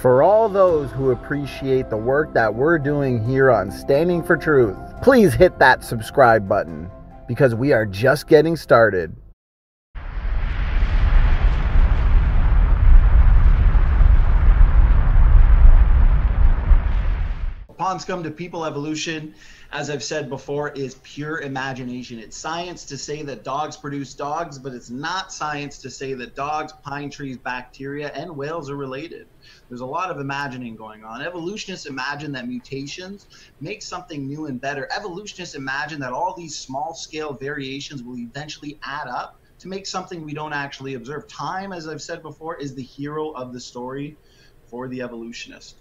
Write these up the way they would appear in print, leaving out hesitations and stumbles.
For all those who appreciate the work that we're doing here on Standing for Truth, please hit that subscribe button because we are just getting started. Upon Scum to People evolution, as I've said before, is pure imagination. It's science to say that dogs produce dogs, but it's not science to say that dogs, pine trees, bacteria, and whales are related. There's a lot of imagining going on. Evolutionists imagine that mutations make something new and better. Evolutionists imagine that all these small-scale variations will eventually add up to make something we don't actually observe. Time, as I've said before, is the hero of the story for the evolutionist.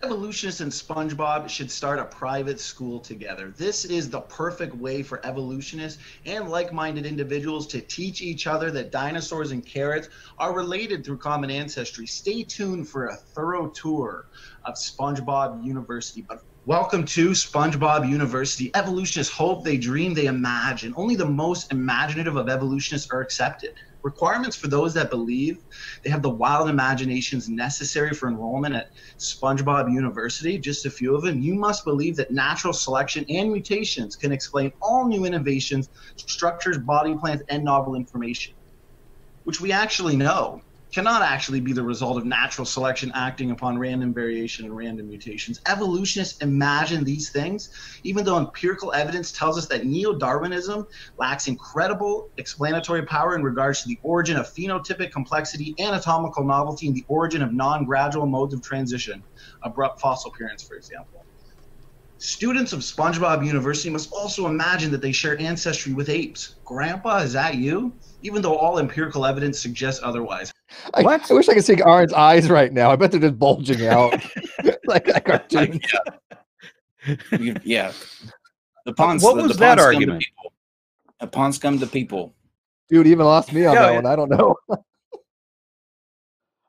Evolutionists and SpongeBob should start a private school together. This is the perfect way for evolutionists and like-minded individuals to teach each other that dinosaurs and carrots are related through common ancestry. Stay tuned for a thorough tour of SpongeBob University. But welcome to SpongeBob University. Evolutionists hope, they dream, they imagine. Only the most imaginative of evolutionists are accepted. Requirements for those that believe they have the wild imaginations necessary for enrollment at SpongeBob University, just a few of them. You must believe that natural selection and mutations can explain all new innovations, structures, body plans, and novel information, which we actually know cannot actually be the result of natural selection acting upon random variation and random mutations. Evolutionists imagine these things, even though empirical evidence tells us that neo-Darwinism lacks incredible explanatory power in regards to the origin of phenotypic complexity, anatomical novelty, and the origin of non-gradual modes of transition, abrupt fossil appearance, for example. Students of SpongeBob University must also imagine that they share ancestry with apes. Grandpa, is that you? Even though all empirical evidence suggests otherwise. I wish I could see Aron's eyes right now. I bet they're just bulging out like a cartoon. Yeah. What was that argument? Upon Scum to People. Dude, even lost me on that one. I don't know.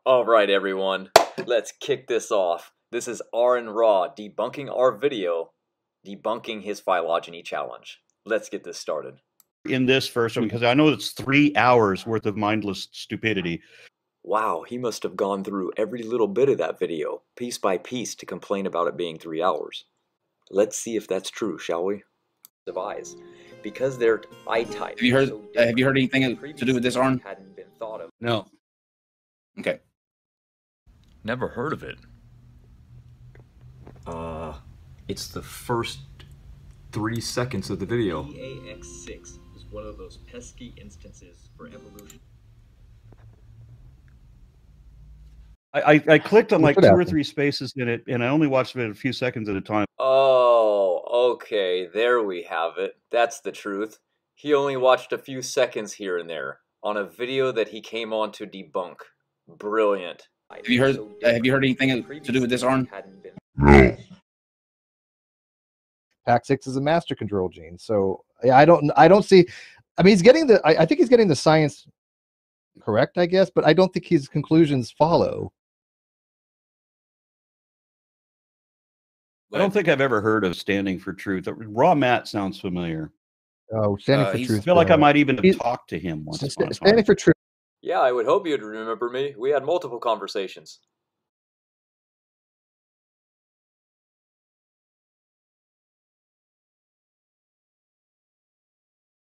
All right, everyone. Let's kick this off. This is Aron debunking our video, debunking his phylogeny challenge. Let's get this started. In this first one, because I know it's 3 hours worth of mindless stupidity. Wow, he must have gone through every little bit of that video, piece by piece, to complain about it being 3 hours. Let's see if that's true, shall we? Of eyes, because their eye type. Have you heard? Have you heard anything to do with this, Aron? Hadn't been thought of. No. Okay. Never heard of it. It's the first 3 seconds of the video. EAX6 is one of those pesky instances for evolution. I clicked on like 2 or 3 spaces in it, and I only watched it a few seconds at a time. Oh, okay, there we have it. That's the truth. He only watched a few seconds here and there on a video that he came on to debunk. Brilliant. Have you heard anything to do with this, Aron? No. PAC6 is a master control gene, so yeah, I don't see. I mean, he's getting the. I think he's getting the science correct, I guess, but I don't think his conclusions follow. I don't think I've ever heard of Standing for Truth. Raw Matt sounds familiar. Oh, Standing for Truth. I feel like I might even have talked to him once upon a time. Standing for Truth. Yeah, I would hope you'd remember me. We had multiple conversations.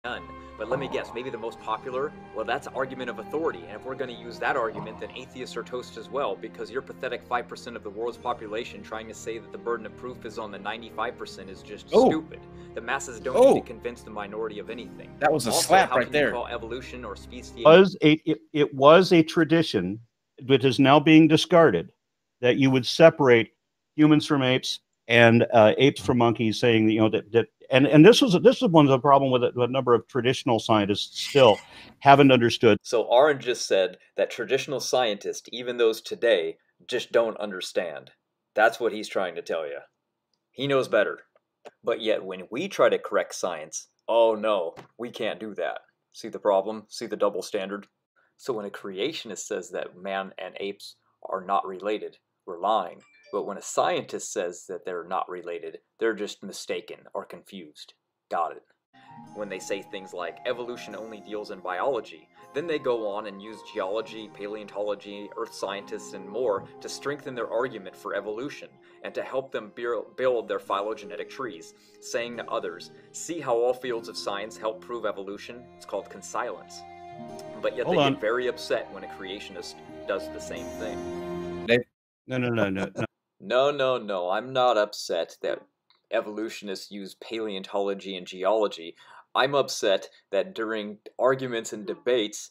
None. But let me guess, maybe the most popular? Well, that's argument of authority, and if we're going to use that argument, then atheists are toast as well, because your pathetic 5% of the world's population trying to say that the burden of proof is on the 95% is just stupid. The masses don't need to convince the minority of anything. That was a slap right there. Call evolution or species? It was a tradition that is now being discarded, that you would separate humans from apes and apes from monkeys, saying that and this is one of the problem with a number of traditional scientists still haven't understood. So Aron just said that traditional scientists, even those today, just don't understand. That's what he's trying to tell you. He knows better. But yet when we try to correct science, oh no, we can't do that. See the problem? See the double standard? So when a creationist says that man and apes are not related, we're lying. But when a scientist says that they're not related, they're just mistaken or confused. Got it. When they say things like evolution only deals in biology, Then they go on and use geology, paleontology, earth scientists, and more to strengthen their argument for evolution and to help them build their phylogenetic trees, saying to others, see how all fields of science help prove evolution? It's called conscience. But yet they get very upset when a creationist does the same thing. No, I'm not upset that evolutionists use paleontology and geology. I'm upset that during arguments and debates,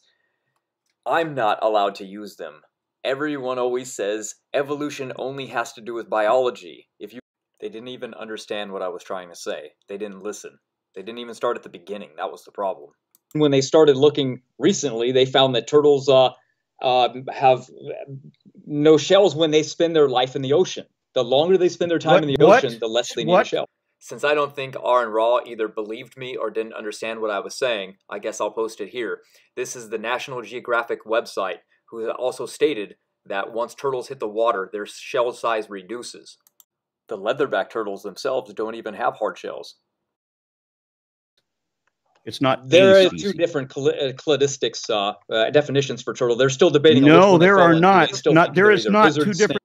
I'm not allowed to use them. Everyone always says evolution only has to do with biology. They didn't even understand what I was trying to say. They didn't listen. They didn't even start at the beginning. That was the problem. When they started looking recently, they found that turtles have no shells when they spend their life in the ocean. The longer they spend their time in the ocean, the less they need a shell. Since I don't think Aron either believed me or didn't understand what I was saying, I guess I'll post it here. This is the National Geographic website, who also stated that once turtles hit the water, their shell size reduces. The leatherback turtles themselves don't even have hard shells. It's not. There are two different cladistics definitions for turtle. They're still debating. No, there are not. There is not two different.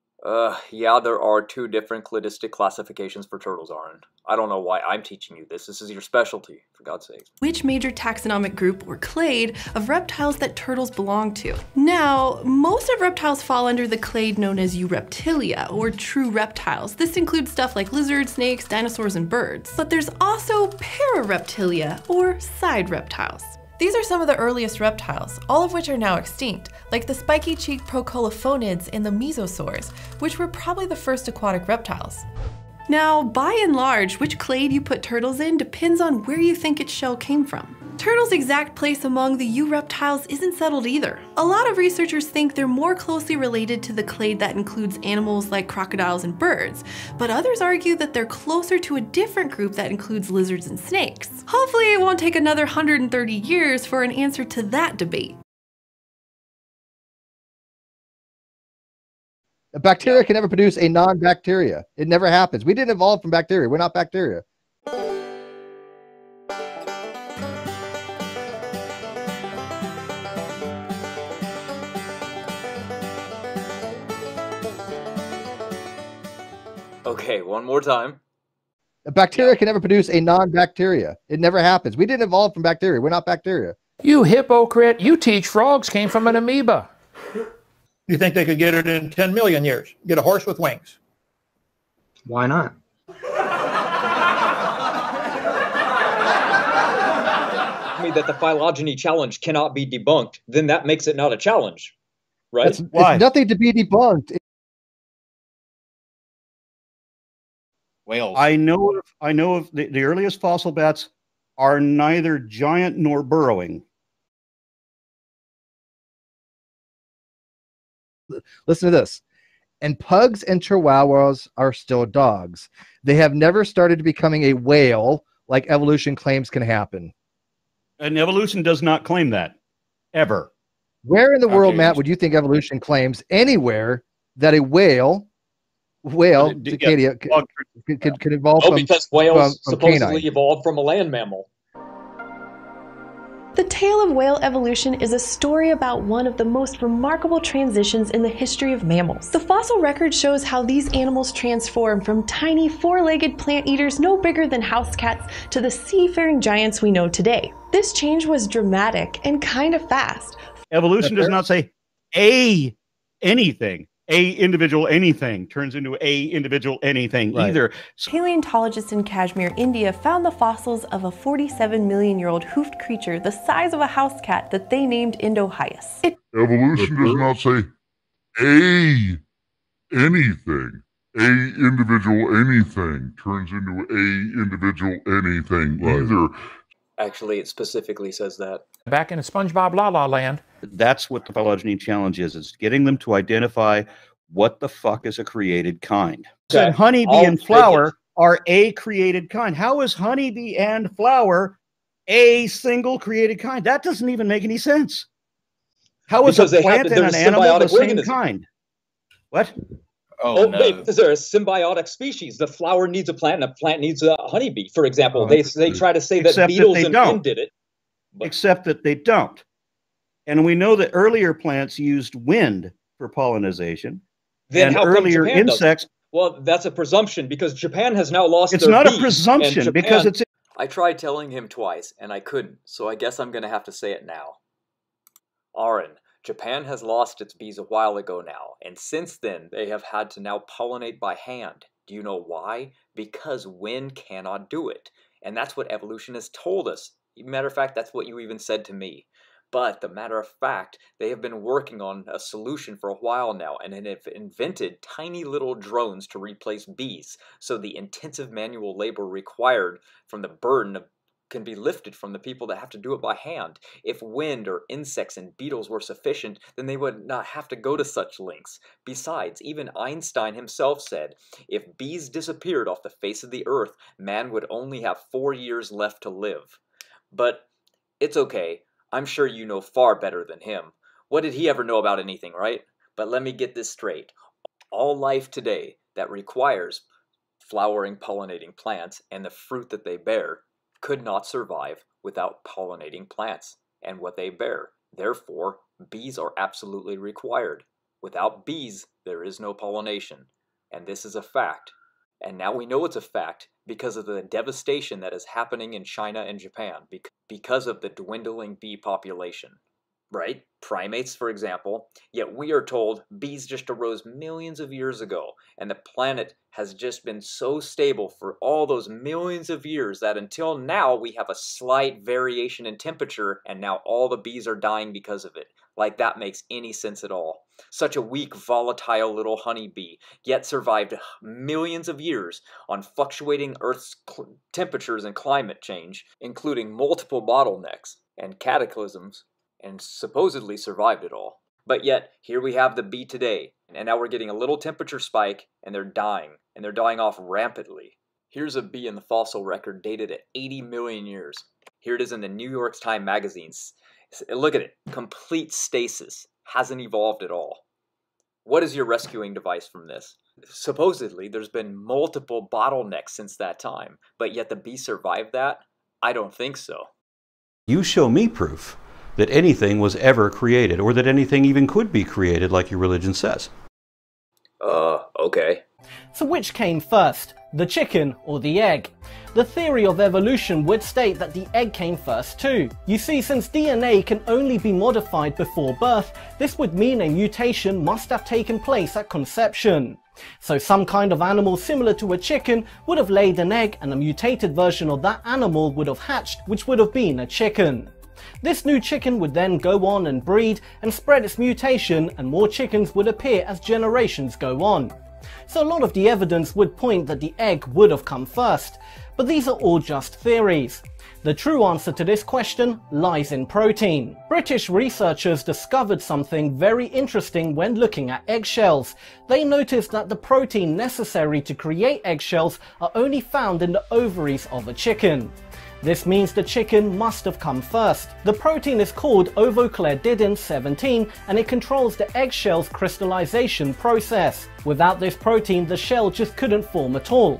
Yeah, there are two different cladistic classifications for turtles, Aron. I don't know why I'm teaching you this. This is your specialty, for God's sake. Which major taxonomic group, or clade, of reptiles that turtles belong to? Now, most of reptiles fall under the clade known as Eureptilia, or true reptiles. This includes stuff like lizards, snakes, dinosaurs, and birds. But there's also Parareptilia, or side reptiles. These are some of the earliest reptiles, all of which are now extinct, like the spiky-cheeked procolophonids and the mesosaurs, which were probably the first aquatic reptiles. Now, by and large, which clade you put turtles in depends on where you think its shell came from. Turtles' exact place among the Eureptiles isn't settled either. A lot of researchers think they're more closely related to the clade that includes animals like crocodiles and birds, but others argue that they're closer to a different group that includes lizards and snakes. Hopefully it won't take another 130 years for an answer to that debate. A bacteria can never produce a non-bacteria. It never happens. We didn't evolve from bacteria. We're not bacteria. Okay, one more time. A bacteria can never produce a non-bacteria. It never happens. We didn't evolve from bacteria. We're not bacteria. You hypocrite. You teach frogs came from an amoeba. You think they could get it in 10 million years? Get a horse with wings. Why not? That the phylogeny challenge cannot be debunked, then that makes it not a challenge, right? It's nothing to be debunked. Whales. I know of the earliest fossil bats are neither giant nor burrowing. Listen to this. And pugs and chihuahuas are still dogs. They have never started becoming a whale like evolution claims can happen. And evolution does not claim that, ever. Where in the world, Matt, would you think evolution claims anywhere that a whale, Cicadia, could evolve from? Because whales supposedly canine. evolved from a land mammal. The tale of whale evolution is a story about one of the most remarkable transitions in the history of mammals. The fossil record shows how these animals transform from tiny four-legged plant eaters no bigger than house cats to the seafaring giants we know today. This change was dramatic and kind of fast. Evolution does not say anything. A individual anything turns into a individual anything either. Paleontologists in Kashmir, India found the fossils of a 47-million-year-old hoofed creature the size of a house cat that they named Indohyus. Evolution does not say anything. A individual anything turns into a individual anything either. Actually, it specifically says that. Back in SpongeBob La La Land. That's what the phylogeny challenge is getting them to identify what the fuck is a created kind. Okay. So honeybee and flower are a created kind. How is honeybee and flower a single created kind? That doesn't even make any sense. How is a plant and an animal the same kind? What? Wait, is there a symbiotic species? The flower needs a plant, and a plant needs a honeybee, for example. They try to say that beetles and men did it. Except that they don't. And we know that earlier plants used wind for pollination. Then and how come earlier Japan insects. doesn't? Well, that's a presumption because Japan has now lost It's their not a bees, presumption and because Japan- it's. I tried telling him twice, and I couldn't, so I guess I'm going to have to say it now. Aron, Japan has lost its bees a while ago now, and since then they have had to now pollinate by hand. Do you know why? Because wind cannot do it. And that's what evolution has told us. Matter of fact, that's what you even said to me. But the matter of fact, they have been working on a solution for a while now and have invented tiny little drones to replace bees. So the intensive manual labor required from the burden can be lifted from the people that have to do it by hand. If wind or insects and beetles were sufficient, then they would not have to go to such lengths. Besides, even Einstein himself said, if bees disappeared off the face of the earth, man would only have 4 years left to live. But it's okay. I'm sure you know far better than him. What did he ever know about anything, right? But let me get this straight. All life today that requires flowering, pollinating plants and the fruit that they bear could not survive without pollinating plants and what they bear. Therefore, bees are absolutely required. Without bees, there is no pollination. And this is a fact. And now we know it's a fact because of the devastation that is happening in China and Japan because of the dwindling bee population. Right? Primates, for example. Yet we are told bees just arose millions of years ago, and the planet has just been so stable for all those millions of years that until now we have a slight variation in temperature, and now all the bees are dying because of it. Like that makes any sense at all. Such a weak, volatile little honeybee, yet survived millions of years on fluctuating Earth's temperatures and climate change, including multiple bottlenecks and cataclysms, and supposedly survived it all. But yet, here we have the bee today, and now we're getting a little temperature spike, and they're dying off rampantly. Here's a bee in the fossil record dated at 80 million years. Here it is in the New York Times magazines. Look at it, complete stasis, hasn't evolved at all. What is your rescuing device from this? Supposedly, there's been multiple bottlenecks since that time, but yet the bee survived that? I don't think so. You show me proof that anything was ever created, or that anything even could be created like your religion says. Okay. So which came first, the chicken or the egg? The theory of evolution would state that the egg came first too. You see, since DNA can only be modified before birth, this would mean a mutation must have taken place at conception. So some kind of animal similar to a chicken would have laid an egg, and a mutated version of that animal would have hatched, which would have been a chicken. This new chicken would then go on and breed and spread its mutation, and more chickens would appear as generations go on. So a lot of the evidence would point that the egg would have come first, but these are all just theories. The true answer to this question lies in protein. British researchers discovered something very interesting when looking at eggshells. They noticed that the protein necessary to create eggshells are only found in the ovaries of a chicken. This means the chicken must have come first. The protein is called ovocleididin 17 and it controls the eggshell's crystallization process. Without this protein, the shell just couldn't form at all.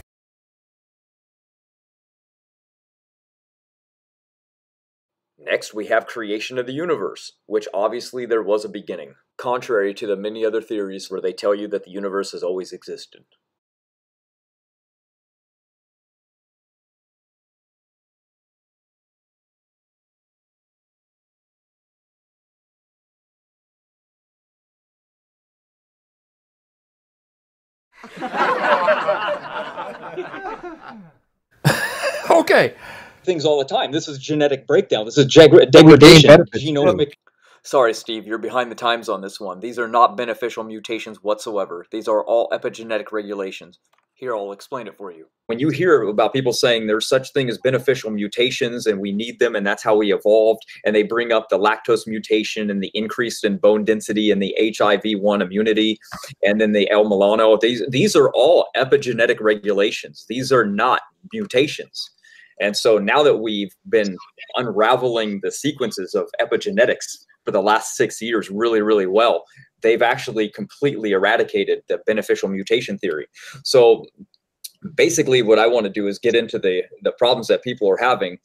Next, we have creation of the universe, which obviously there was a beginning, contrary to the many other theories where they tell you that the universe has always existed. Okay. Things all the time. This is genetic breakdown. This is degradation. Genomic. Sorry, Steve, you're behind the times on this one. These are not beneficial mutations whatsoever. These are all epigenetic regulations. Here, I'll explain it for you. When you hear about people saying there's such thing as beneficial mutations and we need them and that's how we evolved, and they bring up the lactose mutation and the increase in bone density and the HIV-1 immunity and then the L. Milano, these are all epigenetic regulations. These are not mutations. And so now that we've been unraveling the sequences of epigenetics for the last 6 years really, really well, they've actually completely eradicated the beneficial mutation theory. So basically what I want to do is get into the problems that people are having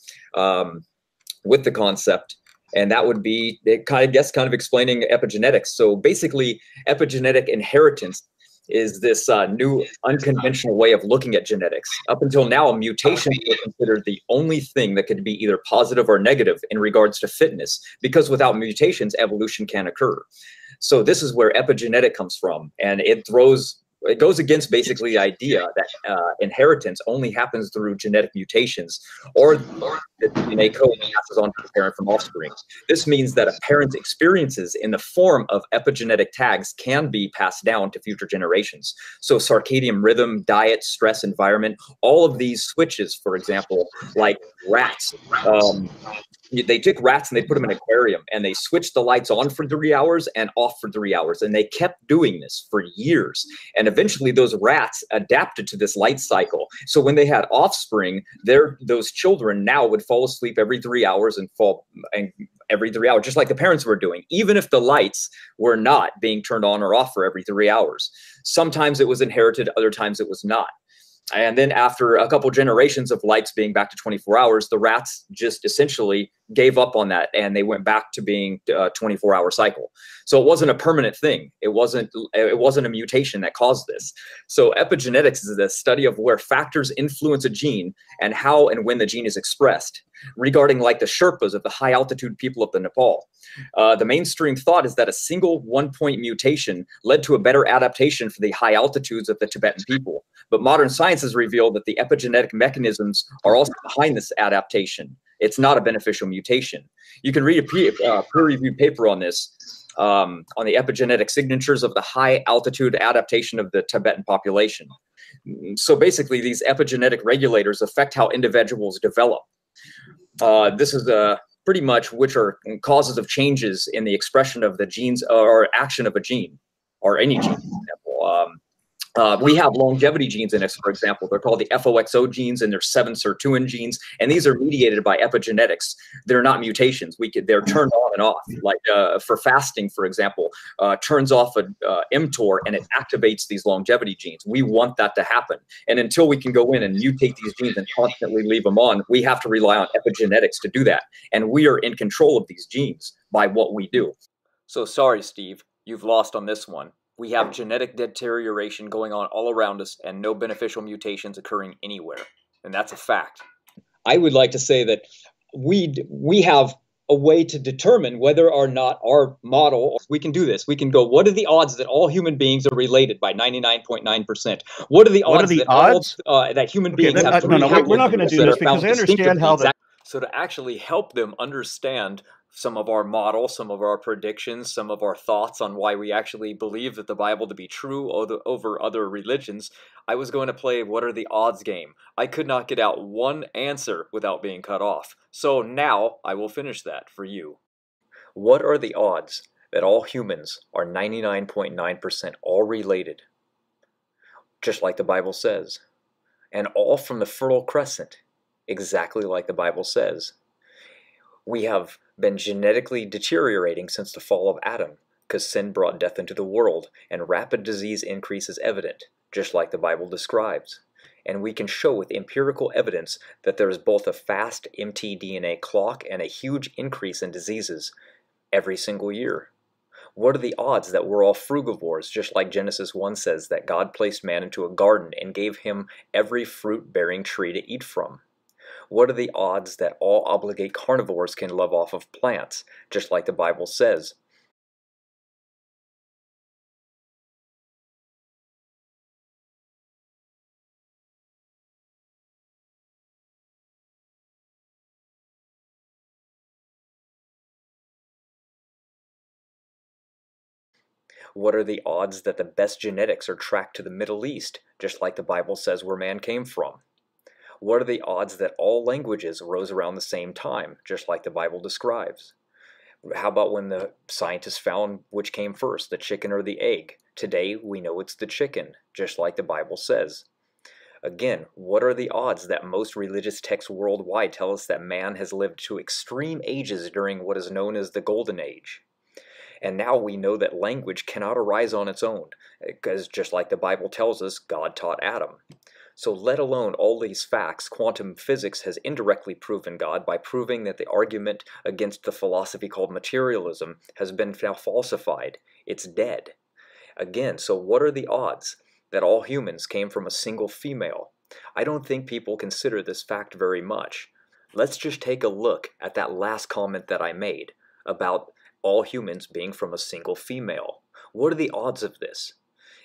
with the concept And that would be, kind of explaining epigenetics. So basically, epigenetic inheritance is this new unconventional way of looking at genetics. Up until now, mutations were considered the only thing that could be either positive or negative in regards to fitness, because without mutations, evolution can't occur. So this is where epigenetic comes from, and it goes against basically the idea that inheritance only happens through genetic mutations, or the DNA code passes on to the parent from offspring. This means that a parent's experiences in the form of epigenetic tags can be passed down to future generations. So circadian rhythm, diet, stress, environment, all of these switches, for example, like rats, they took rats and they put them in an aquarium and they switched the lights on for 3 hours and off for 3 hours. And they kept doing this for years. And eventually those rats adapted to this light cycle. So when they had offspring, those children now would fall asleep every 3 hours and every 3 hours, just like the parents were doing, even if the lights were not being turned on or off for every 3 hours. Sometimes it was inherited, other times it was not. And then after a couple generations of lights being back to 24 hours, the rats just essentially gave up on that and they went back to being a 24-hour cycle. So it wasn't a permanent thing. It wasn't a mutation that caused this. So epigenetics is the study of where factors influence a gene and how and when the gene is expressed. Regarding like the Sherpas of the high altitude people of the Nepal, the mainstream thought is that a single 1-point mutation led to a better adaptation for the high altitudes of the Tibetan people. But modern science has revealed that the epigenetic mechanisms are also behind this adaptation. It's not a beneficial mutation. You can read a peer-reviewed paper on this, on the epigenetic signatures of the high altitude adaptation of the Tibetan population. So basically, these epigenetic regulators affect how individuals develop. This is pretty much which are causes of changes in the expression of the genes or action of a gene or any gene, for example. We have longevity genes in us, for example. They're called the FOXO genes, and they're 7 sirtuin genes, and these are mediated by epigenetics. They're not mutations. They're turned on and off. Like for fasting, for example, turns off a mTOR, and it activates these longevity genes. We want that to happen, and until we can go in and mutate these genes and constantly leave them on, we have to rely on epigenetics to do that, and we are in control of these genes by what we do. So sorry, Steve, you've lost on this one. We have genetic deterioration going on all around us and no beneficial mutations occurring anywhere. And that's a fact. I would like to say that we have a way to determine whether or not our model, we can do this. We can go, what are the odds that all human beings are related by 99.9%? What are the odds that human beings have we're not going to do this because I understand how that... So to actually help them understand some of our models, some of our predictions, some of our thoughts on why we actually believe that the Bible to be true over other religions, I was going to play What Are the Odds game. I could not get out one answer without being cut off. So now I will finish that for you. What are the odds that all humans are 99.9% all related, just like the Bible says, and all from the Fertile Crescent, exactly like the Bible says? We have been genetically deteriorating since the fall of Adam, because sin brought death into the world, and rapid disease increase is evident, just like the Bible describes. And we can show with empirical evidence that there is both a fast mtDNA clock and a huge increase in diseases every single year. What are the odds that we're all frugivores, just like Genesis 1 says that God placed man into a garden and gave him every fruit-bearing tree to eat from? What are the odds that all obligate carnivores can live off of plants, just like the Bible says? What are the odds that the best genetics are tracked to the Middle East, just like the Bible says where man came from? What are the odds that all languages arose around the same time, just like the Bible describes? How about when the scientists found which came first, the chicken or the egg? Today, we know it's the chicken, just like the Bible says. Again, what are the odds that most religious texts worldwide tell us that man has lived to extreme ages during what is known as the Golden Age? And now we know that language cannot arise on its own, because just like the Bible tells us, God taught Adam. So let alone all these facts, quantum physics has indirectly proven God by proving that the argument against the philosophy called materialism has been now falsified. It's dead. Again, so what are the odds that all humans came from a single female? I don't think people consider this fact very much. Let's just take a look at that last comment that I made about all humans being from a single female. What are the odds of this?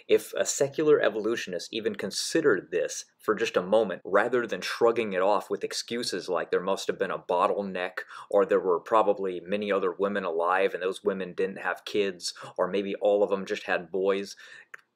If a secular evolutionist even considered this for just a moment, rather than shrugging it off with excuses like there must have been a bottleneck, or there were probably many other women alive and those women didn't have kids, or maybe all of them just had boys,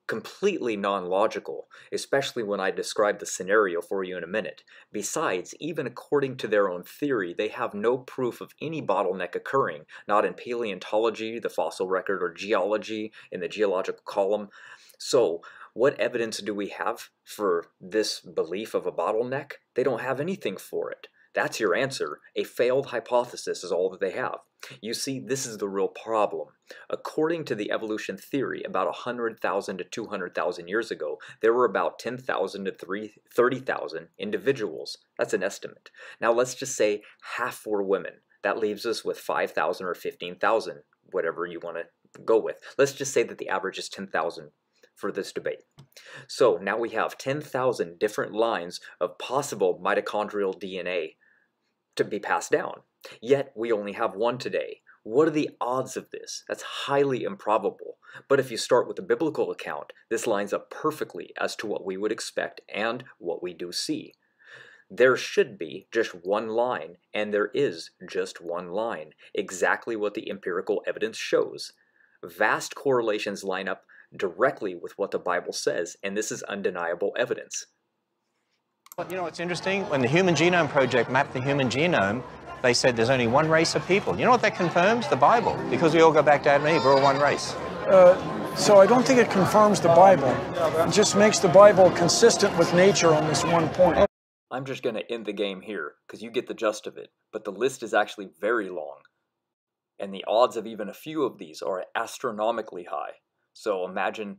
completely non-logical, especially when I describe the scenario for you in a minute. Besides, even according to their own theory, they have no proof of any bottleneck occurring, not in paleontology, the fossil record, or geology, in the geological column. So, what evidence do we have for this belief of a bottleneck? They don't have anything for it. That's your answer. A failed hypothesis is all that they have. You see, this is the real problem. According to the evolution theory, about 100,000 to 200,000 years ago, there were about 10,000 to 30,000 individuals. That's an estimate. Now let's just say half were women. That leaves us with 5,000 or 15,000, whatever you want to go with. Let's just say that the average is 10,000 for this debate. So now we have 10,000 different lines of possible mitochondrial DNA to be passed down. Yet we only have one today. What are the odds of this? That's highly improbable. But if you start with the biblical account, this lines up perfectly as to what we would expect and what we do see. There should be just one line, and there is just one line. Exactly what the empirical evidence shows. Vast correlations line up directly with what the Bible says, and this is undeniable evidence. Well, you know what's interesting? When the Human Genome Project mapped the human genome, they said there's only one race of people. You know what that confirms? The Bible. Because we all go back to Adam and Eve, we're all one race. So I don't think it confirms the Bible. It just makes the Bible consistent with nature on this one point. I'm just going to end the game here, because you get the gist of it, but the list is actually very long. And the odds of even a few of these are astronomically high. So imagine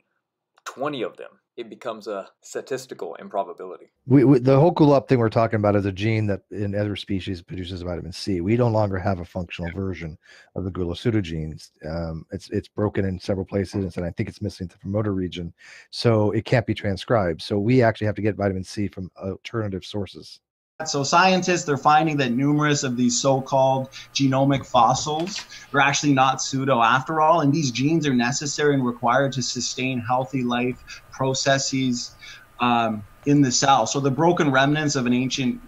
20 of them. It becomes a statistical improbability. The whole gulab thing we're talking about is a gene that in other species produces vitamin C. We no longer have a functional version of the gula pseudogenes. It's broken in several places, and I think it's missing the promoter region, so it can't be transcribed. So we actually have to get vitamin C from alternative sources. So scientists, they're finding that numerous of these so-called genomic fossils are actually not pseudo after all, and these genes are necessary and required to sustain healthy life processes in the cell. So the broken remnants of an ancient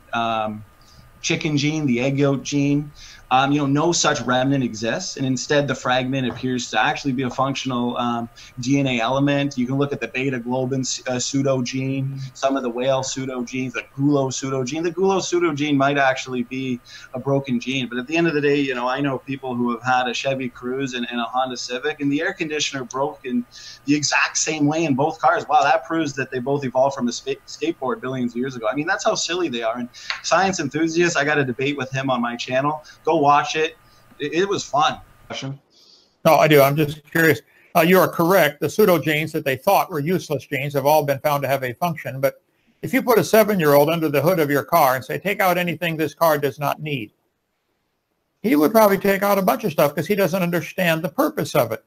chicken gene, the egg yolk gene, no such remnant exists, and instead the fragment appears to actually be a functional DNA element. You can look at the beta globin pseudogene, some of the whale pseudogenes, the gulo pseudogene. The gulo pseudogene might actually be a broken gene, but at the end of the day, I know people who have had a Chevy Cruze and a Honda Civic, and the air conditioner broke in the exact same way in both cars. Wow, that proves that they both evolved from a skateboard billions of years ago. I mean, that's how silly they are. And science enthusiasts, I got a debate with him on my channel. Go watch it. It was fun. No, I do. I'm just curious. You are correct. The pseudogenes that they thought were useless genes have all been found to have a function. But if you put a 7-year-old under the hood of your car and say, take out anything this car does not need, he would probably take out a bunch of stuff because he doesn't understand the purpose of it.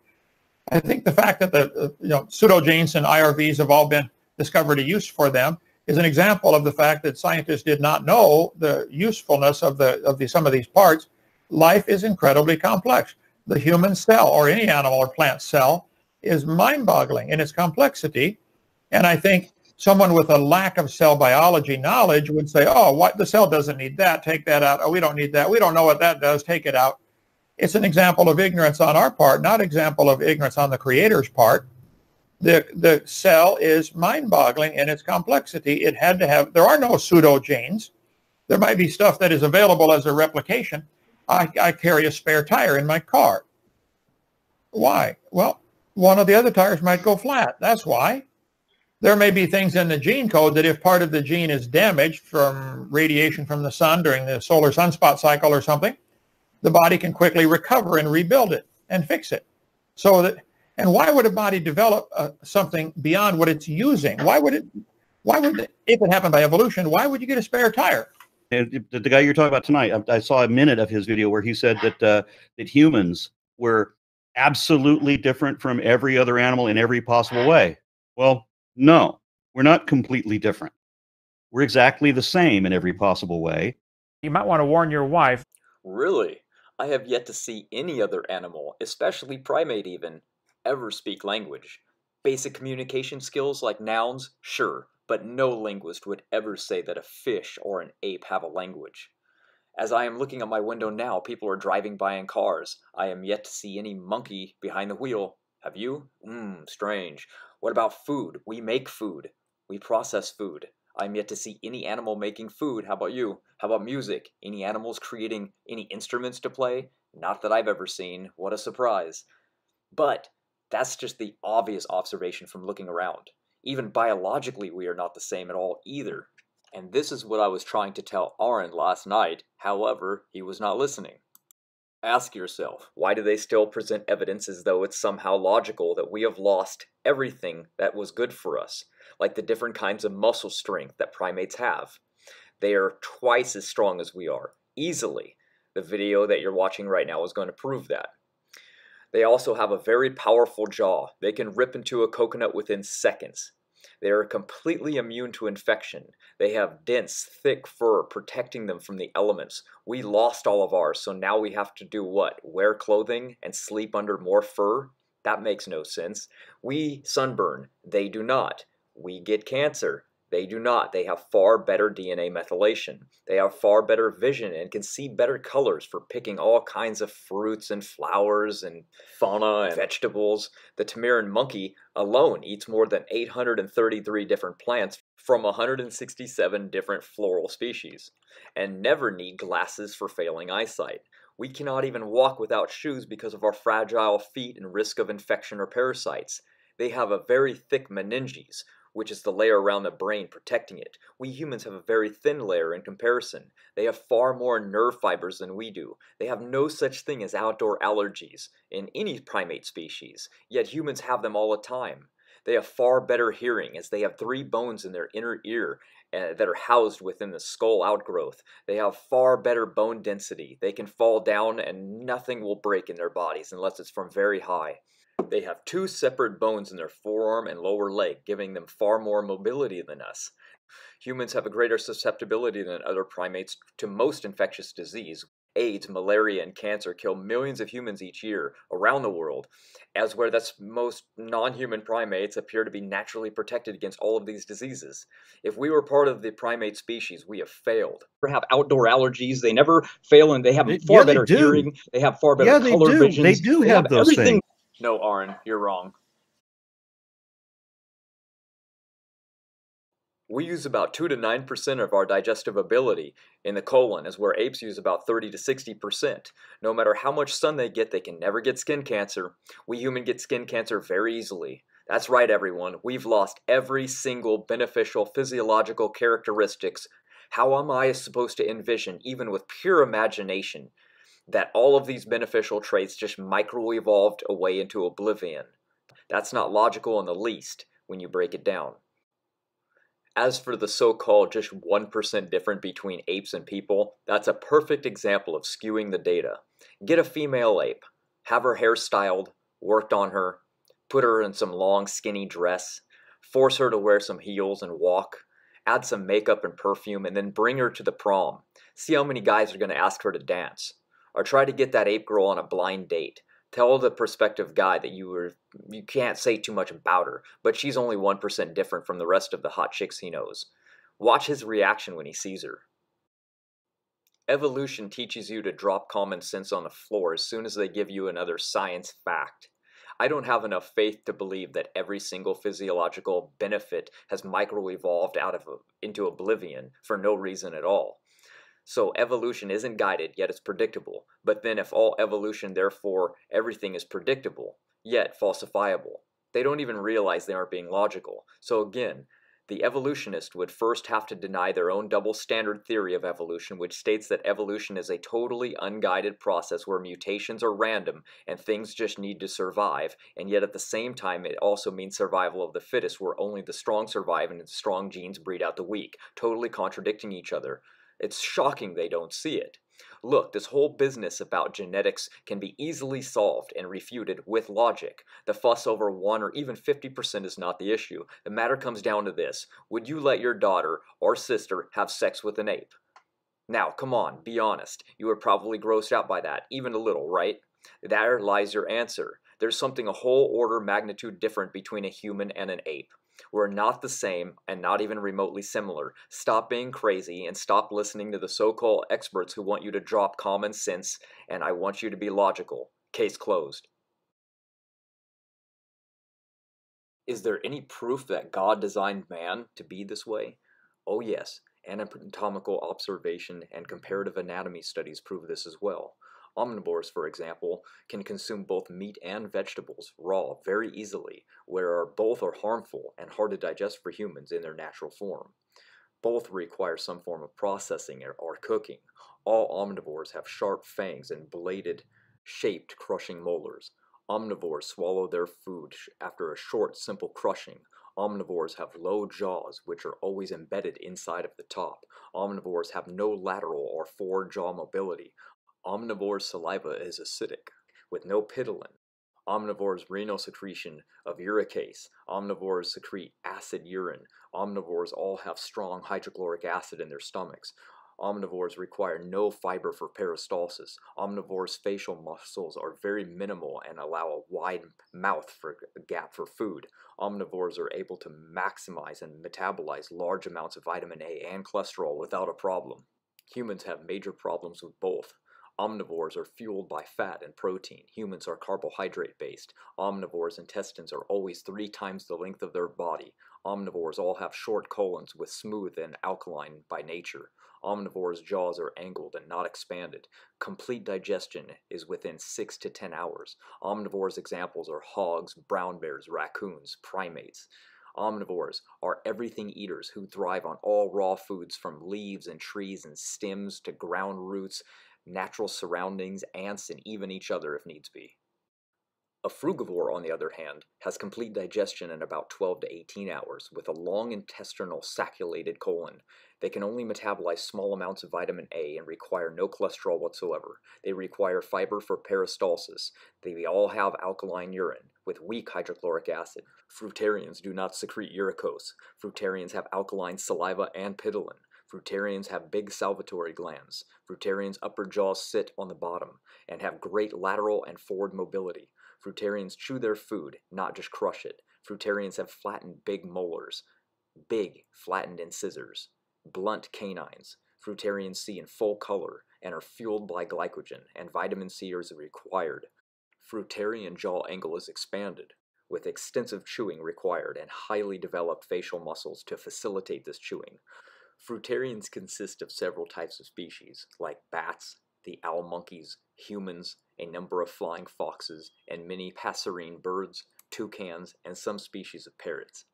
I think the fact that the pseudogenes and IRVs have all been discovered a use for them is an example of the fact that scientists did not know the usefulness of some of these parts. Life is incredibly complex. The human cell, or any animal or plant cell, is mind-boggling in its complexity. And I think someone with a lack of cell biology knowledge would say, oh, the cell doesn't need that, take that out. Oh, we don't need that. We don't know what that does, take it out. It's an example of ignorance on our part, not example of ignorance on the creator's part. The cell is mind-boggling in its complexity. It had to have, there are no pseudogenes. There might be stuff that is available as a replication. I carry a spare tire in my car. Why? Well, one of the other tires might go flat. That's why. There may be things in the gene code that if part of the gene is damaged from radiation from the sun during the solar sunspot cycle or something, the body can quickly recover and rebuild it and fix it. And why would a body develop something beyond what it's using? Why Why would, if it happened by evolution, why would you get a spare tire? And the guy you're talking about tonight, I saw a minute of his video where he said that that humans were absolutely different from every other animal in every possible way. Well, no, we're not completely different. We're exactly the same in every possible way. You might want to warn your wife. Really? I have yet to see any other animal, especially primate even, ever speak language. Basic communication skills like nouns, sure, but no linguist would ever say that a fish or an ape have a language. As I am looking at my window now, people are driving by in cars. I am yet to see any monkey behind the wheel. Have you? Strange. What about food? We make food. We process food. I'm yet to see any animal making food. How about you? How about music? Any animals creating any instruments to play? Not that I've ever seen. What a surprise. But that's just the obvious observation from looking around. Even biologically, we are not the same at all either. And this is what I was trying to tell Aron last night. However, he was not listening. Ask yourself, why do they still present evidence as though it's somehow logical that we have lost everything that was good for us, like the different kinds of muscle strength that primates have? They are twice as strong as we are, easily. The video that you're watching right now is going to prove that. They also have a very powerful jaw. They can rip into a coconut within seconds. They are completely immune to infection. They have dense, thick fur protecting them from the elements. We lost all of ours, so now we have to do what? Wear clothing and sleep under more fur? That makes no sense. We sunburn. They do not. We get cancer. They do not. They have far better DNA methylation. They have far better vision and can see better colors for picking all kinds of fruits and flowers and fauna and vegetables. The Tamarin monkey alone eats more than 833 different plants from 167 different floral species, and never need glasses for failing eyesight. We cannot even walk without shoes because of our fragile feet and risk of infection or parasites. They have a very thick meninges, which is the layer around the brain protecting it. We humans have a very thin layer in comparison. They have far more nerve fibers than we do. They have no such thing as outdoor allergies in any primate species, yet humans have them all the time. They have far better hearing, as they have 3 bones in their inner ear that are housed within the skull outgrowth. They have far better bone density. They can fall down and nothing will break in their bodies unless it's from very high. They have 2 separate bones in their forearm and lower leg, giving them far more mobility than us. Humans have a greater susceptibility than other primates to most infectious disease. AIDS, malaria, and cancer kill millions of humans each year around the world, as where most non-human primates appear to be naturally protected against all of these diseases. If we were part of the primate species, we have failed. They have outdoor allergies. They never fail, and they have far better hearing. They have far better color vision. They do have those everything. things. No, Aron, you're wrong. We use about 2 to 9% of our digestive ability in the colon, as where apes use about 30 to 60%. No matter how much sun they get, they can never get skin cancer. We humans get skin cancer very easily. That's right, everyone. We've lost every single beneficial physiological characteristics. How am I supposed to envision, even with pure imagination, that all of these beneficial traits just micro-evolved away into oblivion? That's not logical in the least when you break it down. As for the so-called just 1% difference between apes and people, that's a perfect example of skewing the data. Get a female ape, have her hair styled, worked on her, put her in some long skinny dress, force her to wear some heels and walk, add some makeup and perfume, and then bring her to the prom. See how many guys are going to ask her to dance. Or try to get that ape girl on a blind date. Tell the prospective guy that you can't say too much about her, but she's only 1% different from the rest of the hot chicks he knows. Watch his reaction when he sees her. Evolution teaches you to drop common sense on the floor as soon as they give you another science fact. I don't have enough faith to believe that every single physiological benefit has micro-evolved into oblivion for no reason at all. So evolution isn't guided, yet it's predictable. But then if all evolution, therefore everything is predictable, yet falsifiable, they don't even realize they aren't being logical. So again, The evolutionist would first have to deny their own double standard theory of evolution, which states that evolution is a totally unguided process where mutations are random and things just need to survive, and yet at the same time it also means survival of the fittest, where only the strong survive and the strong genes breed out the weak, totally contradicting each other. It's shocking they don't see it. Look, this whole business about genetics can be easily solved and refuted with logic. The fuss over 1 or even 50% is not the issue. The matter comes down to this: would you let your daughter or sister have sex with an ape? Now, come on, be honest. You were probably grossed out by that, even a little, right? There lies your answer. There's something a whole order magnitude different between a human and an ape. We're not the same and not even remotely similar. Stop being crazy and stop listening to the so-called experts who want you to drop common sense, and I want you to be logical. Case closed. Is there any proof that God designed man to be this way? Oh yes, anatomical observation and comparative anatomy studies prove this as well. Omnivores, for example, can consume both meat and vegetables raw very easily, where both are harmful and hard to digest for humans in their natural form. Both require some form of processing or cooking. All omnivores have sharp fangs and bladed, shaped crushing molars. Omnivores swallow their food after a short, simple crushing. Omnivores have low jaws, which are always embedded inside of the top. Omnivores have no lateral or forward jaw mobility. Omnivores' saliva is acidic, with no pidolin. Omnivores' renal secretion of uricase. Omnivores secrete acid urine. Omnivores all have strong hydrochloric acid in their stomachs. Omnivores require no fiber for peristalsis. Omnivores' facial muscles are very minimal and allow a wide mouth for a gap for food. Omnivores are able to maximize and metabolize large amounts of vitamin A and cholesterol without a problem. Humans have major problems with both. Omnivores are fueled by fat and protein. Humans are carbohydrate-based. Omnivores' intestines are always 3 times the length of their body. Omnivores all have short colons with smooth and alkaline by nature. Omnivores' jaws are angled and not expanded. Complete digestion is within 6 to 10 hours. Omnivores' examples are hogs, brown bears, raccoons, primates. Omnivores are everything eaters who thrive on all raw foods, from leaves and trees and stems to ground roots, natural surroundings, ants, and even each other if needs be. A frugivore, on the other hand, has complete digestion in about 12 to 18 hours, with a long intestinal sacculated colon. They can only metabolize small amounts of vitamin A and require no cholesterol whatsoever. They require fiber for peristalsis. They all have alkaline urine, with weak hydrochloric acid. Fruitarians do not secrete uricose. Fruitarians have alkaline saliva and pidolin. Fruitarians have big salivatory glands. Fruitarians' upper jaws sit on the bottom and have great lateral and forward mobility. Fruitarians chew their food, not just crush it. Fruitarians have flattened big molars, big flattened incisors, blunt canines. Fruitarians see in full color and are fueled by glycogen, and vitamin C is required. Fruitarian jaw angle is expanded, with extensive chewing required and highly developed facial muscles to facilitate this chewing. Fruitarians consist of several types of species, like bats, the owl monkeys, humans, a number of flying foxes, and many passerine birds, toucans, and some species of parrots.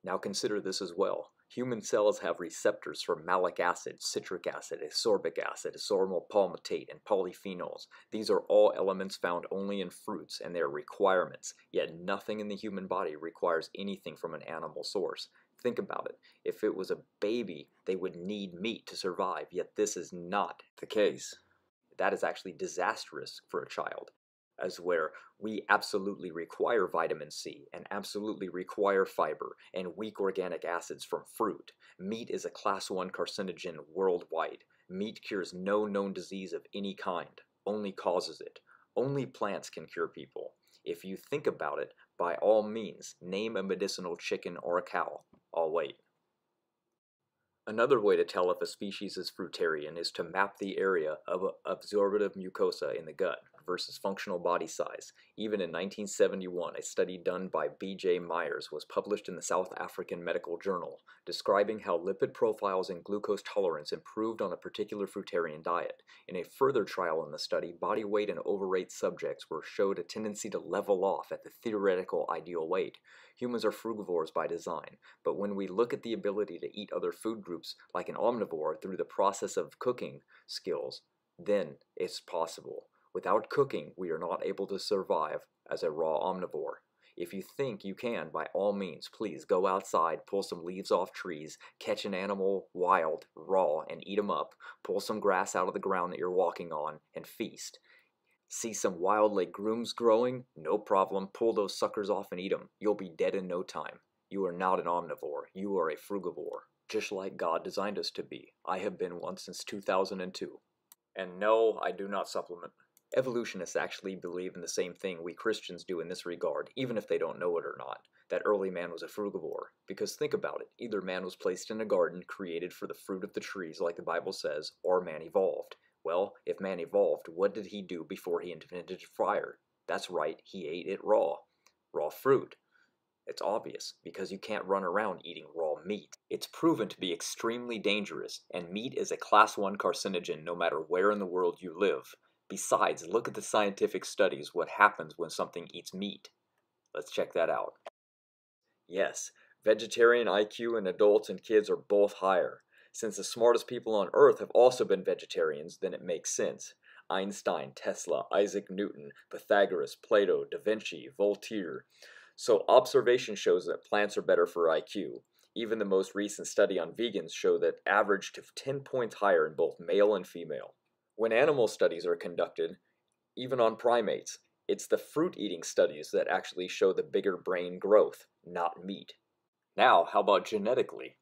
Now consider this as well. Human cells have receptors for malic acid, citric acid, ascorbic acid, isoryl palmitate, and polyphenols. These are all elements found only in fruits, and they are requirements, yet nothing in the human body requires anything from an animal source. Think about it. If it was a baby, they would need meat to survive, yet this is not the case. That is actually disastrous for a child, as where we absolutely require vitamin C and absolutely require fiber and weak organic acids from fruit. Meat is a class 1 carcinogen worldwide. Meat cures no known disease of any kind, only causes it. Only plants can cure people. If you think about it, by all means, name a medicinal chicken or a cow. I'll wait. Another way to tell if a species is fruitarian is to map the area of absorptive mucosa in the gut versus functional body size. Even in 1971, a study done by B.J. Myers was published in the South African Medical Journal, describing how lipid profiles and glucose tolerance improved on a particular fruitarian diet. In a further trial in the study, body weight and overweight subjects showed a tendency to level off at the theoretical ideal weight. Humans are frugivores by design, but when we look at the ability to eat other food groups like an omnivore through the process of cooking skills, then it's possible. Without cooking, we are not able to survive as a raw omnivore. If you think you can, by all means, please go outside, pull some leaves off trees, catch an animal wild, raw, and eat them up, pull some grass out of the ground that you're walking on, and feast. See some wild legumes growing? No problem, pull those suckers off and eat them. You'll be dead in no time. You are not an omnivore, you are a frugivore, just like God designed us to be. I have been one since 2002. And no, I do not supplement. Evolutionists actually believe in the same thing we Christians do in this regard, even if they don't know it or not, that early man was a frugivore. Because think about it, either man was placed in a garden created for the fruit of the trees like the Bible says, or man evolved. Well, if man evolved, what did he do before he invented fire? That's right, he ate it raw. Raw fruit. It's obvious, because you can't run around eating raw meat. It's proven to be extremely dangerous, and meat is a class 1 carcinogen no matter where in the world you live. Besides, look at the scientific studies what happens when something eats meat. Let's check that out. Yes, vegetarian IQ in adults and kids are both higher. Since the smartest people on Earth have also been vegetarians, then it makes sense. Einstein, Tesla, Isaac Newton, Pythagoras, Plato, Da Vinci, Voltaire. So observation shows that plants are better for IQ. Even the most recent study on vegans show that averaged to 10 points higher in both male and female. When animal studies are conducted, even on primates, it's the fruit-eating studies that actually show the bigger brain growth, not meat. Now, how about genetically?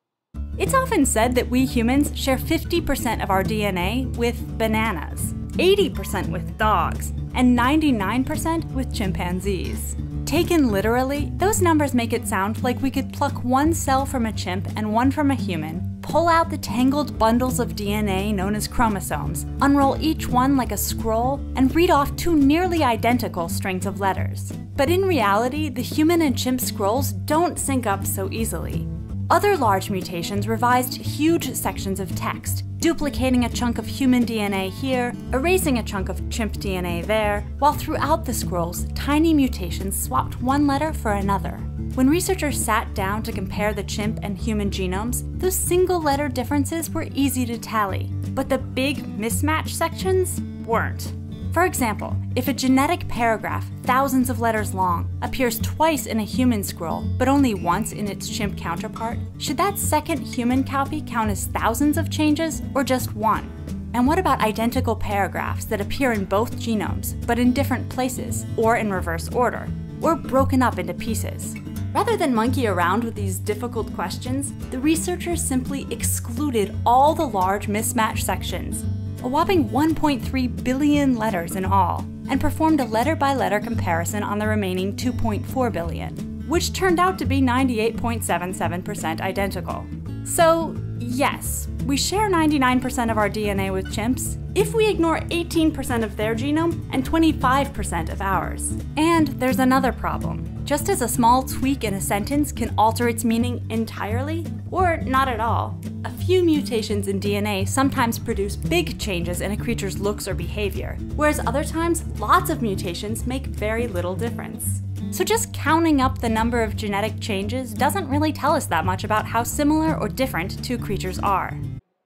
It's often said that we humans share 50% of our DNA with bananas, 80% with dogs, and 99% with chimpanzees. Taken literally, those numbers make it sound like we could pluck one cell from a chimp and one from a human, pull out the tangled bundles of DNA known as chromosomes, unroll each one like a scroll, and read off 2 nearly identical strings of letters. But in reality, the human and chimp scrolls don't sync up so easily. Other large mutations revised huge sections of text, duplicating a chunk of human DNA here, erasing a chunk of chimp DNA there, while throughout the scrolls, tiny mutations swapped one letter for another. When researchers sat down to compare the chimp and human genomes, those single-letter differences were easy to tally, but the big mismatch sections weren't. For example, if a genetic paragraph, thousands of letters long, appears twice in a human scroll, but only once in its chimp counterpart, should that second human copy count as thousands of changes, or just one? And what about identical paragraphs that appear in both genomes, but in different places, or in reverse order, or broken up into pieces? Rather than monkey around with these difficult questions, the researchers simply excluded all the large mismatch sections, a whopping 1.3 billion letters in all, and performed a letter-by-letter comparison on the remaining 2.4 billion, which turned out to be 98.77% identical. So, yes, we share 99% of our DNA with chimps if we ignore 18% of their genome and 25% of ours. And there's another problem. Just as a small tweak in a sentence can alter its meaning entirely, or not at all, a few mutations in DNA sometimes produce big changes in a creature's looks or behavior, whereas other times, lots of mutations make very little difference. So just counting up the number of genetic changes doesn't really tell us that much about how similar or different two creatures are.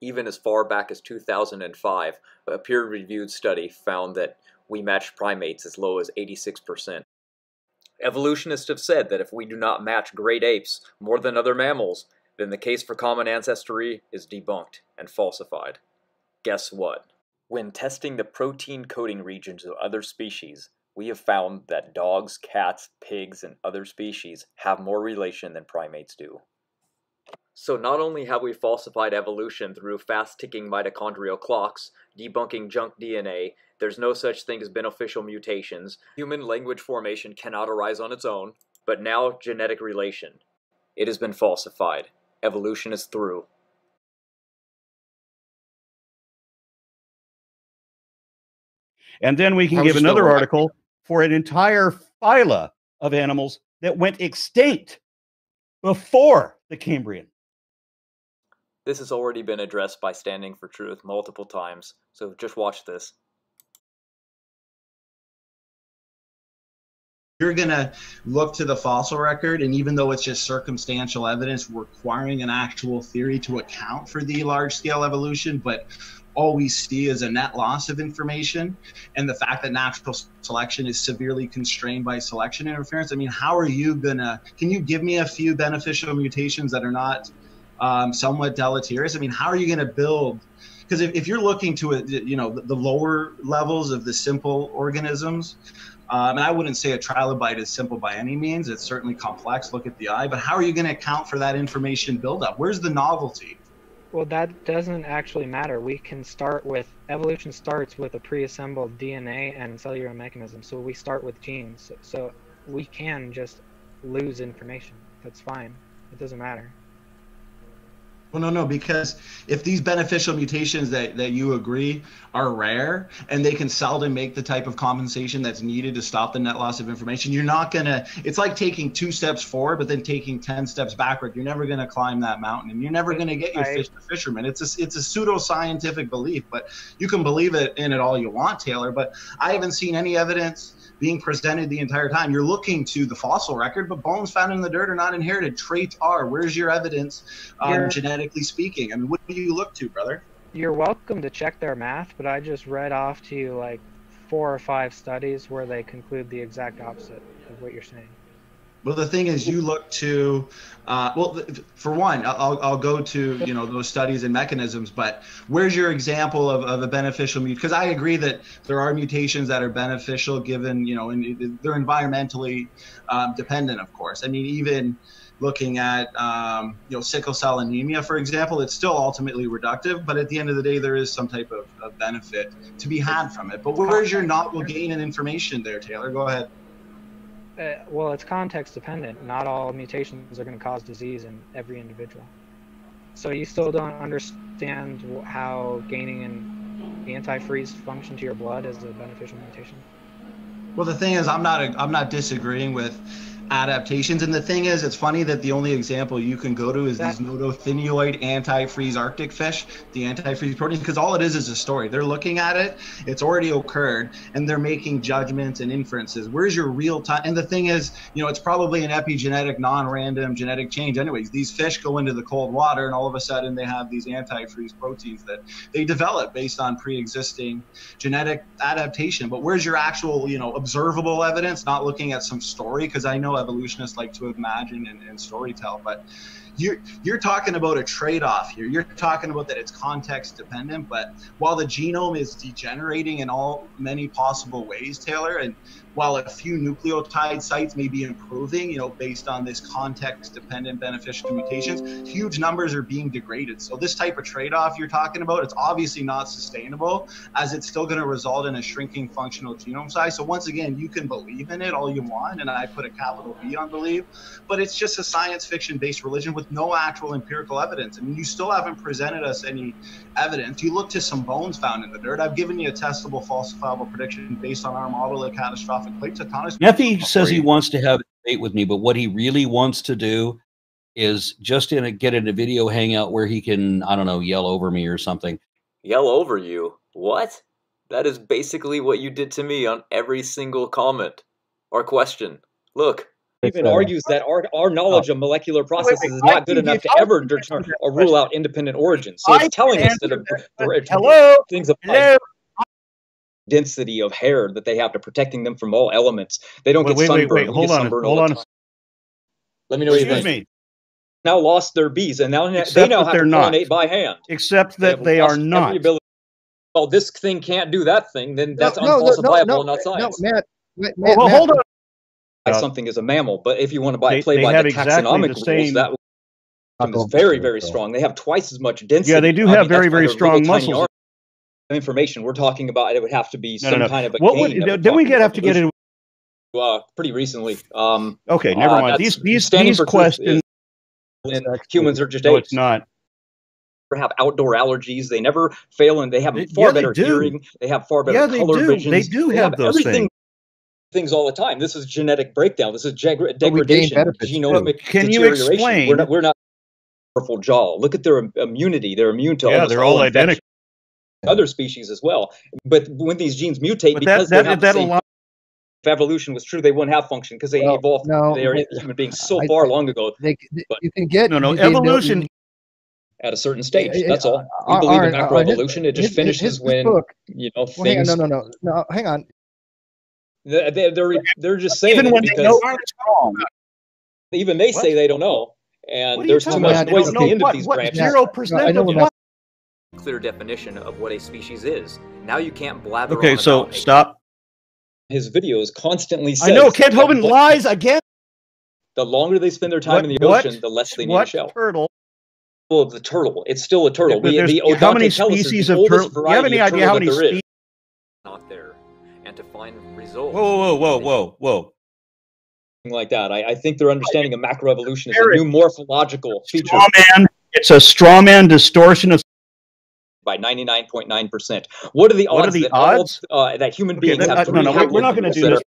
Even as far back as 2005, a peer-reviewed study found that we matched primates as low as 86%. Evolutionists have said that if we do not match great apes more than other mammals, then the case for common ancestry is debunked and falsified. Guess what? When testing the protein coding regions of other species, we have found that dogs, cats, pigs, and other species have more relation than primates do. So not only have we falsified evolution through fast-ticking mitochondrial clocks, debunking junk DNA, there's no such thing as beneficial mutations, human language formation cannot arise on its own, but now genetic relation. It has been falsified. Evolution is through. And then we can How give is it another still article for an entire phyla of animals that went extinct before the Cambrian. This has already been addressed by Standing for Truth multiple times, so just watch this. You're going to look to the fossil record, and even though it's just circumstantial evidence requiring an actual theory to account for the large-scale evolution, but all we see is a net loss of information, and the fact that natural selection is severely constrained by selection interference. I mean, how are you gonna, can you give me a few beneficial mutations that are not somewhat deleterious? I mean, how are you gonna build, because if you're looking to the lower levels of the simple organisms, and I wouldn't say a trilobite is simple by any means, it's certainly complex, look at the eye, but how are you gonna account for that information buildup? Where's the novelty? Well, that doesn't actually matter. We can start with, evolution starts with a pre-assembled DNA and cellular mechanism. So we start with genes. So we can just lose information. That's fine. It doesn't matter. Well, no, because if these beneficial mutations that you agree are rare and they can seldom make the type of compensation that's needed to stop the net loss of information, you're not going to, it's like taking 2 steps forward, but then taking 10 steps backward. You're never going to climb that mountain, and you're never going to get your fish to fisherman. It's a pseudo-scientific belief, but you can believe in it all you want, Taylor, but I haven't seen any evidence being presented the entire time. You're looking to the fossil record, but bones found in the dirt are not inherited. Traits are. Where's your evidence, genetically speaking? I mean, what do you look to, brother? You're welcome to check their math, but I just read off to you like 4 or 5 studies where they conclude the exact opposite of what you're saying. Well, the thing is, you look to, well, for one, I'll go to, those studies and mechanisms, but where's your example of a beneficial mutation? Because I agree that there are mutations that are beneficial given, and they're environmentally dependent, of course. I mean, even looking at, sickle cell anemia, for example, it's still ultimately reductive, but at the end of the day, there is some type of benefit to be had from it. But where's your novel gain in information there, Taylor? Go ahead. Well, it's context dependent. Not all mutations are going to cause disease in every individual. So you still don't understand how gaining an antifreeze function to your blood is a beneficial mutation? Well, the thing is, I'm not disagreeing with adaptations, and the thing is, it's funny that the only example you can go to is these notothenioid antifreeze Arctic fish, the antifreeze protein, because all it is a story. They're looking at it, it's already occurred, and they're making judgments and inferences. Where's your real time? And the thing is, it's probably an epigenetic, non-random genetic change. Anyways, these fish go into the cold water, and all of a sudden they have these antifreeze proteins that they develop based on pre-existing genetic adaptation. But where's your actual, observable evidence? Not looking at some story, because I know evolutionists like to imagine and storytell, but you're talking about a trade-off here. You're talking about that it's context dependent, but while the genome is degenerating in many possible ways, Taylor, and while a few nucleotide sites may be improving, based on this context dependent beneficial mutations, huge numbers are being degraded. So this type of trade-off you're talking about, it's obviously not sustainable, as it's still going to result in a shrinking functional genome size. So once again, you can believe in it all you want, and I put a capital B on believe, but it's just a science fiction based religion with no actual empirical evidence. I mean, you still haven't presented us any evidence. You look to some bones found in the dirt. I've given you a testable falsifiable prediction based on our model of catastrophic plate tectonics. Nephi says he wants to have a debate with me, but what he really wants to do is just get in a video hangout where he can, I don't know, yell over me or something. Yell over you? What? That is basically what you did to me on every single comment or question. Look. Even argues that our knowledge of molecular processes is not good enough to ever determine or rule out independent origins. So it's telling us that things of density of hair that they have to protecting them from all elements. They don't get sunburned. Hold on. Let me know what you think. Now lost their bees, and now they now have to pollinate by hand. Except that they are not. Well, this thing can't do that thing. Then that's unfalsifiable, not science. No, Matt, well, hold on. Something is a mammal, but if you want to play by the taxonomic rules, that is very, very strong. They have twice as much density. Yeah, they do have very, very strong muscles. Information we're talking about, it would have to be some kind of a gain. Then we have to get into pretty recently. Okay, never mind. These questions. And humans are just no, apes. it's not. have outdoor allergies. They never fail, and they have far better hearing. They have far better color vision. They do have those everything. Things all the time. This is genetic breakdown. This is degradation, genomic Can you deterioration. explain? We're not powerful jaw. Look at their immunity. They're immune to Yeah, they're all identical. Other species as well. But when these genes mutate, because they have the same, if evolution was true, they wouldn't have function because they evolved. They are human beings so far long ago. You can get evolution at a certain stage. That's all. We believe in macroevolution. It just finishes when things. No. Hang on. They're just saying even when they know it's wrong. Even they say they don't know, and there's too much noise at the end of these branches. 0% clear definition of what a species is. Now you can't blather. Okay, so stop. His videos constantly say. I know Kent Hovind lies again. The longer they spend their time in the ocean, the less they need a shell. Turtle? Well, the turtle. It's still a turtle. How many species of turtle? Do you have any idea how many species? Not there, and to find results. Whoa. Like that. I think their understanding of macroevolution is a new morphological feature. It's a straw man distortion of by 99.9%. What are the odds that human beings have three we're not going to do this.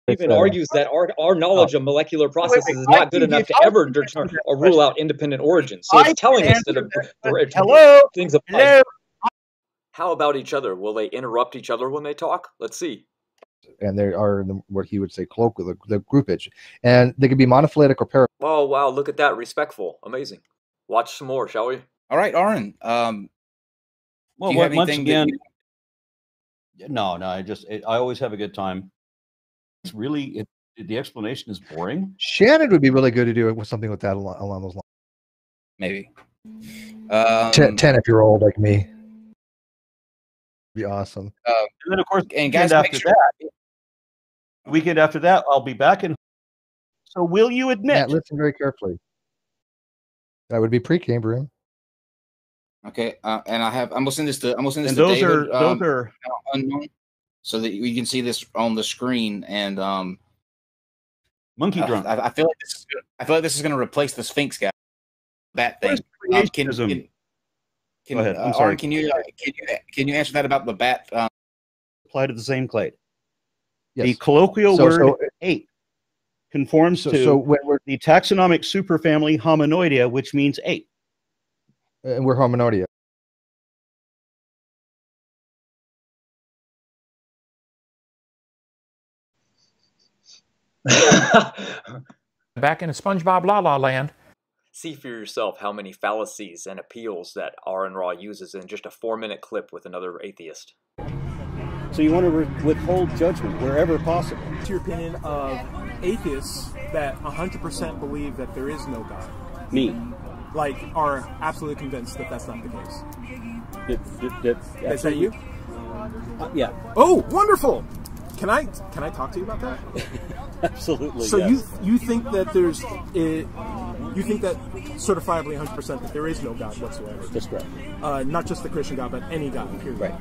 Even argues that our knowledge of molecular processes is not good enough to ever determine or rule out independent origins. So it's telling us that things apply. How about each other? Will they interrupt each other when they talk? Let's see. And they are what he would say colloquial, the groupage, and they could be monophyletic or paraphyletic. Oh wow! Look at that, respectful, amazing. Watch some more, shall we? All right, Aron. Well, once again, no. I always have a good time. It's really the explanation is boring. Shannon would be really good to do it with something with that along those lines. Maybe 10 if you're old like me. Be awesome. And then of course, and guys, weekend after that, I'll be back in. So will you admit? Matt, listen very carefully. That would be pre-Cambrian. Okay, and I'm gonna send this to David. Those are unknown, so that you can see this on the screen. And monkey drunk. I feel like this is gonna replace the Sphinx guy. Bat thing. Go ahead. I'm sorry. Aron, can you answer that about the bat? Apply to the same clade. Yes. The colloquial word ape conforms to the taxonomic superfamily Hominoidea, which means ape. And we're Hominoidea. Back in SpongeBob La La Land. See for yourself how many fallacies and appeals that Aron Ra uses in just a 4-minute clip with another atheist. So you want to withhold judgment wherever possible. What's your opinion of atheists that 100% believe that there is no God? Me. Like, are absolutely convinced that that's not the case? Is that you? Yeah. Oh, wonderful! Can I talk to you about that? Absolutely. So yes. you think that you think that certifiably 100% that there is no God whatsoever? That's correct. Not just the Christian God, but any God, period. Right.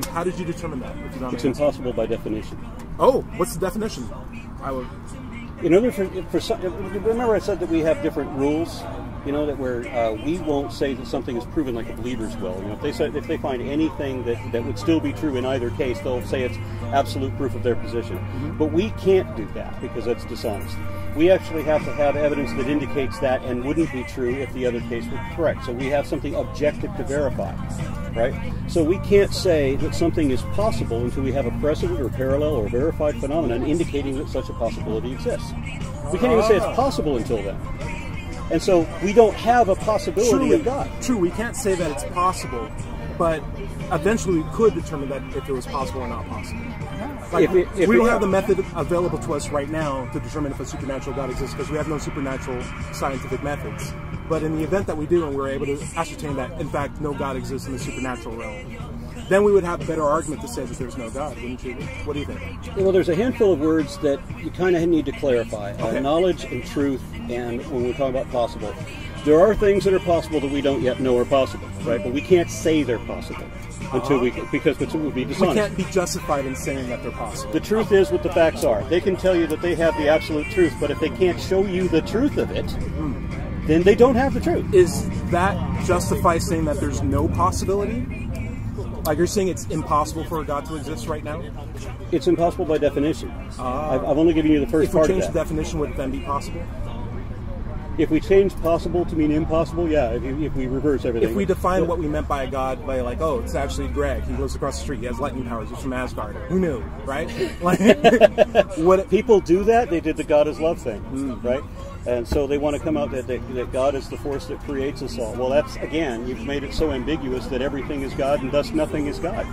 How did you determine that? It's impossible by definition. Oh, what's the definition? In order for some, remember I said that we have different rules. You know, that we won't say that something is proven like the believers will. You know, if they find anything that would still be true in either case, they'll say it's absolute proof of their position. Mm-hmm. But we can't do that because that's dishonest. We actually have to have evidence that indicates that and wouldn't be true if the other case were correct. So we have something objective to verify, right? So we can't say that something is possible until we have a precedent or parallel or verified phenomenon indicating that such a possibility exists. We can't even say it's possible until then. And so we don't have a possibility of God. True, we can't say that it's possible, but eventually we could determine that if it was possible or not possible. Like, if we don't have the method available to us right now to determine if a supernatural God exists because we have no supernatural scientific methods. But in the event that we do and we're able to ascertain that, in fact, no God exists in the supernatural realm, then we would have a better argument to say that there's no God, wouldn't you? What do you think? Well, there's a handful of words that you kind of need to clarify. Okay. Knowledge and truth, and when we're talking about possible. There are things that are possible that we don't yet know are possible, right? But we can't say they're possible until because it would be dishonest. We can't be justified in saying that they're possible. The truth is what the facts are. They can tell you that they have the absolute truth, but if they can't show you the truth of it, then they don't have the truth. Is that justify saying that there's no possibility? Like you're saying it's impossible for a God to exist right now? It's impossible by definition. I've only given you the first part of that. If we change the definition, would it then be possible? If we change possible to mean impossible, yeah, if we reverse everything. If we define what we meant by a God by like, oh, it's actually Greg. He lives across the street. He has lightning powers. He's from Asgard. Who knew, right? Like, when people do that, they did the God is love thing, right? And so they want to come out that God is the force that creates us all. Well, that's, again, you've made it so ambiguous that everything is God and thus nothing is God.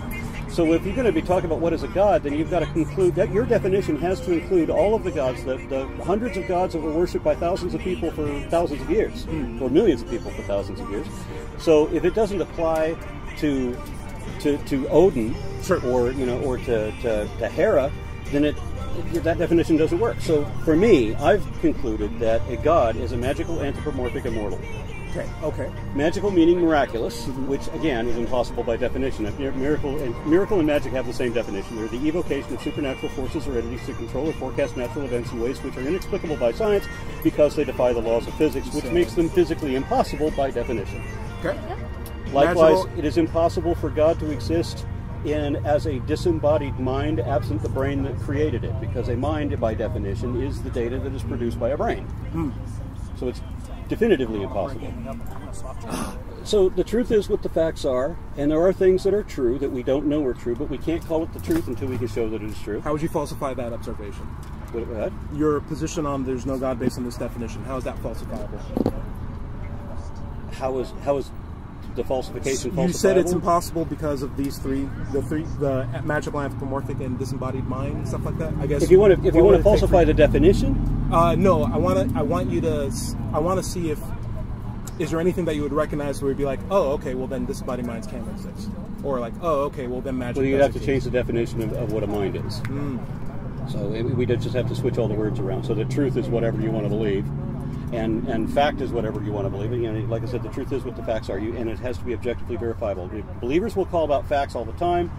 So if you're going to be talking about what is a God, then you've got to conclude that your definition has to include all of the gods, the hundreds of gods that were worshipped by thousands of people for thousands of years, or millions of people for thousands of years. So if it doesn't apply to Odin, or to Hera, then that definition doesn't work. So for me, I've concluded that a god is a magical, anthropomorphic, immortal. Okay. Magical meaning miraculous, which again is impossible by definition. Miracle and magic have the same definition. They're the evocation of supernatural forces or entities to control or forecast natural events in ways which are inexplicable by science because they defy the laws of physics, which makes them physically impossible by definition. Okay. Likewise, it is impossible for God to exist as a disembodied mind absent the brain that created it, because a mind, by definition, is the data that is produced by a brain. So it's definitively impossible. So the truth is what the facts are, and there are things that are true that we don't know are true, but we can't call it the truth until we can show that it is true. How would you falsify that observation? What? Your position on there's no God based on this definition, how is that falsifiable? How is the falsification falsifiable? You said it's impossible because of these three, the magical, anthropomorphic, and disembodied mind and stuff like that. I guess if you want to falsify the definition, no, I want to see if is there anything that you would recognize where you'd be like, oh, okay, well then disembodied minds can't exist, or like, oh, okay, well then magic. Well, you'd have to change the definition of what a mind is. So we just have to switch all the words around. So the truth is whatever you want to believe. And fact is whatever you want to believe. And, like I said, the truth is what the facts are, and it has to be objectively verifiable. Believers will call about facts all the time,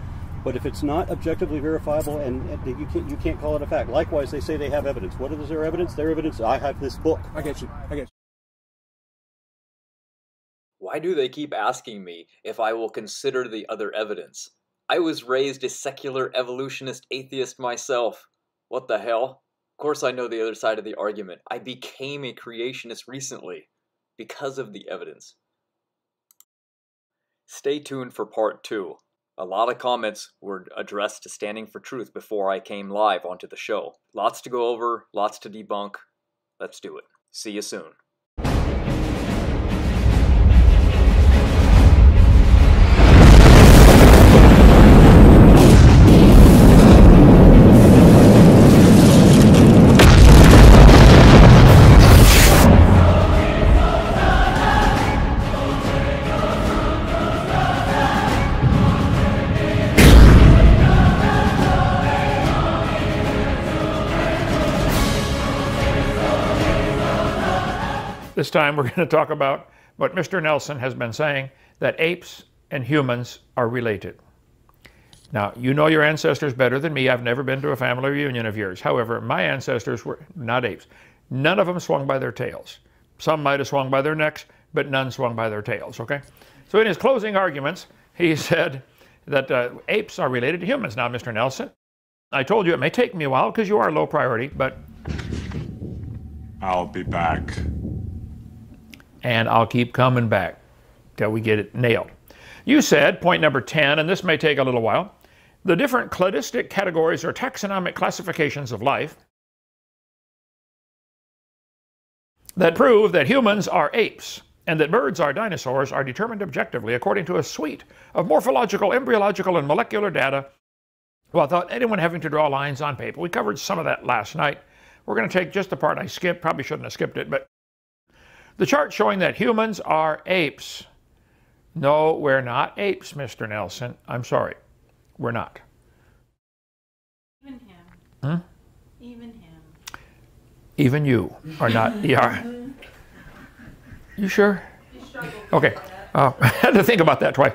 but if it's not objectively verifiable, and you can't call it a fact. Likewise, they say they have evidence. What is their evidence? Their evidence, I have this book. I get you. Why do they keep asking me if I will consider the other evidence? I was raised a secular evolutionist atheist myself. What the hell? Of course I know the other side of the argument. I became a creationist recently because of the evidence. Stay tuned for part 2. A lot of comments were addressed to Standing for Truth before I came live onto the show. Lots to go over, lots to debunk. Let's do it. See you soon. This time we're going to talk about what Mr. Nelson has been saying, that apes and humans are related. Now, you know your ancestors better than me. I've never been to a family reunion of yours. However, my ancestors were not apes. None of them swung by their tails. Some might have swung by their necks, but none swung by their tails, okay? So in his closing arguments, he said that apes are related to humans. Now, Mr. Nelson, I told you it may take me a while because you are low priority, but I'll be back. And I'll keep coming back till we get it nailed. You said, point number 10, and this may take a little while, the different cladistic categories or taxonomic classifications of life that prove that humans are apes and that birds are dinosaurs are determined objectively according to a suite of morphological, embryological, and molecular data without anyone having to draw lines on paper. We covered some of that last night. We're going to take just the part I skipped. Probably shouldn't have skipped it, but the chart showing that humans are apes. No, we're not apes, Mr. Nelson. I'm sorry. We're not. Even him. Hmm? Even him. Even you are not. Yeah. You sure? Okay. I had to think about that twice.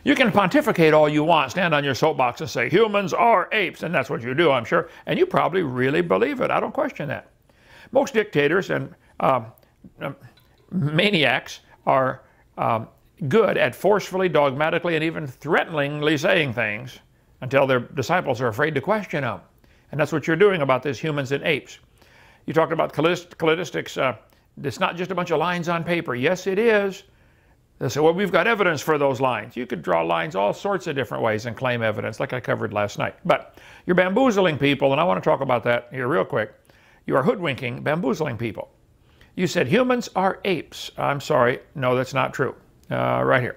You can pontificate all you want, stand on your soapbox and say, humans are apes, and that's what you do, I'm sure, and you probably really believe it. I don't question that. Most dictators and maniacs are good at forcefully, dogmatically, and even threateningly saying things until their disciples are afraid to question them. And that's what you're doing about this humans and apes. You talked about callistics. It's not just a bunch of lines on paper. Yes, it is. They say, well, we've got evidence for those lines. You could draw lines all sorts of different ways and claim evidence, like I covered last night. But you're bamboozling people, and I want to talk about that here real quick. You are hoodwinking, bamboozling people. You said humans are apes. I'm sorry. No, that's not true. Right here.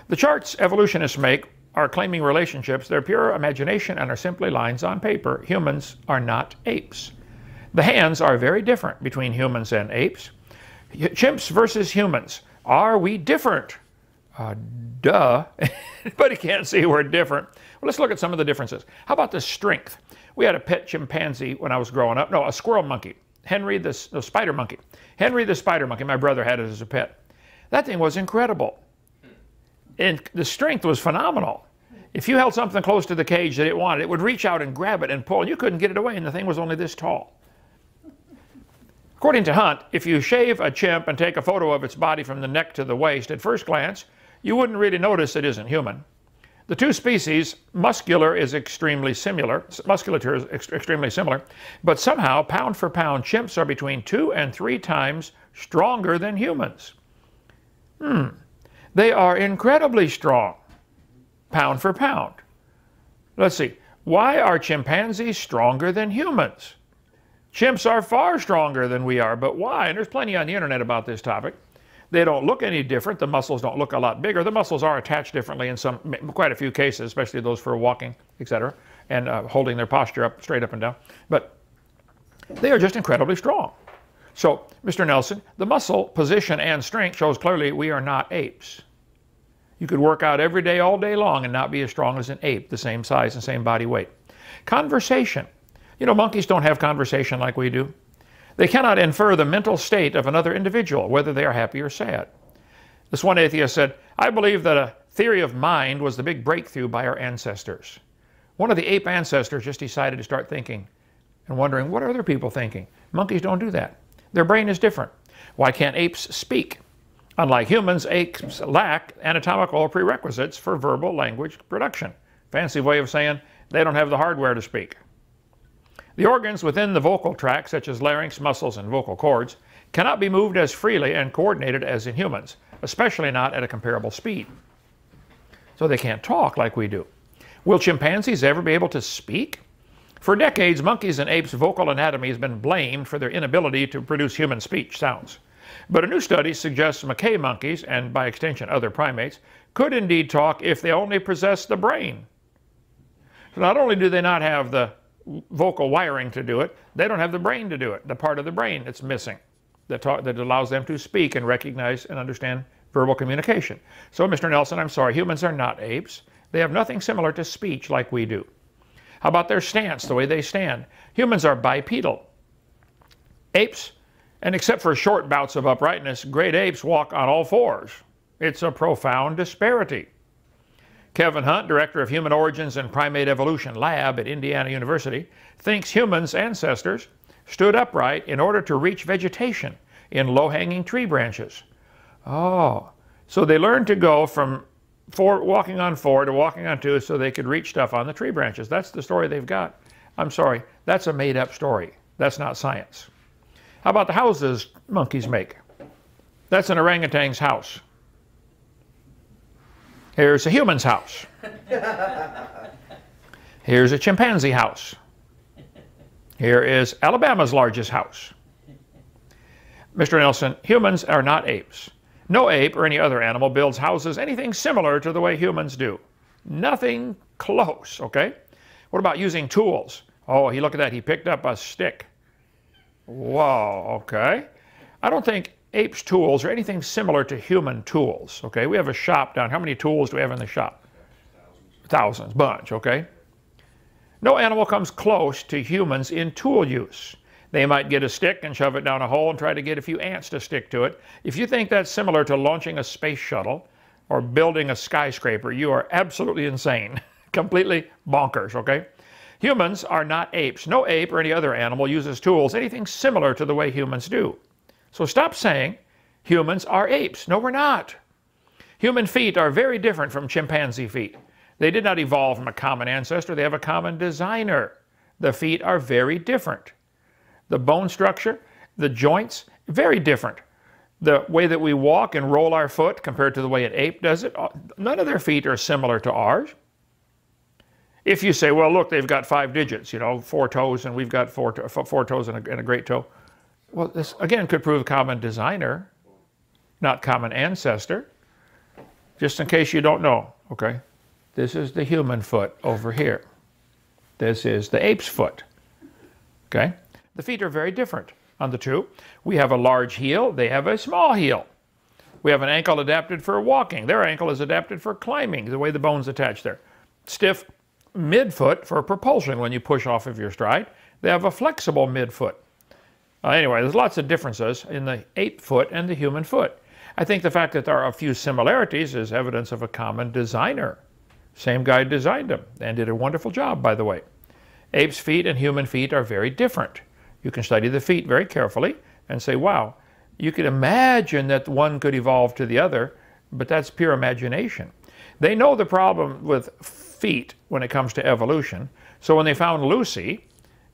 The charts evolutionists make are claiming relationships. They're pure imagination and are simply lines on paper. Humans are not apes. The hands are very different between humans and apes. Chimps versus humans. Are we different? Duh. But you can't see we're different. Well, let's look at some of the differences. How about the strength? We had a pet chimpanzee when I was growing up. No, a squirrel monkey. Henry the spider monkey. Henry the spider monkey. My brother had it as a pet. That thing was incredible. And the strength was phenomenal. If you held something close to the cage that it wanted, it would reach out and grab it and pull, and you couldn't get it away, and the thing was only this tall. According to Hunt, if you shave a chimp and take a photo of its body from the neck to the waist, at first glance, you wouldn't really notice it isn't human. The two species, musculature is extremely similar, but somehow, pound for pound, chimps are between 2 and 3 times stronger than humans. They are incredibly strong, pound for pound. Let's see, why are chimpanzees stronger than humans? Chimps are far stronger than we are, but why? And there's plenty on the internet about this topic. They don't look any different. The muscles don't look a lot bigger. The muscles are attached differently in quite a few cases, especially those for walking, etc., and holding their posture up, straight up and down. But they are just incredibly strong. So, Mr. Nelson, the muscle position and strength shows clearly we are not apes. You could work out every day, all day long, and not be as strong as an ape, the same size and same body weight. Conversation. You know, monkeys don't have conversation like we do. They cannot infer the mental state of another individual, whether they are happy or sad. This one atheist said, I believe that a theory of mind was the big breakthrough by our ancestors. One of the ape ancestors just decided to start thinking and wondering, what are other people thinking? Monkeys don't do that. Their brain is different. Why can't apes speak? Unlike humans, apes lack anatomical prerequisites for verbal language production. Fancy way of saying they don't have the hardware to speak. The organs within the vocal tract, such as larynx, muscles, and vocal cords, cannot be moved as freely and coordinated as in humans, especially not at a comparable speed. So they can't talk like we do. Will chimpanzees ever be able to speak? For decades, monkeys and apes' vocal anatomy has been blamed for their inability to produce human speech sounds. But a new study suggests macaque monkeys, and by extension other primates, could indeed talk if they only possess the brain. So not only do they not have the vocal wiring to do it, they don't have the brain to do it, the part of the brain that's missing that allows them to speak and recognize and understand verbal communication. So, Mr. Nelson, I'm sorry, humans are not apes. They have nothing similar to speech like we do. How about their stance, the way they stand? Humans are bipedal. Apes, and except for short bouts of uprightness, great apes walk on all fours. It's a profound disparity. Kevin Hunt, director of Human Origins and Primate Evolution Lab at Indiana University, thinks humans' ancestors stood upright in order to reach vegetation in low-hanging tree branches. Oh, so they learned to go from walking on 4 to walking on 2 so they could reach stuff on the tree branches. That's the story they've got. I'm sorry, that's a made-up story. That's not science. How about the houses monkeys make? That's an orangutan's house. Here's a human's house. Here's a chimpanzee house. Here is Alabama's largest house. Mr. Nelson, humans are not apes. No ape or any other animal builds houses anything similar to the way humans do. Nothing close, okay? What about using tools? Oh, look at that. He picked up a stick. Whoa, okay. I don't think apes' tools are anything similar to human tools, okay? We have a shop down. How many tools do we have in the shop? Thousands, bunch, okay? No animal comes close to humans in tool use. They might get a stick and shove it down a hole and try to get a few ants to stick to it. If you think that's similar to launching a space shuttle or building a skyscraper, you are absolutely insane. Completely bonkers, okay? Humans are not apes. No ape or any other animal uses tools anything similar to the way humans do. So stop saying humans are apes. No, we're not. Human feet are very different from chimpanzee feet. They did not evolve from a common ancestor. They have a common designer. The feet are very different. The bone structure, the joints, very different. The way that we walk and roll our foot compared to the way an ape does it, none of their feet are similar to ours. If you say, well, look, they've got 5 digits, you know, 4 toes, and we've got four toes and a great toe. Well, this, again, could prove common designer, not common ancestor. Just in case you don't know, okay? This is the human foot over here. This is the ape's foot, okay? The feet are very different on the two. We have a large heel. They have a small heel. We have an ankle adapted for walking. Their ankle is adapted for climbing, the way the bones attach there. Stiff midfoot for propulsion when you push off of your stride. They have a flexible midfoot. Anyway, there's lots of differences in the ape foot and the human foot. I think the fact that there are a few similarities is evidence of a common designer. Same guy designed them and did a wonderful job, by the way. Ape's feet and human feet are very different. You can study the feet very carefully and say, wow, you could imagine that one could evolve to the other, but that's pure imagination. They know the problem with feet when it comes to evolution. So when they found Lucy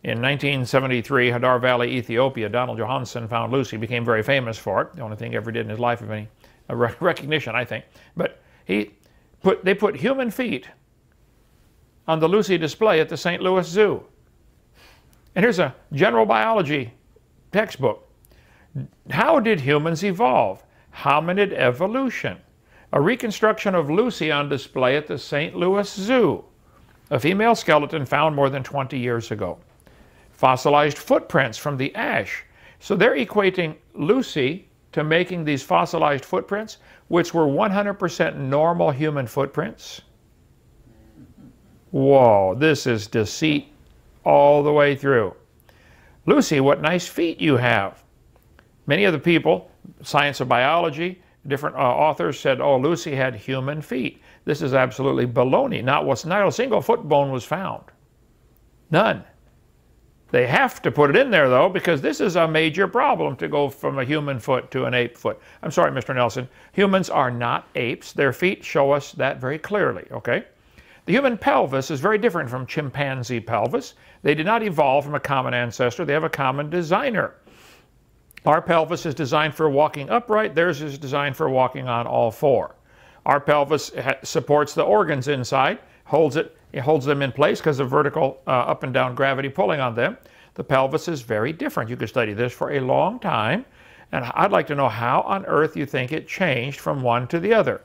in 1973, Hadar Valley, Ethiopia, Donald Johanson found Lucy, became very famous for it. The only thing he ever did in his life of any recognition, I think. But they put human feet on the Lucy display at the St. Louis Zoo. And here's a general biology textbook. How did humans evolve? Hominid evolution. A reconstruction of Lucy on display at the St. Louis Zoo. A female skeleton found more than 20 years ago. Fossilized footprints from the ash. So they're equating Lucy to making these fossilized footprints, which were 100% normal human footprints. Whoa, this is deceit all the way through. Lucy, what nice feet you have. Many of the people, science of biology, different authors said, oh, Lucy had human feet. This is absolutely baloney. Not a single foot bone was found. None. They have to put it in there, though, because this is a major problem to go from a human foot to an ape foot. I'm sorry, Mr. Nelson. Humans are not apes. Their feet show us that very clearly, okay? The human pelvis is very different from chimpanzee pelvis. They did not evolve from a common ancestor. They have a common designer. Our pelvis is designed for walking upright. Theirs is designed for walking on all four. Our pelvis supports the organs inside, it holds them in place because of vertical up and down gravity pulling on them. The pelvis is very different. You could study this for a long time. And I'd like to know how on earth you think it changed from one to the other.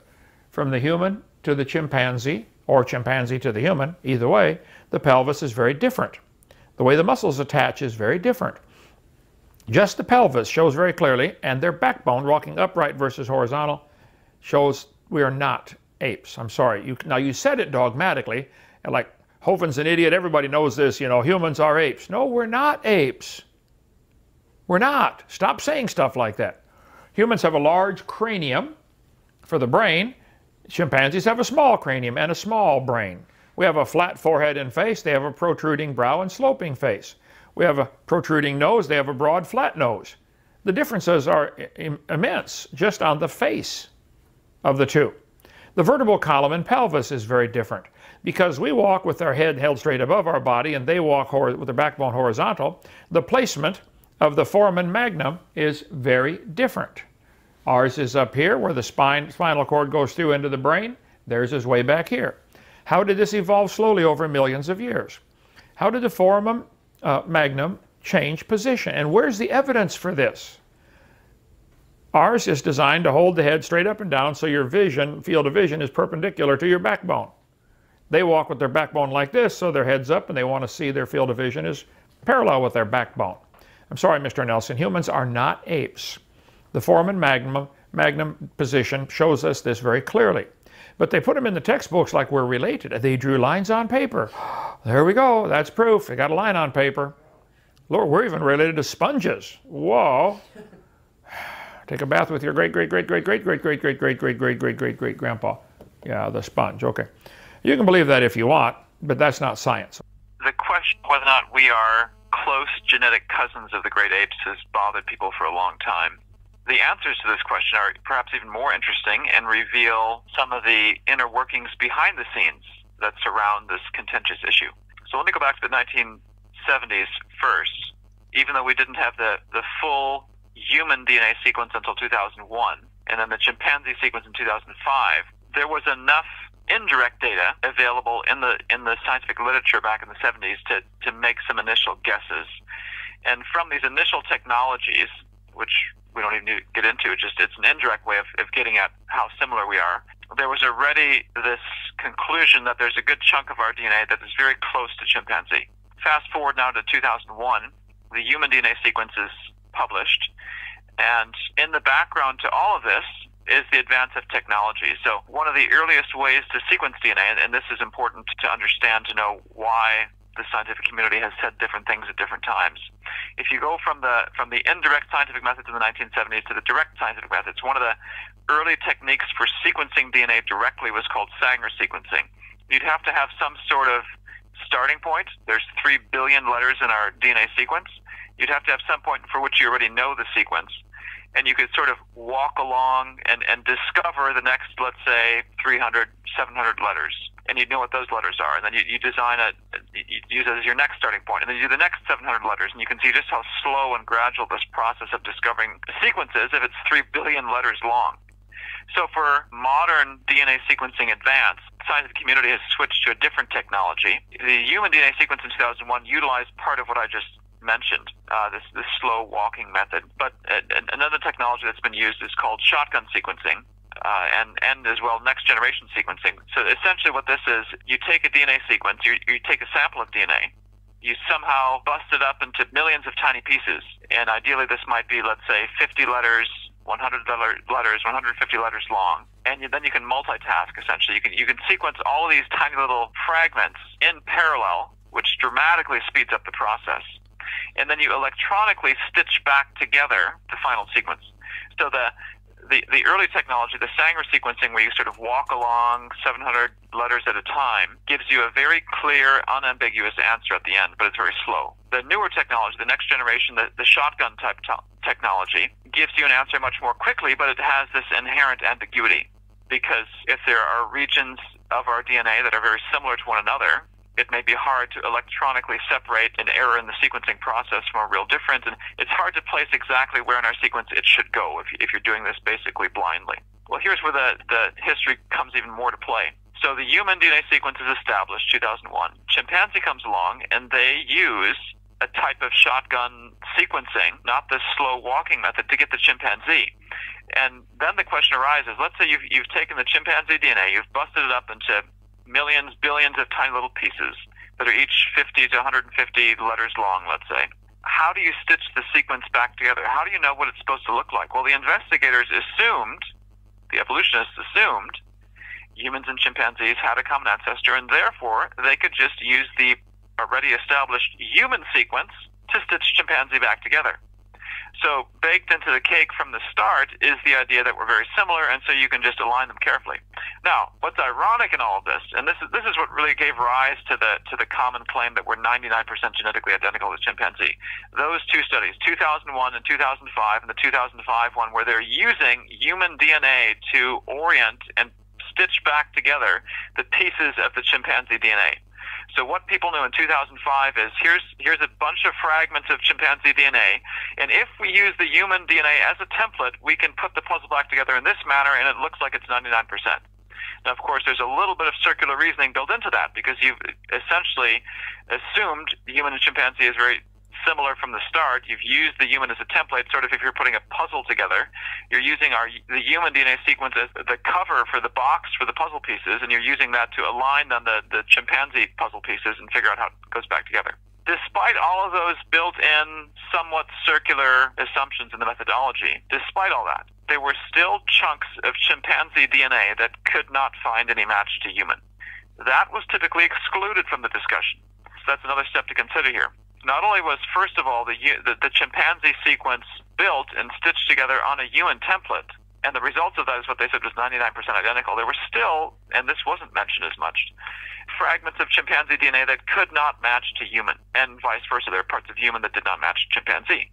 From the human to the chimpanzee, or chimpanzee to the human, either way, the pelvis is very different. The way the muscles attach is very different. Just the pelvis shows very clearly, and their backbone, walking upright versus horizontal, shows we are not apes. I'm sorry. Now, you said it dogmatically, and like, Hovind's an idiot, everybody knows this, you know, humans are apes. No, we're not apes. We're not. Stop saying stuff like that. Humans have a large cranium for the brain. Chimpanzees have a small cranium and a small brain. We have a flat forehead and face. They have a protruding brow and sloping face. We have a protruding nose. They have a broad, flat nose. The differences are immense just on the face of the two. The vertebral column and pelvis is very different because we walk with our head held straight above our body and they walk with their backbone horizontal. The placement of the foramen magnum is very different. Ours is up here where the spinal cord goes through into the brain. Theirs is way back here. How did this evolve slowly over millions of years? How did the foramen magnum change position? And where's the evidence for this? Ours is designed to hold the head straight up and down so your field of vision is perpendicular to your backbone. They walk with their backbone like this, so their head's up and they want to see their field of vision is parallel with their backbone. I'm sorry, Mr. Nelson, humans are not apes. The foramen magnum position shows us this very clearly. But they put them in the textbooks like we're related. They drew lines on paper. There we go. That's proof. They got a line on paper. Lord, we're even related to sponges. Whoa. Take a bath with your great-great-great-great-great-great-great-great-great-great-great-great-grandpa. Yeah, the sponge. Okay. You can believe that if you want, but that's not science. The question of whether or not we are close genetic cousins of the great apes has bothered people for a long time. The answers to this question are perhaps even more interesting and reveal some of the inner workings behind the scenes that surround this contentious issue. So let me go back to the 1970s first. Even though we didn't have the full human DNA sequence until 2001, and then the chimpanzee sequence in 2005, there was enough indirect data available in the scientific literature back in the 70s to make some initial guesses. And from these initial technologies, which we don't even need to get into, it's an indirect way of getting at how similar we are, there was already this conclusion that there's a good chunk of our DNA that is very close to chimpanzee. Fast forward now to 2001, the human DNA sequence is published, and in the background to all of this is the advance of technology. So one of the earliest ways to sequence DNA, and this is important to understand to know why the scientific community has said different things at different times. If you go from the indirect scientific methods in the 1970s to the direct scientific methods, one of the early techniques for sequencing DNA directly was called Sanger sequencing. You'd have to have some sort of starting point. There's 3 billion letters in our DNA sequence. You'd have to have some point for which you already know the sequence. And you could sort of walk along and discover the next, let's say, 300, 700 letters. And you'd know what those letters are. And then you design you use it as your next starting point. And then you do the next 700 letters. And you can see just how slow and gradual this process of discovering a sequence is if it's 3 billion letters long. So for modern DNA sequencing advance, the scientific community has switched to a different technology. The human DNA sequence in 2001 utilized part of what I just mentioned, this slow walking method. But another technology that's been used is called shotgun sequencing, and as well next generation sequencing. So essentially what this is, you take a DNA sequence, you take a sample of DNA, you somehow bust it up into millions of tiny pieces, and ideally this might be, let's say, 50 letters, 100 letters, 150 letters long, and then you can multitask. Essentially, you can sequence all of these tiny little fragments in parallel, which dramatically speeds up the process. And then you electronically stitch back together the final sequence. So the early technology, the Sanger sequencing, where you sort of walk along 700 letters at a time, gives you a very clear, unambiguous answer at the end, but it's very slow. The newer technology, the next generation, the shotgun type technology, gives you an answer much more quickly, but it has this inherent ambiguity. Because if there are regions of our DNA that are very similar to one another, it may be hard to electronically separate an error in the sequencing process from a real difference, and it's hard to place exactly where in our sequence it should go if you're doing this basically blindly. Well, here's where the history comes even more to play. So the human DNA sequence is established, 2001. Chimpanzee comes along, and they use a type of shotgun sequencing, not this slow walking method, to get the chimpanzee. And then the question arises, let's say you've taken the chimpanzee DNA, you've busted it up into millions, billions of tiny little pieces that are each 50 to 150 letters long, let's say. How do you stitch the sequence back together? How do you know what it's supposed to look like? Well, the investigators assumed, the evolutionists assumed, humans and chimpanzees had a common ancestor, and therefore they could just use the already established human sequence to stitch chimpanzee back together. So baked into the cake from the start is the idea that we're very similar, and so you can just align them carefully. Now, what's ironic in all of this, and this is what really gave rise to the common claim that we're 99% genetically identical with chimpanzee. Those two studies, 2001 and 2005, and the 2005 one, where they're using human DNA to orient and stitch back together the pieces of the chimpanzee DNA. So what people knew in 2005 is here's a bunch of fragments of chimpanzee DNA, and if we use the human DNA as a template, we can put the puzzle back together in this manner, and it looks like it's 99%. Now, of course, there's a little bit of circular reasoning built into that, because you've essentially assumed the human and chimpanzee is very similar from the start. You've used the human as a template, sort of if you're putting a puzzle together. You're using the human DNA sequence as the cover for the box for the puzzle pieces, and you're using that to align then the chimpanzee puzzle pieces and figure out how it goes back together. Despite all of those built-in, somewhat circular assumptions in the methodology, despite all that, there were still chunks of chimpanzee DNA that could not find any match to human. That was typically excluded from the discussion. So that's another step to consider here. Not only was, first of all, the chimpanzee sequence built and stitched together on a human template, and the results of that is what they said was 99% identical, there were still, and this wasn't mentioned as much, fragments of chimpanzee DNA that could not match to human, and vice versa. There are parts of human that did not match chimpanzee.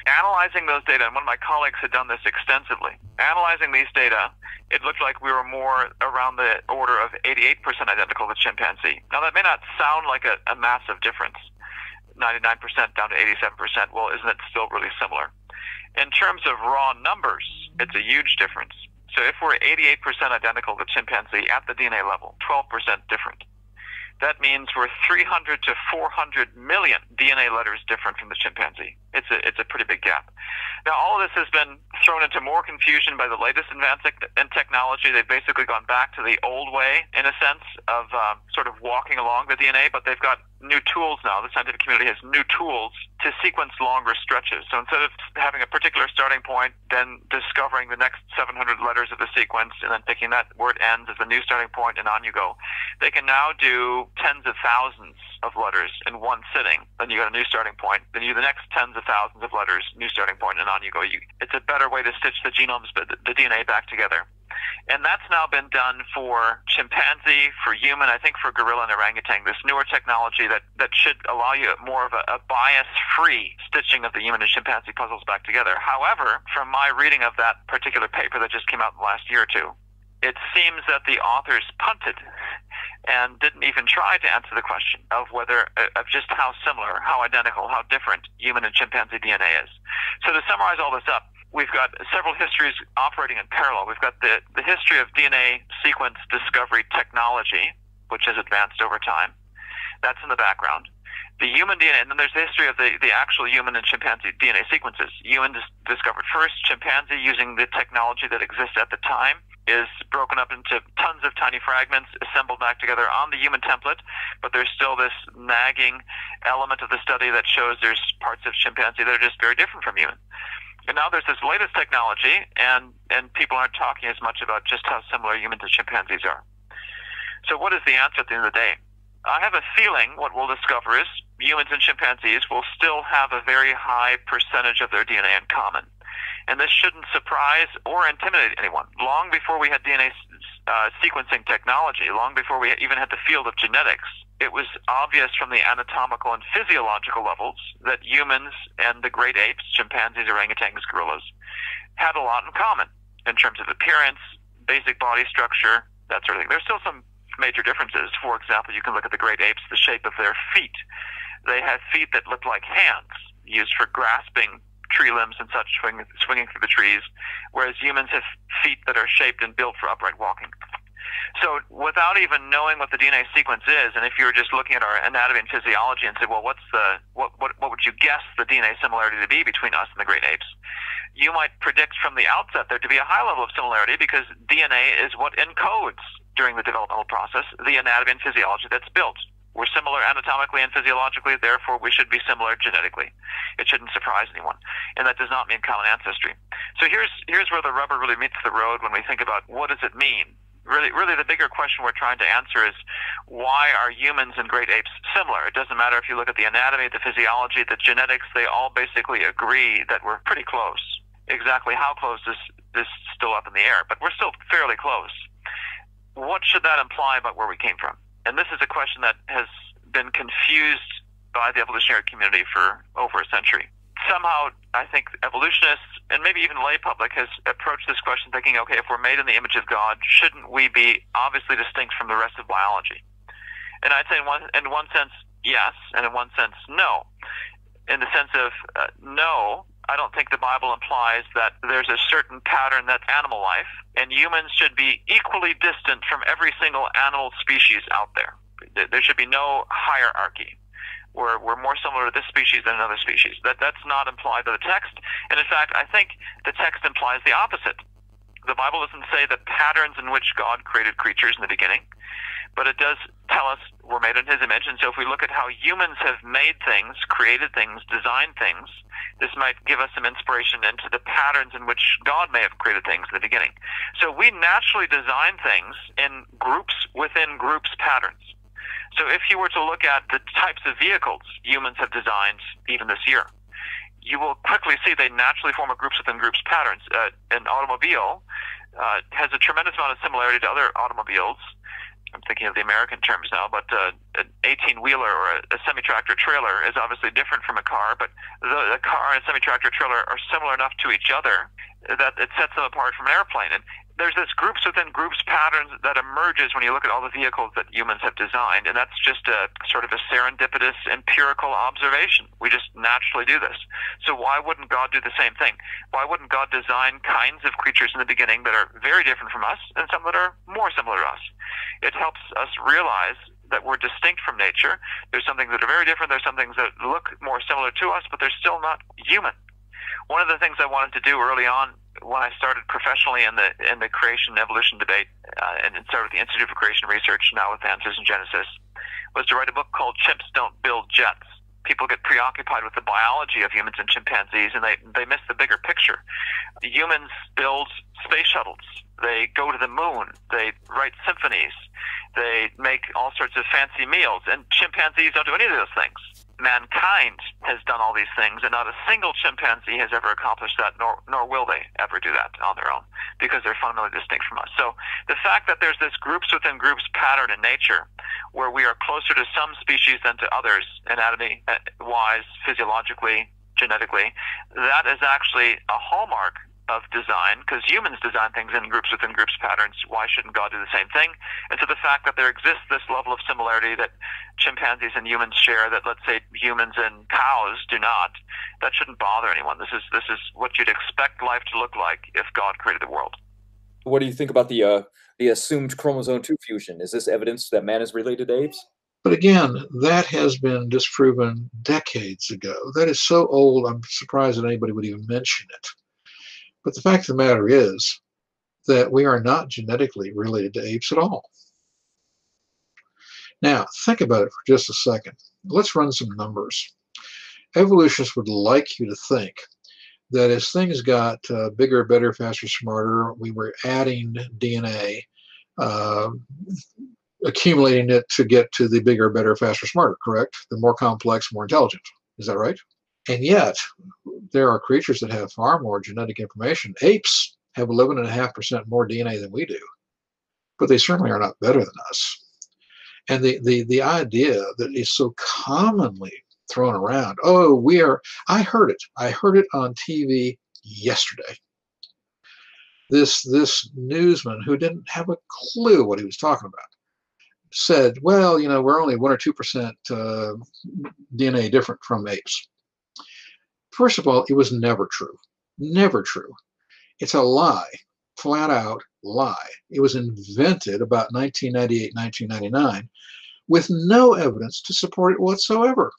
Analyzing those data, and one of my colleagues had done this extensively, analyzing these data, it looked like we were more around the order of 88% identical to chimpanzee. Now, that may not sound like a massive difference, 99% down to 87%. Well, isn't it still really similar? In terms of raw numbers, it's a huge difference. So if we're 88% identical to chimpanzee at the DNA level, 12% different. That means we're 300 to 400 million DNA letters different from the chimpanzee. It's a pretty big gap. Now, all of this has been thrown into more confusion by the latest advance in technology. They've basically gone back to the old way, in a sense, of sort of walking along the DNA, but they've got new tools now. The scientific community has new tools to sequence longer stretches. So instead of having a particular starting point, then discovering the next 700 letters of the sequence, and then picking that where it ends as the new starting point, and on you go. They can now do tens of thousands of letters in one sitting. Then you got a new starting point. Then you do the next tens of thousands of letters, new starting point, and on you go. It's a better way to stitch the genomes, the DNA back together. And that's now been done for chimpanzee, for human, I think for gorilla and orangutan, this newer technology that should allow you more of a bias-free stitching of the human and chimpanzee puzzles back together. However, from my reading of that particular paper that just came out in the last year or two, it seems that the authors punted and didn't even try to answer the question of whether, of just how similar, how identical, how different human and chimpanzee DNA is. So to summarize all this up, we've got several histories operating in parallel. We've got the history of DNA sequence discovery technology, which has advanced over time. That's in the background. The human DNA, and then there's the history of the actual human and chimpanzee DNA sequences. Human discovered first, chimpanzee, using the technology that exists at the time, is broken up into tons of tiny fragments, assembled back together on the human template, but there's still this nagging element of the study that shows there's parts of chimpanzee that are just very different from human. And now there's this latest technology, and people aren't talking as much about just how similar humans and chimpanzees are. So what is the answer at the end of the day? I have a feeling what we'll discover is humans and chimpanzees will still have a very high percentage of their DNA in common. And this shouldn't surprise or intimidate anyone. Long before we had DNA sequencing technology, long before we even had the field of genetics, it was obvious from the anatomical and physiological levels that humans and the great apes, chimpanzees, orangutans, gorillas, had a lot in common in terms of appearance, basic body structure, that sort of thing. There's still some major differences. For example, you can look at the great apes, the shape of their feet. They have feet that look like hands, used for grasping tree limbs and such, swinging through the trees, whereas humans have feet that are shaped and built for upright walking. So without even knowing what the DNA sequence is, and if you were just looking at our anatomy and physiology and say, well, what would you guess the DNA similarity to be between us and the great apes? You might predict from the outset there to be a high level of similarity because DNA is what encodes during the developmental process the anatomy and physiology that's built. We're similar anatomically and physiologically, therefore we should be similar genetically. It shouldn't surprise anyone. And that does not mean common ancestry. So here's where the rubber really meets the road when we think about what does it mean. Really the bigger question we're trying to answer is why are humans and great apes similar? It doesn't matter if you look at the anatomy, the physiology, the genetics, they all basically agree that we're pretty close. Exactly how close is still up in the air, but we're still fairly close. What should that imply about where we came from? And this is a question that has been confused by the evolutionary community for over a century. Somehow, I think evolutionists, and maybe even lay public, has approached this question thinking, okay, if we're made in the image of God, shouldn't we be obviously distinct from the rest of biology? And I'd say in one sense, yes, and in one sense, no. In the sense of no, I don't think the Bible implies that there's a certain pattern that's animal life, and humans should be equally distant from every single animal species out there. There should be no hierarchy. We're more similar to this species than another species. That's not implied by the text, and in fact, I think the text implies the opposite. The Bible doesn't say the patterns in which God created creatures in the beginning, but it does tell us we're made in His image, and so if we look at how humans have made things, created things, designed things, this might give us some inspiration into the patterns in which God may have created things in the beginning. So we naturally design things in groups within groups patterns. So if you were to look at the types of vehicles humans have designed even this year, you will quickly see they naturally form a groups within groups patterns. An automobile has a tremendous amount of similarity to other automobiles. I'm thinking of the American terms now, but an 18-wheeler or a semi-tractor trailer is obviously different from a car, but the car and a semi-tractor trailer are similar enough to each other that it sets them apart from an airplane. And there's this groups within groups patterns that emerges when you look at all the vehicles that humans have designed, and that's just a sort of a serendipitous empirical observation. We just naturally do this. So why wouldn't God do the same thing? Why wouldn't God design kinds of creatures in the beginning that are very different from us and some that are more similar to us? It helps us realize that we're distinct from nature. There's some things that are very different. There's some things that look more similar to us, but they're still not human. One of the things I wanted to do early on when I started professionally in the creation and evolution debate, and started with the Institute for Creation Research, now with Answers in Genesis, was to write a book called Chimps Don't Build Jets. People get preoccupied with the biology of humans and chimpanzees, and they miss the bigger picture. Humans build space shuttles. They go to the moon. They write symphonies. They make all sorts of fancy meals, and chimpanzees don't do any of those things. Mankind has done all these things, and not a single chimpanzee has ever accomplished that, nor will they ever do that on their own, because they're fundamentally distinct from us. So the fact that there's this groups within groups pattern in nature, where we are closer to some species than to others, anatomy-wise, physiologically, genetically, that is actually a hallmark of design, because humans design things in groups within groups patterns. Why shouldn't God do the same thing? And so the fact that there exists this level of similarity that chimpanzees and humans share, that let's say humans and cows do not, that shouldn't bother anyone. This is what you'd expect life to look like if God created the world. What do you think about the assumed chromosome 2 fusion? Is this evidence that man is related to apes? But again, that has been disproven decades ago. That is so old, I'm surprised that anybody would even mention it. But the fact of the matter is that we are not genetically related to apes at all. Now, think about it for just a second. Let's run some numbers. Evolutionists would like you to think that as things got bigger, better, faster, smarter, we were adding DNA, accumulating it to get to the bigger, better, faster, smarter, correct? The more complex, more intelligent. Is that right? And yet, there are creatures that have far more genetic information. Apes have 11.5% more DNA than we do, but they certainly are not better than us. And the idea that is so commonly thrown around, oh, I heard it on TV yesterday. This newsman who didn't have a clue what he was talking about said, well, we're only 1 or 2% DNA different from apes. First of all, it was never true. Never true. It's a lie. Flat out lie. It was invented about 1998, 1999 with no evidence to support it whatsoever.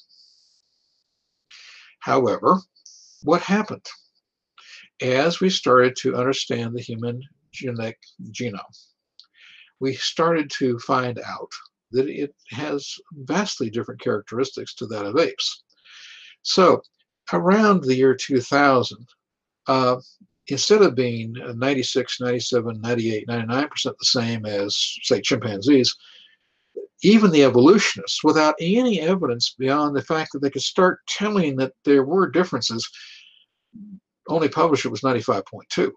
However, what happened? As we started to understand the human genetic genome, we started to find out that it has vastly different characteristics to that of apes. So, around the year 2000, instead of being 96, 97, 98, 99% the same as, say, chimpanzees, even the evolutionists, without any evidence beyond the fact that they could start telling that there were differences, only published it was 95.2.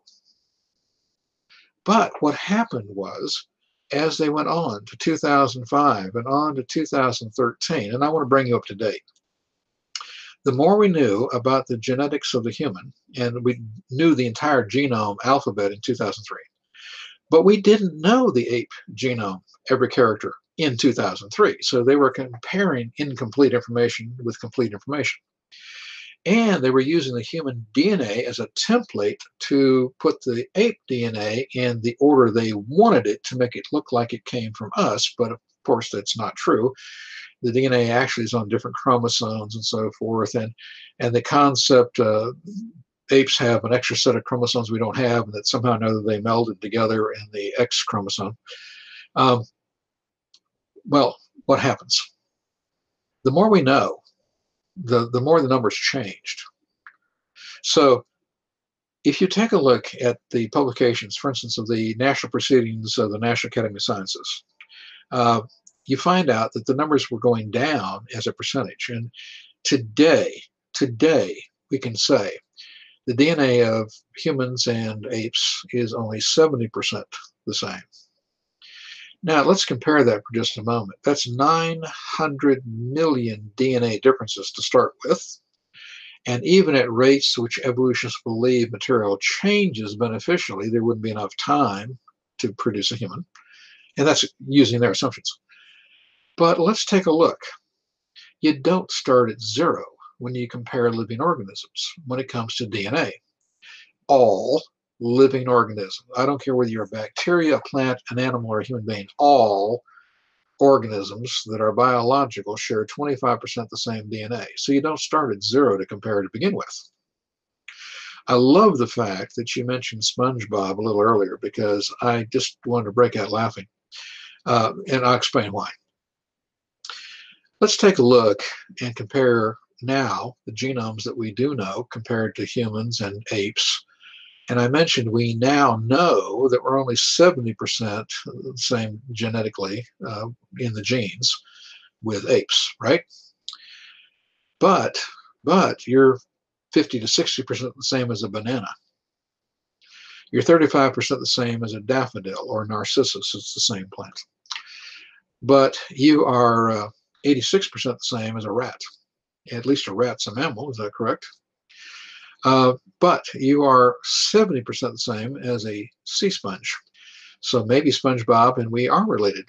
But what happened was, as they went on to 2005 and on to 2013, and I want to bring you up to date, the more we knew about the genetics of the human, and we knew the entire genome alphabet in 2003, but we didn't know the ape genome, every character, in 2003. So they were comparing incomplete information with complete information. And they were using the human DNA as a template to put the ape DNA in the order they wanted it to make it look like it came from us. But of course, that's not true. The DNA actually is on different chromosomes and so forth. And the concept apes have an extra set of chromosomes we don't have, and that somehow or another they melded together in the X chromosome. Well, what happens? The more we know, the more the numbers changed. So if you take a look at the publications, for instance, of the national proceedings of the National Academy of Sciences, you find out that the numbers were going down as a percentage. And today, we can say the DNA of humans and apes is only 70% the same. Now, let's compare that for just a moment. That's 900 million DNA differences to start with. And even at rates which evolutionists believe material changes beneficially, there wouldn't be enough time to produce a human. And that's using their assumptions. But let's take a look. You don't start at zero when you compare living organisms when it comes to DNA. All living organisms, I don't care whether you're a bacteria, a plant, an animal, or a human being, all organisms that are biological share 25% the same DNA. So you don't start at zero to compare to begin with. I love the fact that you mentioned SpongeBob a little earlier because I just wanted to break out laughing. And I'll explain why. Let's take a look and compare now the genomes that we do know compared to humans and apes. And I mentioned we now know that we're only 70% the same genetically in the genes with apes, right? But you're 50 to 60% the same as a banana. You're 35% the same as a daffodil or narcissus. It's the same plant. But you are 86% the same as a rat. At least a rat's a mammal, is that correct? But you are 70% the same as a sea sponge. So maybe SpongeBob and we are related.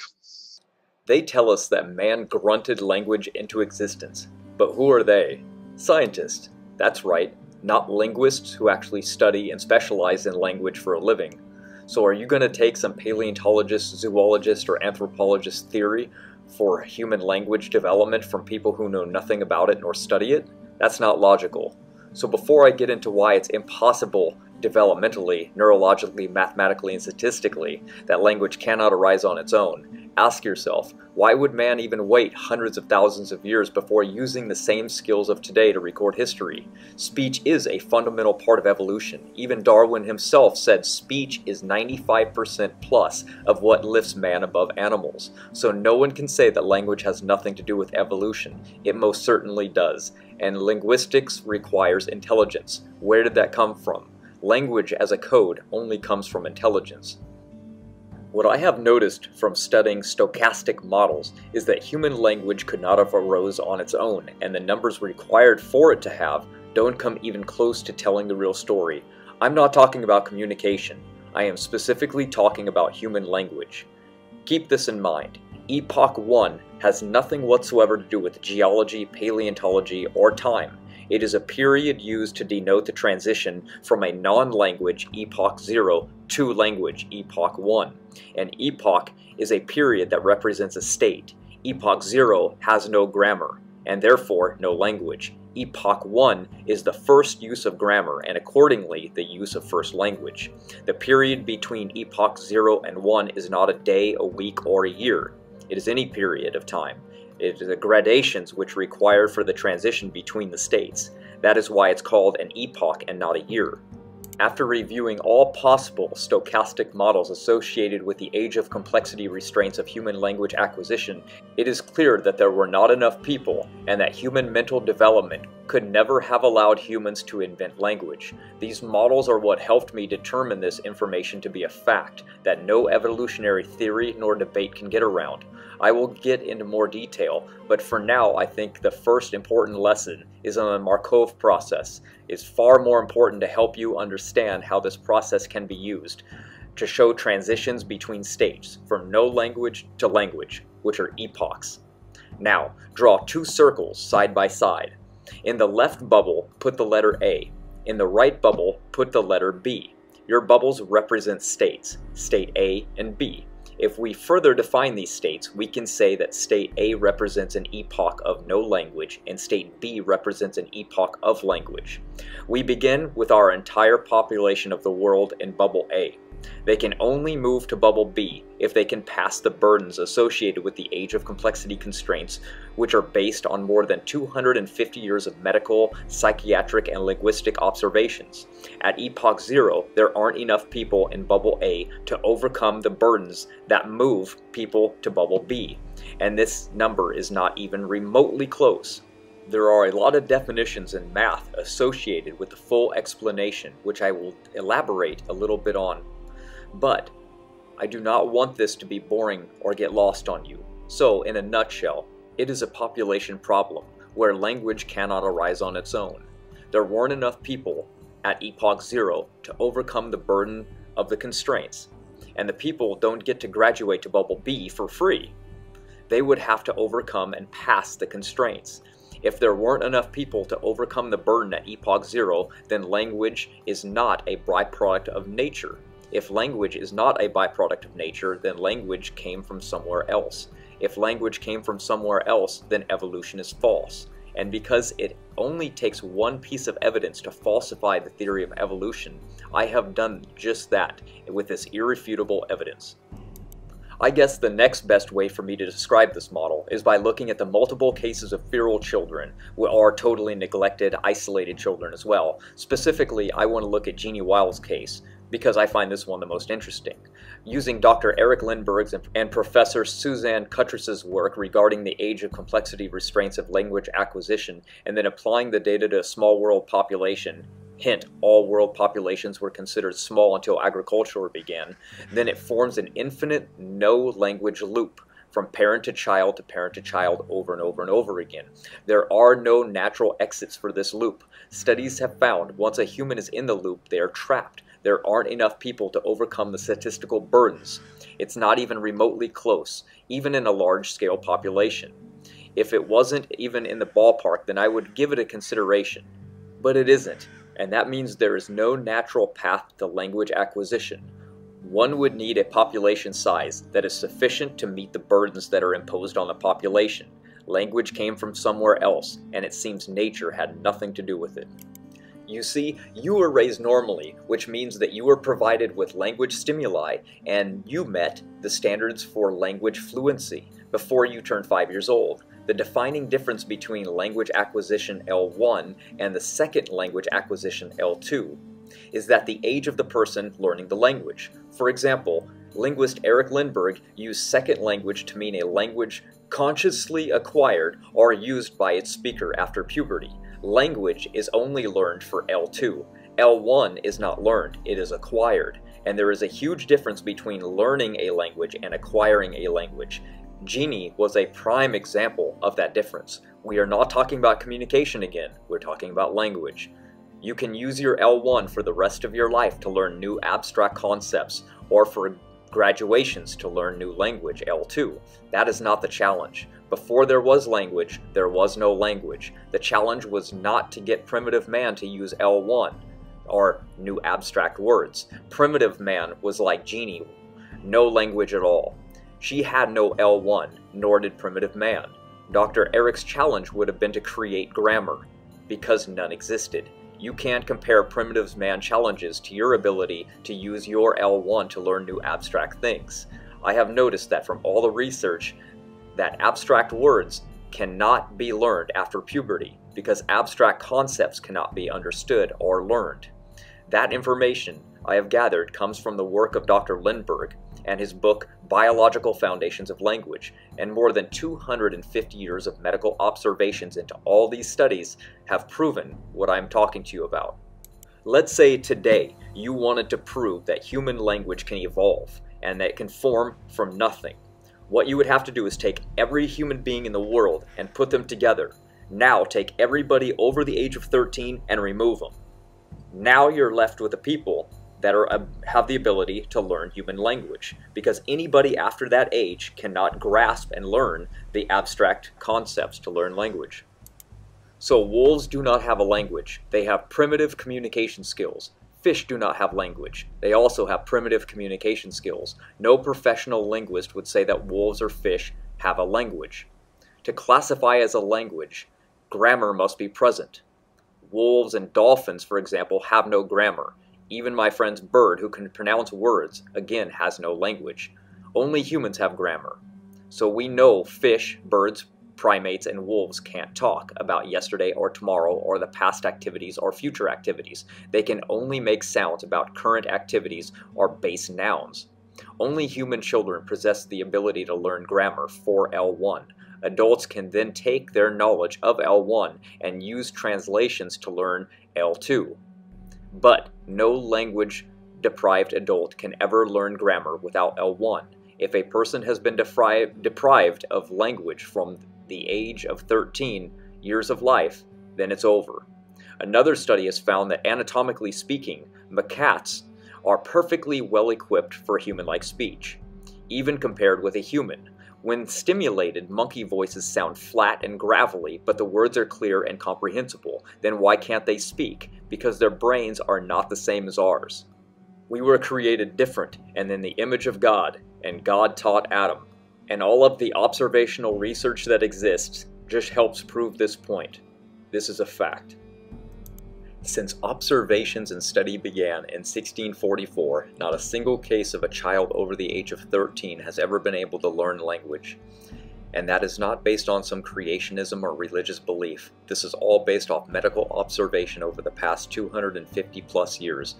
They tell us that man grunted language into existence. But who are they? Scientists. That's right, not linguists who actually study and specialize in language for a living. So are you going to take some paleontologist, zoologist, or anthropologist theory for human language development from people who know nothing about it nor study it? That's not logical. So before I get into why it's impossible developmentally, neurologically, mathematically, and statistically that language cannot arise on its own, ask yourself, why would man even wait hundreds of thousands of years before using the same skills of today to record history? Speech is a fundamental part of evolution. Even Darwin himself said speech is 95% plus of what lifts man above animals. So no one can say that language has nothing to do with evolution. It most certainly does. And linguistics requires intelligence. Where did that come from? Language as a code only comes from intelligence. What I have noticed from studying stochastic models is that human language could not have arose on its own, and the numbers required for it to have don't come even close to telling the real story. I'm not talking about communication. I am specifically talking about human language. Keep this in mind. Epoch 1 has nothing whatsoever to do with geology, paleontology, or time. It is a period used to denote the transition from a non-language Epoch 0 to language Epoch 1. An epoch is a period that represents a state. Epoch 0 has no grammar, and therefore no language. Epoch 1 is the first use of grammar, and accordingly the use of first language. The period between Epoch 0 and 1 is not a day, a week, or a year. It is any period of time. It is the gradations which require for the transition between the states. That is why it's called an epoch and not a year. After reviewing all possible stochastic models associated with the age of complexity restraints of human language acquisition, it is clear that there were not enough people and that human mental development could never have allowed humans to invent language. These models are what helped me determine this information to be a fact that no evolutionary theory nor debate can get around. I will get into more detail, but for now I think the first important lesson is on the Markov process. It's far more important to help you understand how this process can be used to show transitions between states from no language to language, which are epochs. Now, draw two circles side by side. In the left bubble, put the letter A. In the right bubble, put the letter B. Your bubbles represent states, state A and B. If we further define these states, we can say that state A represents an epoch of no language and state B represents an epoch of language. We begin with our entire population of the world in bubble A. They can only move to bubble B if they can pass the burdens associated with the age of complexity constraints, which are based on more than 250 years of medical, psychiatric, and linguistic observations. At Epoch 0, there aren't enough people in bubble A to overcome the burdens that move people to bubble B, and this number is not even remotely close. There are a lot of definitions in math associated with the full explanation, which I will elaborate a little bit on. But I do not want this to be boring or get lost on you. So, in a nutshell, it is a population problem where language cannot arise on its own. There weren't enough people at Epoch Zero to overcome the burden of the constraints, and the people don't get to graduate to Bubble B for free. They would have to overcome and pass the constraints. If there weren't enough people to overcome the burden at Epoch Zero, then language is not a byproduct of nature. If language is not a byproduct of nature, then language came from somewhere else. If language came from somewhere else, then evolution is false. And because it only takes one piece of evidence to falsify the theory of evolution, I have done just that with this irrefutable evidence. I guess the next best way for me to describe this model is by looking at the multiple cases of feral children, or totally neglected, isolated children as well. Specifically, I want to look at Jeannie Weil's case, because I find this one the most interesting. Using Dr. Eric Lindbergh's and Professor Suzanne Cutress's work regarding the age of complexity restraints of language acquisition, and then applying the data to a small world population, hint, all world populations were considered small until agriculture began, then it forms an infinite no-language loop from parent to child over and over and over again. There are no natural exits for this loop. Studies have found once a human is in the loop, they are trapped. There aren't enough people to overcome the statistical burdens. It's not even remotely close, even in a large-scale population. If it wasn't even in the ballpark, then I would give it a consideration. But it isn't, and that means there is no natural path to language acquisition. One would need a population size that is sufficient to meet the burdens that are imposed on the population. Language came from somewhere else, and it seems nature had nothing to do with it. You see, you were raised normally, which means that you were provided with language stimuli, and you met the standards for language fluency before you turned 5 years old. The defining difference between language acquisition L1 and the second language acquisition L2 is that the age of the person learning the language. For example, linguist Eric Lindbergh used second language to mean a language consciously acquired or used by its speaker after puberty. Language is only learned for L2. L1 is not learned, it is acquired. And there is a huge difference between learning a language and acquiring a language. Jeannie was a prime example of that difference. We are not talking about communication again, we're talking about language. You can use your L1 for the rest of your life to learn new abstract concepts, or for graduations to learn new language, L2. That is not the challenge. Before there was language, there was no language. The challenge was not to get primitive man to use L1, or new abstract words. Primitive man was like Jeannie, no language at all. She had no L1, nor did primitive man. Dr. Eric's challenge would have been to create grammar, because none existed. You can't compare primitive man challenges to your ability to use your L1 to learn new abstract things. I have noticed that from all the research that abstract words cannot be learned after puberty because abstract concepts cannot be understood or learned. That information I have gathered comes from the work of Dr. Lindbergh and his book Biological Foundations of Language, and more than 250 years of medical observations into all these studies have proven what I'm talking to you about. Let's say today you wanted to prove that human language can evolve and that it can form from nothing. What you would have to do is take every human being in the world and put them together. Now take everybody over the age of 13 and remove them. Now you're left with the people that have the ability to learn human language, because anybody after that age cannot grasp and learn the abstract concepts to learn language. So wolves do not have a language. They have primitive communication skills. Fish do not have language. They also have primitive communication skills. No professional linguist would say that wolves or fish have a language. To classify as a language, grammar must be present. Wolves and dolphins, for example, have no grammar. Even my friend's bird, who can pronounce words, again has no language. Only humans have grammar. So we know fish, birds, primates, and wolves can't talk about yesterday or tomorrow or the past activities or future activities. They can only make sounds about current activities or base nouns. Only human children possess the ability to learn grammar for L1. Adults can then take their knowledge of L1 and use translations to learn L2. But no language-deprived adult can ever learn grammar without L1. If a person has been deprived of language from the age of 13 years of life, then it's over. Another study has found that anatomically speaking, macaques are perfectly well equipped for human-like speech, even compared with a human. When stimulated, monkey voices sound flat and gravelly, but the words are clear and comprehensible. Then why can't they speak? Because their brains are not the same as ours. We were created different and in the image of God, and God taught Adam. And all of the observational research that exists just helps prove this point. This is a fact. Since observations and study began in 1644, not a single case of a child over the age of 13 has ever been able to learn language. And that is not based on some creationism or religious belief. This is all based off medical observation over the past 250 plus years,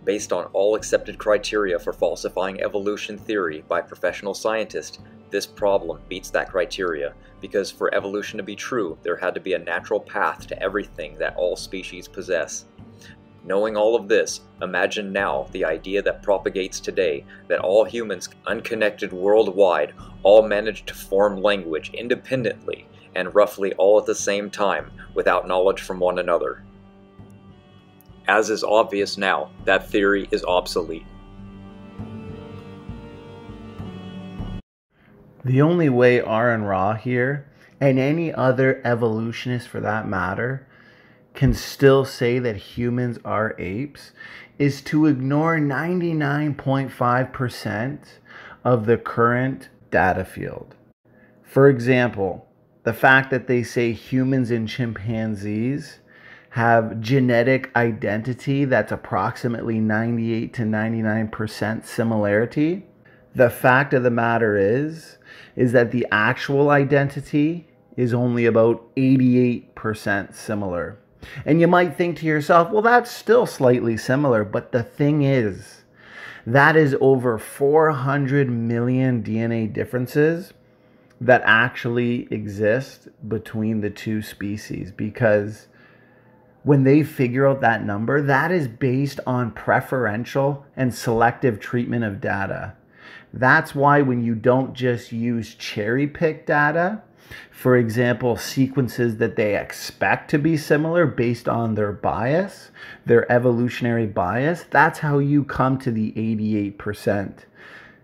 based on all accepted criteria for falsifying evolution theory by professional scientists. This problem beats that criteria, because for evolution to be true, there had to be a natural path to everything that all species possess. Knowing all of this, imagine now the idea that propagates today, that all humans, unconnected worldwide, all manage to form language independently and roughly all at the same time, without knowledge from one another. As is obvious now, that theory is obsolete. The only way Aron here, and any other evolutionist for that matter, can still say that humans are apes is to ignore 99.5% of the current data field. For example, the fact that they say humans and chimpanzees have genetic identity that's approximately 98 to 99% similarity. The fact of the matter is that the actual identity is only about 88% similar. And you might think to yourself, well, that's still slightly similar, but the thing is, that is over 400 million DNA differences that actually exist between the two species, because when they figure out that number, that is based on preferential and selective treatment of data. That's why when you don't just use cherry-pick data, for example, sequences that they expect to be similar based on their bias, their evolutionary bias, that's how you come to the 88%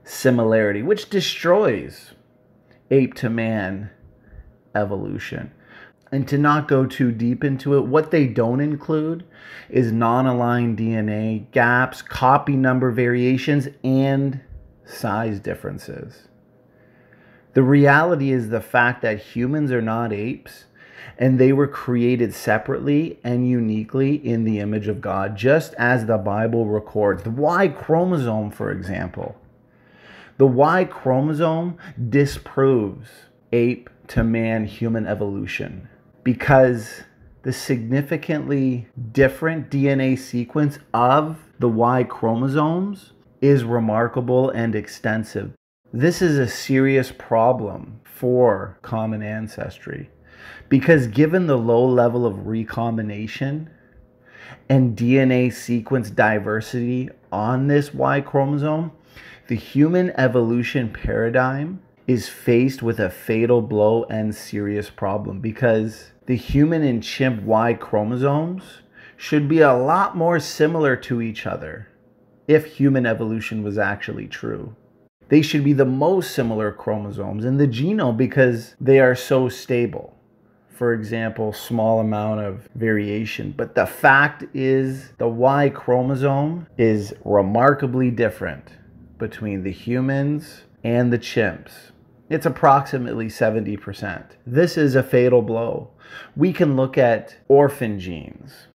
similarity, which destroys ape to man evolution. And to not go too deep into it, what they don't include is non-aligned DNA gaps, copy number variations, and size differences. The reality is the fact that humans are not apes, and they were created separately and uniquely in the image of God, just as the Bible records. The Y chromosome, for example. The Y chromosome disproves ape to man human evolution, because the significantly different DNA sequence of the Y chromosomes is remarkable and extensive. This is a serious problem for common ancestry, because given the low level of recombination and DNA sequence diversity on this Y chromosome, the human evolution paradigm is faced with a fatal blow and serious problem, because the human and chimp Y chromosomes should be a lot more similar to each other if human evolution was actually true. They should be the most similar chromosomes in the genome because they are so stable. For example, small amount of variation. But the fact is the Y chromosome is remarkably different between the humans and the chimps. It's approximately 70%. This is a fatal blow. We can look at orphan genes.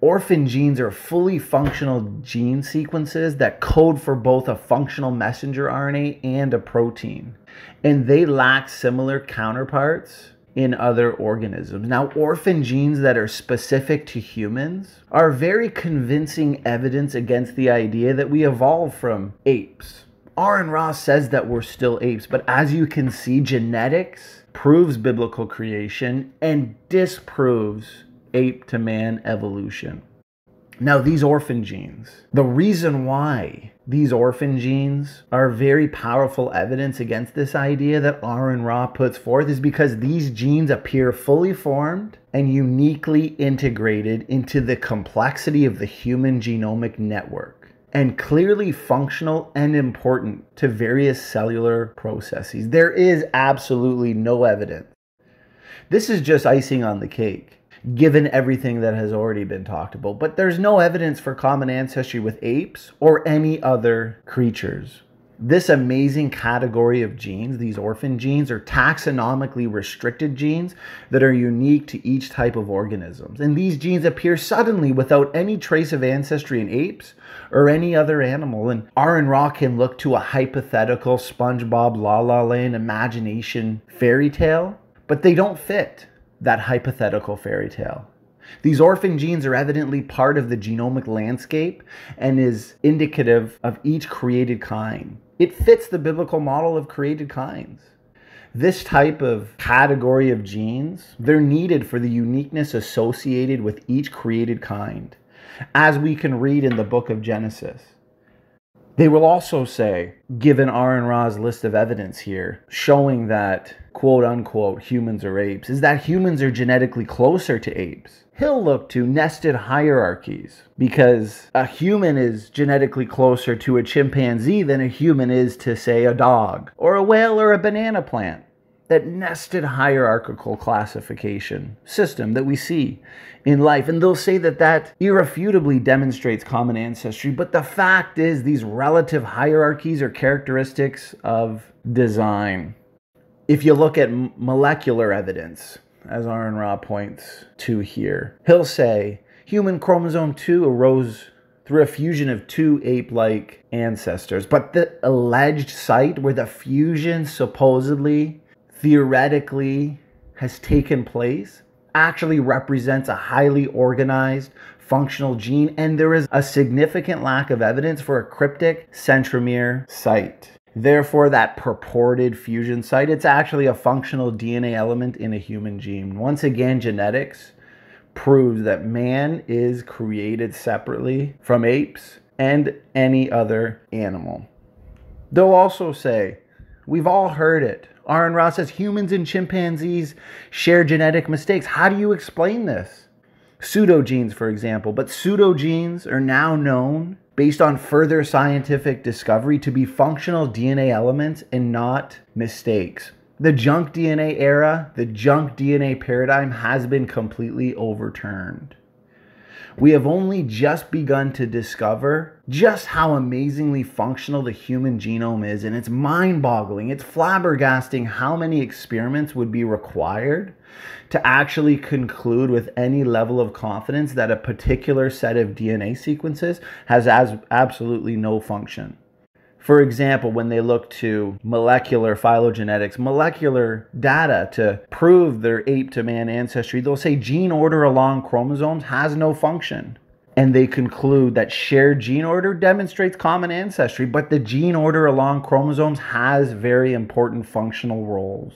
Orphan genes are fully functional gene sequences that code for both a functional messenger RNA and a protein. And they lack similar counterparts in other organisms. Now, orphan genes that are specific to humans are very convincing evidence against the idea that we evolved from apes. Aron Ross says that we're still apes, but as you can see, genetics proves biblical creation and disproves ape to man evolution. Now, these orphan genes, the reason why these orphan genes are very powerful evidence against this idea that Aron Ra puts forth is because these genes appear fully formed and uniquely integrated into the complexity of the human genomic network, and clearly functional and important to various cellular processes. There is absolutely no evidence. This is just icing on the cake, given everything that has already been talked about. But there's no evidence for common ancestry with apes or any other creatures. This amazing category of genes, these orphan genes, are taxonomically restricted genes that are unique to each type of organisms. And these genes appear suddenly without any trace of ancestry in apes or any other animal. And Aron Ra can look to a hypothetical SpongeBob La La Land imagination fairy tale, but they don't fit that hypothetical fairy tale. These orphan genes are evidently part of the genomic landscape and is indicative of each created kind. It fits the biblical model of created kinds. This type of category of genes, they're needed for the uniqueness associated with each created kind, as we can read in the book of Genesis. They will also say, given Aron Ra's list of evidence here, showing that, quote unquote, humans are apes, is that humans are genetically closer to apes. He'll look to nested hierarchies, because a human is genetically closer to a chimpanzee than a human is to, say, a dog, or a whale, or a banana plant. That nested hierarchical classification system that we see in life. And they'll say that that irrefutably demonstrates common ancestry. But the fact is, these relative hierarchies are characteristics of design. If you look at molecular evidence, as Aron Ra points to here, he'll say human chromosome 2 arose through a fusion of two ape-like ancestors. But the alleged site where the fusion supposedly theoretically has taken place actually represents a highly organized functional gene, and there is a significant lack of evidence for a cryptic centromere site. Therefore, that purported fusion site, it's actually a functional DNA element in a human gene. Once again, genetics proves that man is created separately from apes and any other animal. They'll also say, we've all heard it, Aron Ra says humans and chimpanzees share genetic mistakes. How do you explain this? Pseudogenes, for example. But pseudogenes are now known, based on further scientific discovery, to be functional DNA elements and not mistakes. The junk DNA era, the junk DNA paradigm has been completely overturned. We have only just begun to discover just how amazingly functional the human genome is, and it's mind-boggling. It's flabbergasting how many experiments would be required to actually conclude with any level of confidence that a particular set of DNA sequences has absolutely no function. For example, when they look to molecular phylogenetics, molecular data to prove their ape to man ancestry, they'll say gene order along chromosomes has no function. And they conclude that shared gene order demonstrates common ancestry, but the gene order along chromosomes has very important functional roles.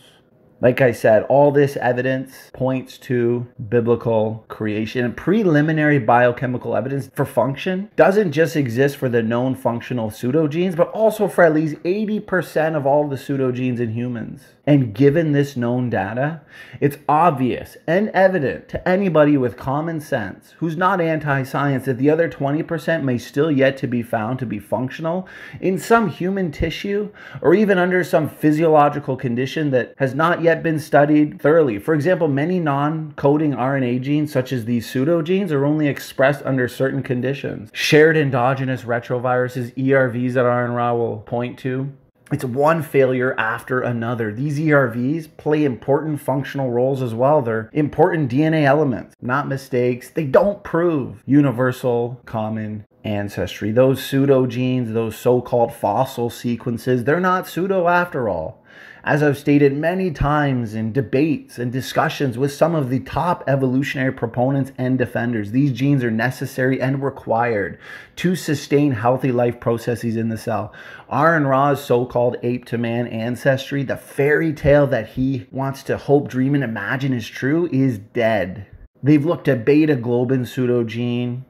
Like I said, all this evidence points to biblical creation. And preliminary biochemical evidence for function doesn't just exist for the known functional pseudogenes, but also for at least 80% of all the pseudogenes in humans. And given this known data, it's obvious and evident to anybody with common sense who's not anti-science that the other 20% may still yet to be found to be functional in some human tissue or even under some physiological condition that has not yet been studied thoroughly. For example, many non-coding RNA genes, such as these pseudogenes, are only expressed under certain conditions. Shared endogenous retroviruses, ERVs, that Aron Ra will point to. It's one failure after another. These ERVs play important functional roles as well. They're important DNA elements, not mistakes. They don't prove universal common ancestry. Those pseudogenes, those so-called fossil sequences, they're not pseudo after all. As I've stated many times in debates and discussions with some of the top evolutionary proponents and defenders, these genes are necessary and required to sustain healthy life processes in the cell. Aron Ra's so-called ape-to-man ancestry, the fairy tale that he wants to hope, dream, and imagine is true, is dead. They've looked at beta-globin pseudogene,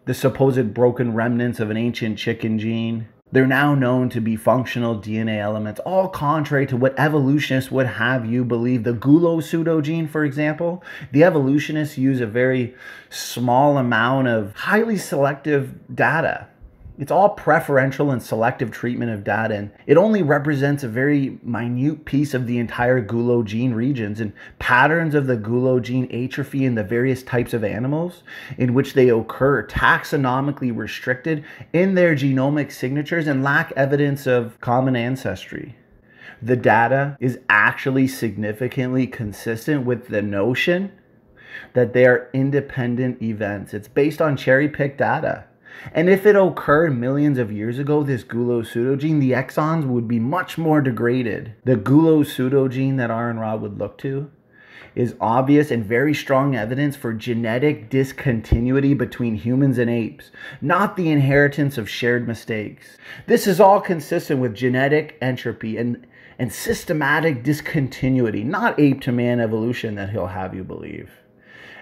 the supposed broken remnants of an ancient chicken gene. They're now known to be functional DNA elements, all contrary to what evolutionists would have you believe. The gulo pseudogene, for example, the evolutionists use a very small amount of highly selective data. It's all preferential and selective treatment of data, and it only represents a very minute piece of the entire gulo gene regions, and patterns of the gulo gene atrophy in the various types of animals in which they occur, taxonomically restricted in their genomic signatures and lack evidence of common ancestry. The data is actually significantly consistent with the notion that they are independent events. It's based on cherry-picked data. And if it occurred millions of years ago, this gulo pseudogene, the exons would be much more degraded. The gulo pseudogene that Aron Ra would look to is obvious and very strong evidence for genetic discontinuity between humans and apes, not the inheritance of shared mistakes. This is all consistent with genetic entropy and systematic discontinuity, not ape-to-man evolution that he'll have you believe.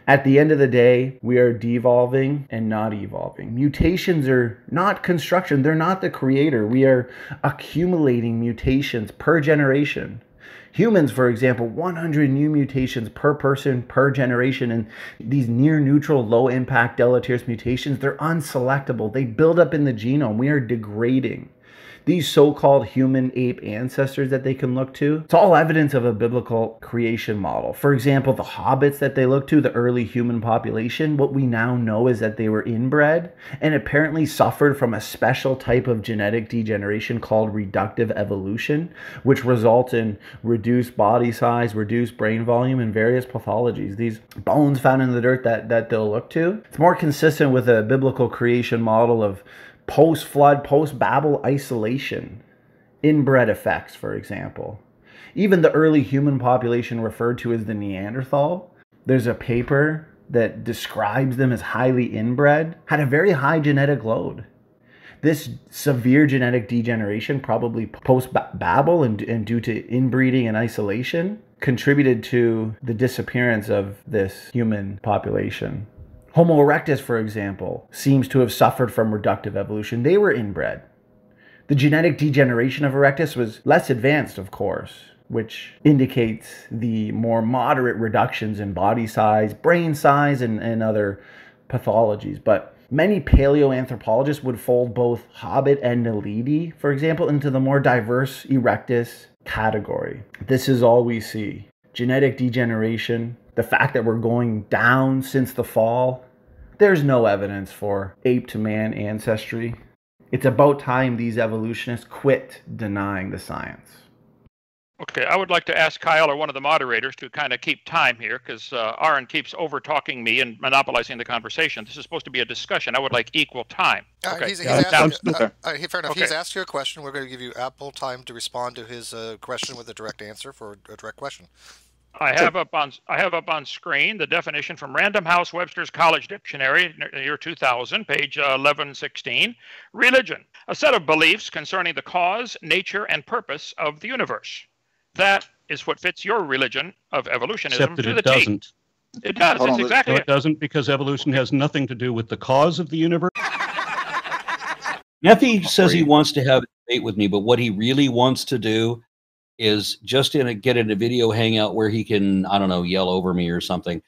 At the end of the day, we are devolving and not evolving. Mutations are not construction. They're not the creator. We are accumulating mutations per generation. Humans, for example, 100 new mutations per person per generation, and these near neutral, low impact deleterious mutations, they're unselectable. They build up in the genome. We are degrading. These so-called human ape ancestors that they can look to, it's all evidence of a biblical creation model. For example, the hobbits that they look to, the early human population, what we now know is that they were inbred and apparently suffered from a special type of genetic degeneration called reductive evolution, which results in reduced body size, reduced brain volume, and various pathologies. These bones found in the dirt that they'll look to, it's more consistent with a biblical creation model of post-flood, post-Babel isolation, inbred effects, for example. Even the early human population referred to as the Neanderthal, there's a paper that describes them as highly inbred, had a very high genetic load. This severe genetic degeneration, probably post-Babel and due to inbreeding and isolation, contributed to the disappearance of this human population. Homo erectus, for example, seems to have suffered from reductive evolution. They were inbred. The genetic degeneration of erectus was less advanced, of course, which indicates the more moderate reductions in body size, brain size, and other pathologies. But many paleoanthropologists would fold both Hobbit and Naledi, for example, into the more diverse erectus category. This is all we see. Genetic degeneration, the fact that we're going down since the fall. There's no evidence for ape-to-man ancestry. It's about time these evolutionists quit denying the science. Okay, I would like to ask Kyle or one of the moderators to kind of keep time here, because Aron keeps over-talking me and monopolizing the conversation. This is supposed to be a discussion. I would like equal time. Okay. Fair enough. Okay. He's asked you a question. We're going to give you ample time to respond to his question with a direct answer for a direct question. I have up on screen the definition from Random House Webster's College Dictionary, year 2000, page 1116. Religion, a set of beliefs concerning the cause, nature, and purpose of the universe. That is what fits your religion of evolutionism. Except that to it the doesn't. T. It does. It's exactly No, it doesn't, because evolution has nothing to do with the cause of the universe. Nephi says he wants to have a debate with me, but what he really wants to do is just get in a video hangout where he can, I don't know, yell over me or something.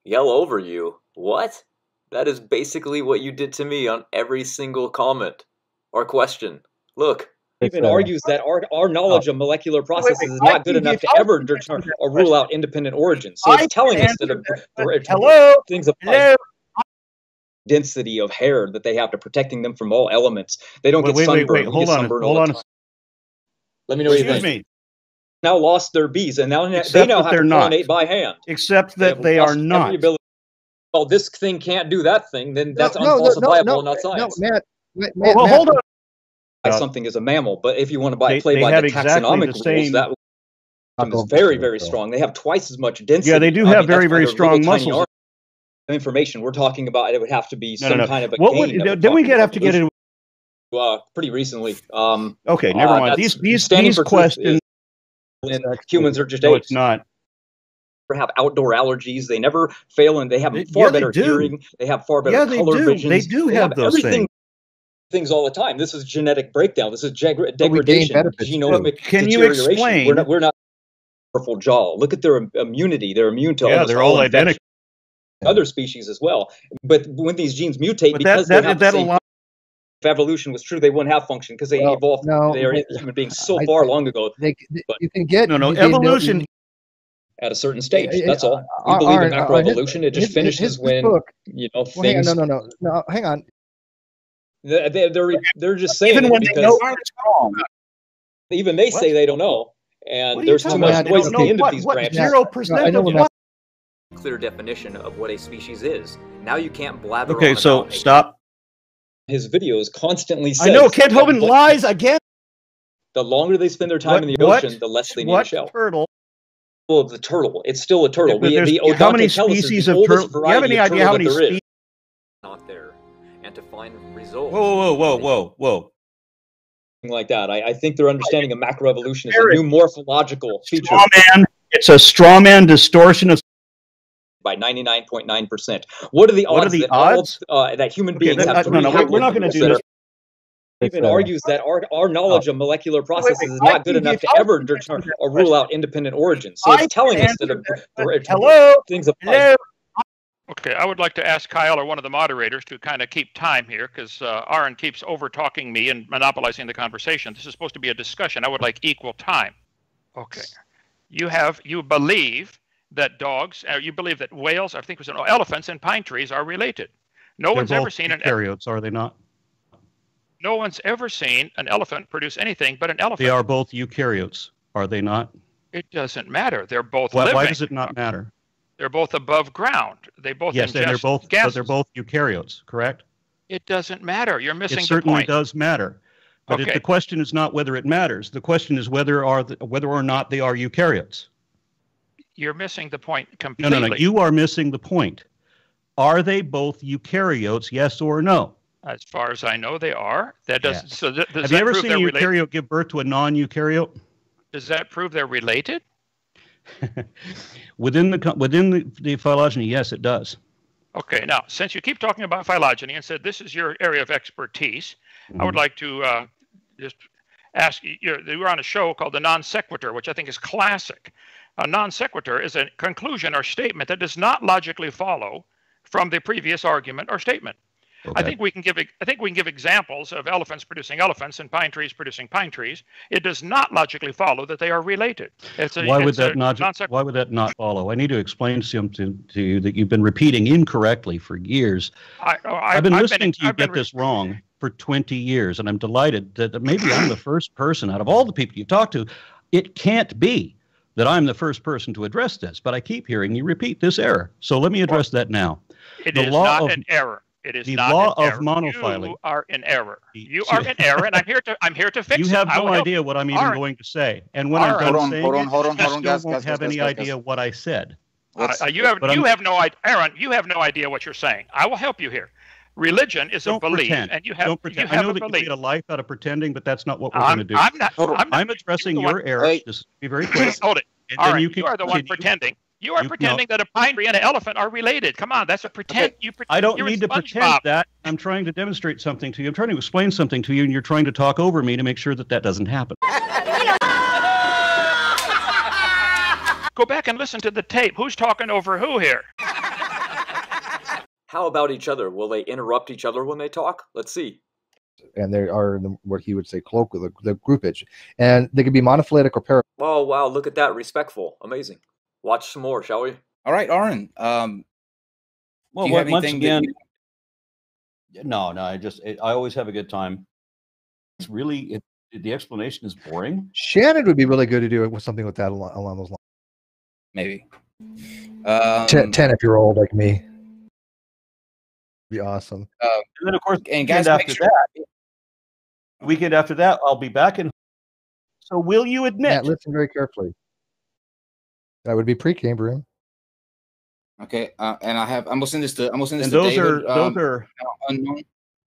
Yell over you? What? That is basically what you did to me on every single comment or question. Look. Even argues that our knowledge of molecular processes is not good enough to ever determine or rule out independent origins. So it's telling us that things apply. Density of hair that they have to protecting them from all elements. They don't get sunburned. Hold on. Let me know what you think. Now lost their bees, and now they now have to pollinate by hand. Except that they are not. Well, this thing can't do that thing. Then that's unfalsifiable and not science. No, Matt. Hold on. something as a mammal, but if you want to play they by have the exactly taxonomic the rules, same- that is very, very strong. They have twice as much density. Yeah, they do I have mean, that's very, why very they're strong little tiny muscles. information we're talking about, it would have to be No, some no, no. kind of a What gain. would, then we have to get into. Pretty recently. Okay, never mind. These questions. And humans are just No, apes. it's not. Have outdoor allergies. They never fail, and they have far better hearing. They have far better color vision. They do have those everything. things. Things all the time. This is genetic breakdown. This is degradation, genomic Can you deterioration. explain? We're not powerful jaw. Look at their immunity. They're immune to Yeah, they're all identical. Other species as well. But when these genes mutate, But because that they have the same, allows. if evolution was true, they wouldn't have function because they evolved. They are human beings so far long ago. You can get evolution at a certain stage. That's all. We believe in macroevolution. It just finishes when things. No, hang on. They're just saying Even when they know it's wrong. Even they say they don't know, and there's too much noise at the end of these branches. 0% of what? Clear definition of what a species is. Now you can't blather. Okay, on so about stop. His videos constantly says I know Kent Hovind lies again. The longer they spend their time in the ocean, the less they need a shell. Turtle? Well, the turtle. It's still a turtle. How many species of turtle? Do you have any idea how many species? Not there, and to find results. Whoa. Like that. I think their understanding of macroevolution is a new morphological feature. It's a straw man distortion of. By 99.9%. What are the odds? That human beings have three we're not going to do this. Even argues that our knowledge of molecular processes is not good enough to ever determine or rule out independent origins. So it's telling us that things apply. Okay, I would like to ask Kyle or one of the moderators to kind of keep time here, because Aron keeps over-talking me and monopolizing the conversation. This is supposed to be a discussion. I would like equal time. Okay. You believe that dogs, you believe that whales, I think it was elephants and pine trees are related. No one's ever seen an eukaryotes, are they not? No one's ever seen an elephant produce anything but an elephant. They are both eukaryotes, are they not? It doesn't matter. They're both living. Why does it not matter? They're both above ground. They both ingest and they're both gases. But they're both eukaryotes, correct? It doesn't matter. You're missing the point. It certainly does matter. But the question is not whether it matters. The question is whether or not they are eukaryotes. You're missing the point completely. No. You are missing the point. Are they both eukaryotes, yes or no? As far as I know, they are. That doesn't. Yes. So Have you ever seen a eukaryote give birth to a non-eukaryote? Does that prove they're related? Within the phylogeny, yes, it does. Okay. Now, since you keep talking about phylogeny and said this is your area of expertise, I would like to just ask you. You were on a show called The Non Sequitur, which I think is classic. A non sequitur is a conclusion or statement that does not logically follow from the previous argument or statement. Okay. I think we can give examples of elephants producing elephants and pine trees producing pine trees. It does not logically follow that they are related. Why would that not follow? I need to explain something to you that you've been repeating incorrectly for years. I've been listening to you get this wrong for 20 years, and I'm delighted that maybe I'm the first person out of all the people you talk to. It can't be that I'm the first person to address this, but I keep hearing you repeat this error. So let me address that now. It is not an error. It is not law an of error. monophyly. You are in error. You are in error, and I'm here to fix it. You have no idea what I'm even going to say. And when I'm done saying it, you still won't have any idea what I said. You have no idea, Aron. You have no idea what you're saying. I will help you here. Religion is a belief, and you have. Don't pretend. You have I know that belief. you made a life out of pretending, but that's not what we're going to do. I'm addressing your error. Just be very clear. Hold it. All right, you are the one pretending. You are pretending that a pine tree and an elephant are related. Come on, that's a pretend. I don't need to pretend that. I'm trying to demonstrate something to you. I'm trying to explain something to you, and you're trying to talk over me to make sure that doesn't happen. Go back and listen to the tape. Who's talking over who here? How about each other? Will they interrupt each other when they talk? Let's see. And they are what he would say colloquial, the groupage, and they can be monophyletic or paraphyletic. Oh wow! Look at that, respectful, amazing. Watch some more, shall we? All right, Aron. Well, once again, no. I always have a good time. It's really the explanation is boring. Shannon would be really good to do it with something with that along those lines. Maybe 10 if you're old like me. Be awesome. And then of course, and guys, after that, Weekend after that, I'll be back in. So will you admit? Matt, listen very carefully. That would be pre-Cambrian. Okay, and I'm gonna send this to And David. those are unknown,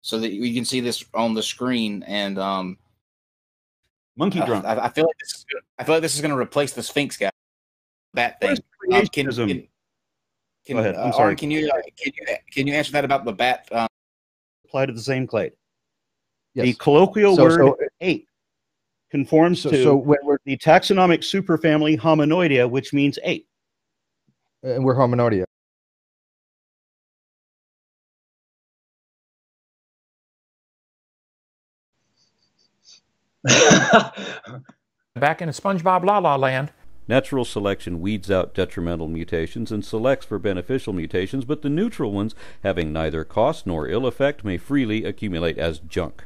so that we can see this on the screen. And monkey drunk. I feel like this is gonna replace the Sphinx guy. Bat thing. Creationism. Go ahead. I'm Aron, sorry. Can you answer that about the bat? Apply to the same clade. Yes. The colloquial word ape conforms to the taxonomic superfamily Hominoidea, which means ape. And we're Hominoidea. Back in SpongeBob La La Land. Natural selection weeds out detrimental mutations and selects for beneficial mutations, but the neutral ones, having neither cost nor ill effect, may freely accumulate as junk.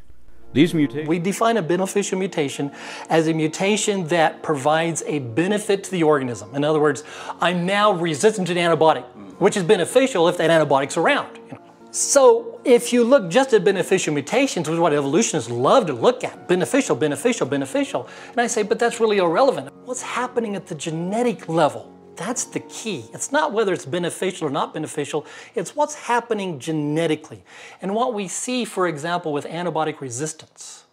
These mutations... We define a beneficial mutation as a mutation that provides a benefit to the organism. In other words, I'm now resistant to an antibiotic, which is beneficial if that antibiotic's around. So if you look just at beneficial mutations, which is what evolutionists love to look at, beneficial, beneficial, beneficial, and I say, but that's really irrelevant. What's happening at the genetic level? That's the key. It's not whether it's beneficial or not beneficial, it's what's happening genetically. And what we see, for example, with antibiotic resistance.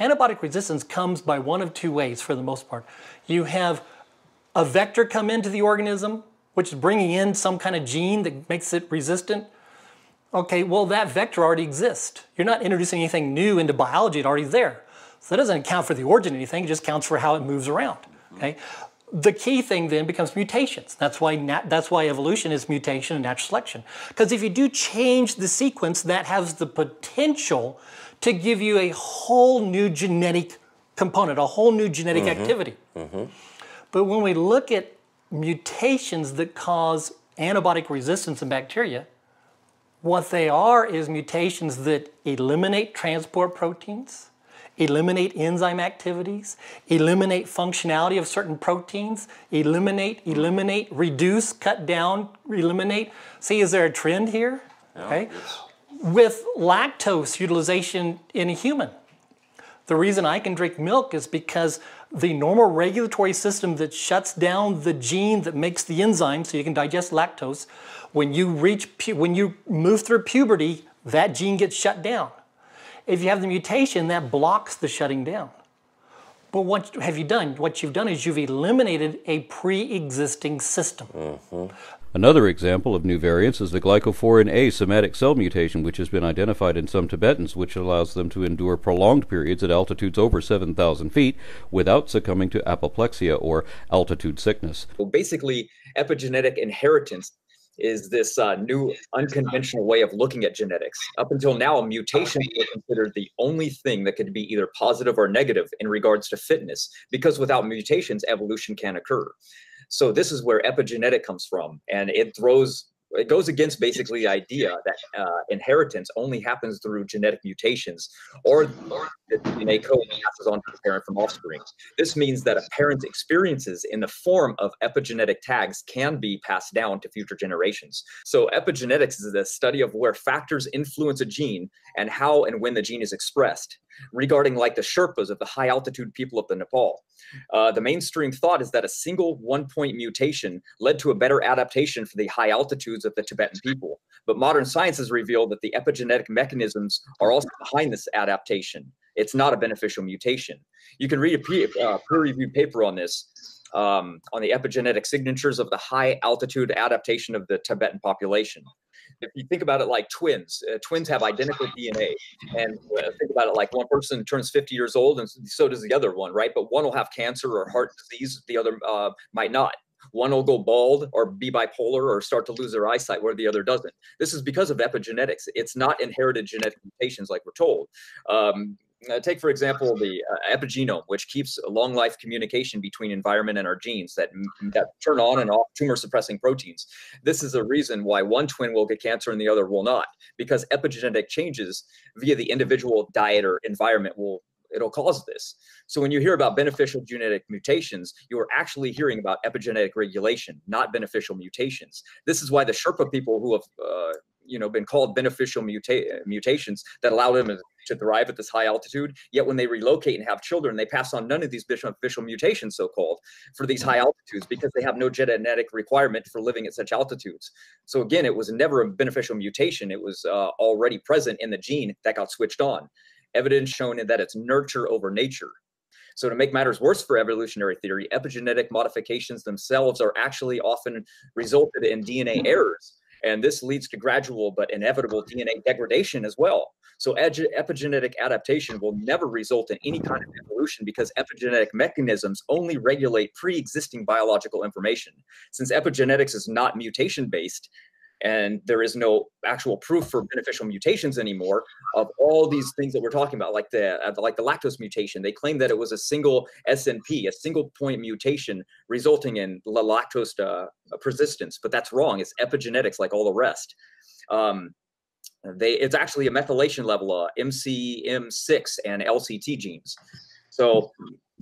Antibiotic resistance comes by one of two ways for the most part. You have a vector come into the organism, which is bringing in some kind of gene that makes it resistant. Okay, well, that vector already exists. You're not introducing anything new into biology, it's already there. So that doesn't account for the origin of anything, it just counts for how it moves around, okay? The key thing then becomes mutations. That's why evolution is mutation and natural selection. Because if you do change the sequence, that has the potential to give you a whole new genetic component, a whole new genetic activity. But when we look at mutations that cause antibiotic resistance in bacteria, what they are is mutations that eliminate transport proteins, eliminate enzyme activities, eliminate functionality of certain proteins, eliminate, reduce, cut down, eliminate. See, is there a trend here? Okay. With lactose utilization in a human. The reason I can drink milk is because the normal regulatory system that shuts down the gene that makes the enzyme so you can digest lactose, when you move through puberty, that gene gets shut down. If you have the mutation, that blocks the shutting down. But what have you done? What you've done is you've eliminated a pre-existing system. Another example of new variants is the glycophorin A somatic cell mutation, which has been identified in some Tibetans, which allows them to endure prolonged periods at altitudes over 7,000 feet without succumbing to apoplexia or altitude sickness. Well, basically, epigenetic inheritance is this new unconventional way of looking at genetics. Up until now, mutations were considered the only thing that could be either positive or negative in regards to fitness, because without mutations, evolution can't occur. So this is where epigenetic comes from, and it goes against basically the idea that inheritance only happens through genetic mutations, or the DNA code passes on to the parent from offspring. This means that a parent's experiences in the form of epigenetic tags can be passed down to future generations. So epigenetics is the study of where factors influence a gene and how and when the gene is expressed. Regarding like the Sherpas of the high altitude people of the Nepal, the mainstream thought is that a single 1-point mutation led to a better adaptation for the high altitudes of the Tibetan people. But modern science has revealed that the epigenetic mechanisms are also behind this adaptation. It's not a beneficial mutation. You can read a peer-reviewed paper on this, on the epigenetic signatures of the high altitude adaptation of the Tibetan population. If you think about it like twins, twins have identical DNA. And think about it like one person turns 50 years old and so does the other one, right? But one will have cancer or heart disease, the other might not. One will go bald or be bipolar or start to lose their eyesight where the other doesn't. This is because of epigenetics. It's not inherited genetic mutations like we're told. Take, for example, the epigenome, which keeps a long life communication between environment and our genes that turn on and off tumor suppressing proteins. This is a reason why one twin will get cancer and the other will not, because epigenetic changes via the individual diet or environment it'll cause this. So when you hear about beneficial genetic mutations, you are actually hearing about epigenetic regulation, not beneficial mutations. This is why the Sherpa people who have been called beneficial mutations that allow them to to thrive at this high altitude. Yet when they relocate and have children, they pass on none of these beneficial mutations, so-called, for these high altitudes because they have no genetic requirement for living at such altitudes. So again, it was never a beneficial mutation. It was already present in the gene that got switched on. Evidence shown that it's nurture over nature. So to make matters worse for evolutionary theory, epigenetic modifications themselves are actually often resulted in DNA errors. And this leads to gradual but inevitable DNA degradation as well. So epigenetic adaptation will never result in any kind of evolution because epigenetic mechanisms only regulate pre-existing biological information. Since epigenetics is not mutation-based, and there is no actual proof for beneficial mutations anymore of all these things that we're talking about, like the lactose mutation. They claim that it was a single SNP, a single point mutation resulting in lactose persistence, but that's wrong. It's epigenetics like all the rest. It's actually a methylation level, MCM6 and LCT genes. So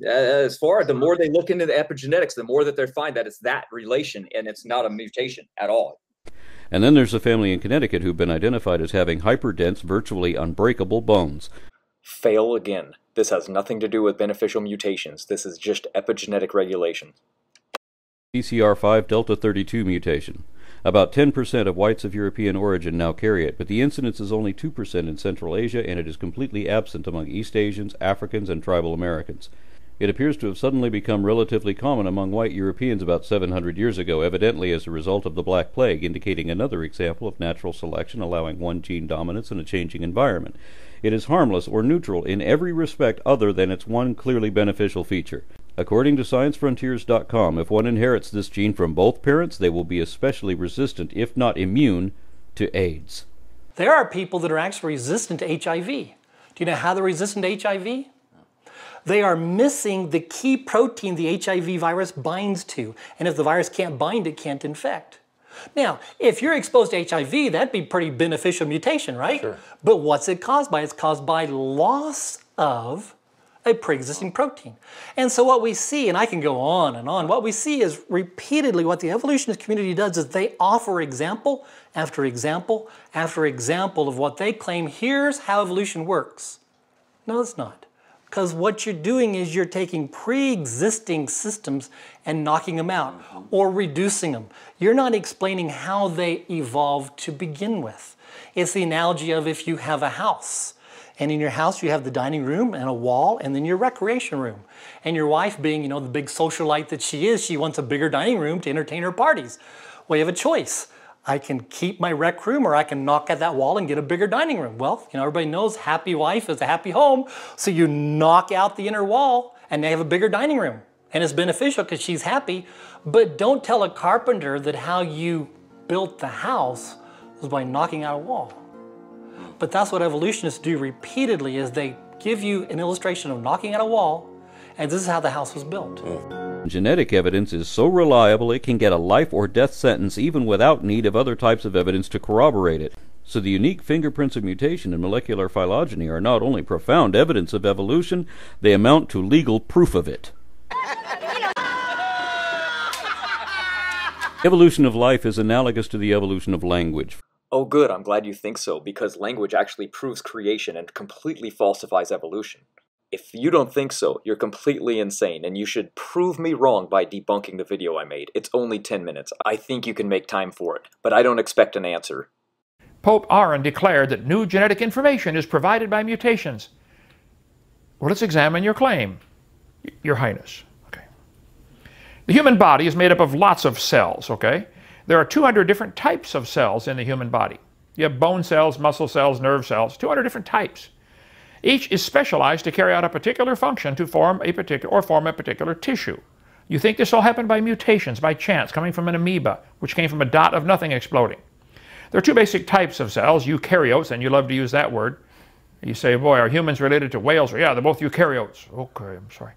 as far, the more they look into the epigenetics, the more that they find that it's that relation and it's not a mutation at all. And then there's a family in Connecticut who've been identified as having hyperdense, virtually unbreakable bones. Fail again. This has nothing to do with beneficial mutations. This is just epigenetic regulation. BCR5 Delta 32 mutation. About 10% of whites of European origin now carry it, but the incidence is only 2% in Central Asia, and it is completely absent among East Asians, Africans, and tribal Americans. It appears to have suddenly become relatively common among white Europeans about 700 years ago, evidently as a result of the Black Plague, indicating another example of natural selection allowing one gene dominance in a changing environment. It is harmless or neutral in every respect other than its one clearly beneficial feature. According to ScienceFrontiers.com, if one inherits this gene from both parents, they will be especially resistant, if not immune, to AIDS. There are people that are actually resistant to HIV. Do you know how they're resistant to HIV? They are missing the key protein the HIV virus binds to. And if the virus can't bind, it can't infect. Now, if you're exposed to HIV, that'd be pretty beneficial mutation, right? Sure. But what's it caused by? It's caused by loss of a pre-existing protein. And so what we see, and I can go on and on, what we see is repeatedly what the evolutionist community does is they offer example after example after example of what they claim, here's how evolution works. No, it's not. Because what you're doing is you're taking pre-existing systems and knocking them out or reducing them. You're not explaining how they evolved to begin with. It's the analogy of if you have a house, and in your house you have the dining room and a wall and then your recreation room. And your wife, being, the big socialite that she is, she wants a bigger dining room to entertain her parties. Well, you have a choice. I can keep my rec room or I can knock at that wall and get a bigger dining room. Well, everybody knows happy wife is a happy home. So you knock out the inner wall and they have a bigger dining room. And it's beneficial because she's happy. But don't tell a carpenter that how you built the house was by knocking out a wall. But that's what evolutionists do repeatedly is they give you an illustration of knocking out a wall and this is how the house was built. Genetic evidence is so reliable it can get a life or death sentence even without need of other types of evidence to corroborate it. So the unique fingerprints of mutation in molecular phylogeny are not only profound evidence of evolution, they amount to legal proof of it. Evolution of life is analogous to the evolution of language. Oh good, I'm glad you think so, because language actually proves creation and completely falsifies evolution. If you don't think so, you're completely insane, and you should prove me wrong by debunking the video I made. It's only 10 minutes. I think you can make time for it, but I don't expect an answer. Pope Aron declared that new genetic information is provided by mutations. Well, let's examine your claim, Your Highness. Okay. The human body is made up of lots of cells, okay? There are 200 different types of cells in the human body. You have bone cells, muscle cells, nerve cells, 200 different types. Each is specialized to carry out a particular function to form a particular tissue. You think this all happened by mutations, by chance, coming from an amoeba, which came from a dot of nothing exploding. There are two basic types of cells, eukaryotes, and you love to use that word. You say, boy, are humans related to whales? Yeah, they're both eukaryotes. Okay, I'm sorry.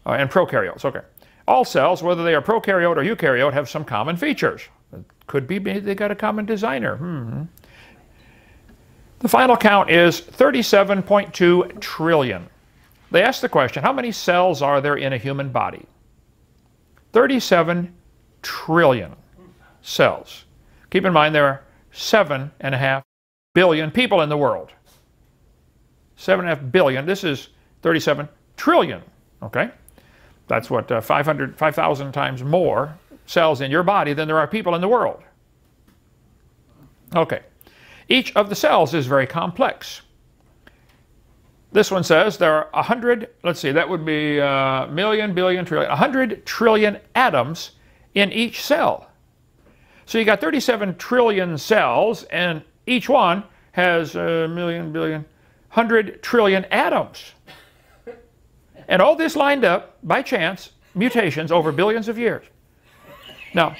And prokaryotes, okay. All cells, whether they are prokaryote or eukaryote, have some common features. It could be maybe they got a common designer. The final count is 37.2 trillion. They asked the question, how many cells are there in a human body? 37 trillion cells. Keep in mind there are 7.5 billion people in the world. 7.5 billion. This is 37 trillion, okay? That's what, 5,000 times more cells in your body than there are people in the world. Okay. Each of the cells is very complex. This one says there are 100, let's see, that would be million, billion, trillion, 100 trillion atoms in each cell. So you got 37 trillion cells, and each one has a million, billion, 100 trillion atoms. And all this lined up, by chance, mutations over billions of years. Now,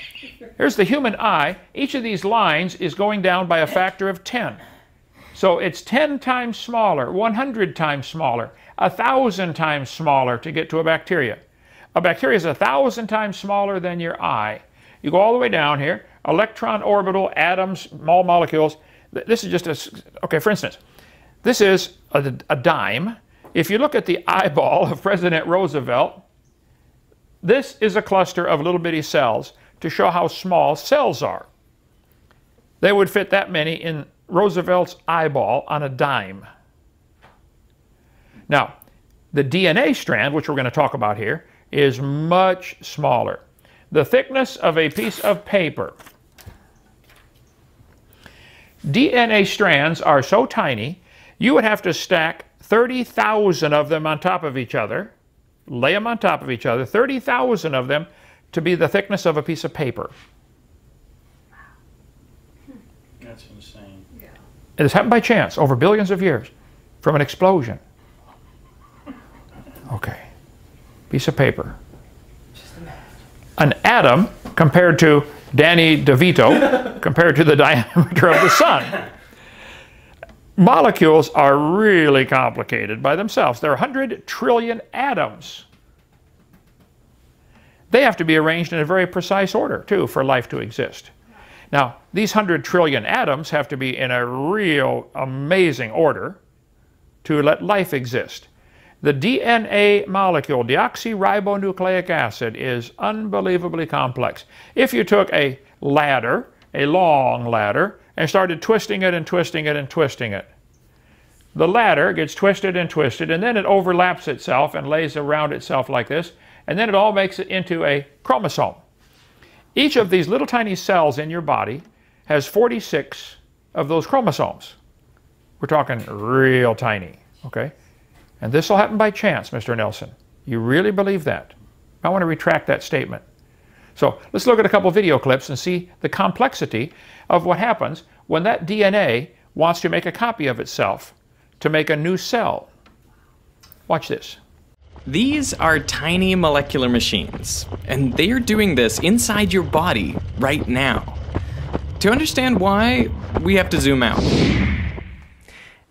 here's the human eye. Each of these lines is going down by a factor of 10. So it's 10 times smaller, 100 times smaller, 1,000 times smaller to get to a bacteria. A bacteria is 1,000 times smaller than your eye. You go all the way down here, electron orbital, atoms, small molecules. This is just a, okay, for instance, this is a dime. If you look at the eyeball of President Roosevelt, this is a cluster of little bitty cells to show how small cells are. They would fit that many in Roosevelt's eyeball on a dime. Now, the DNA strand, which we're going to talk about here, is much smaller. The thickness of a piece of paper. DNA strands are so tiny, you would have to stack 30,000 of them on top of each other, lay them on top of each other, 30,000 of them to be the thickness of a piece of paper. That's insane. Yeah. It has happened by chance over billions of years from an explosion. Okay. Piece of paper. An atom compared to Danny DeVito, compared to the diameter of the sun. Molecules are really complicated by themselves. There are 100 trillion atoms. They have to be arranged in a very precise order, too, for life to exist. Now, these 100 trillion atoms have to be in a real amazing order to let life exist. The DNA molecule, deoxyribonucleic acid, is unbelievably complex. If you took a ladder, a long ladder, and started twisting it and twisting it and twisting it, the ladder gets twisted and twisted, and then it overlaps itself and lays around itself like this, and then it all makes it into a chromosome. Each of these little tiny cells in your body has 46 of those chromosomes. We're talking real tiny, okay? And this will happen by chance, Mr. Nelson. You really believe that? I want to retract that statement. So let's look at a couple video clips and see the complexity of what happens when that DNA wants to make a copy of itself to make a new cell. Watch this. These are tiny molecular machines, and they are doing this inside your body right now. To understand why, we have to zoom out.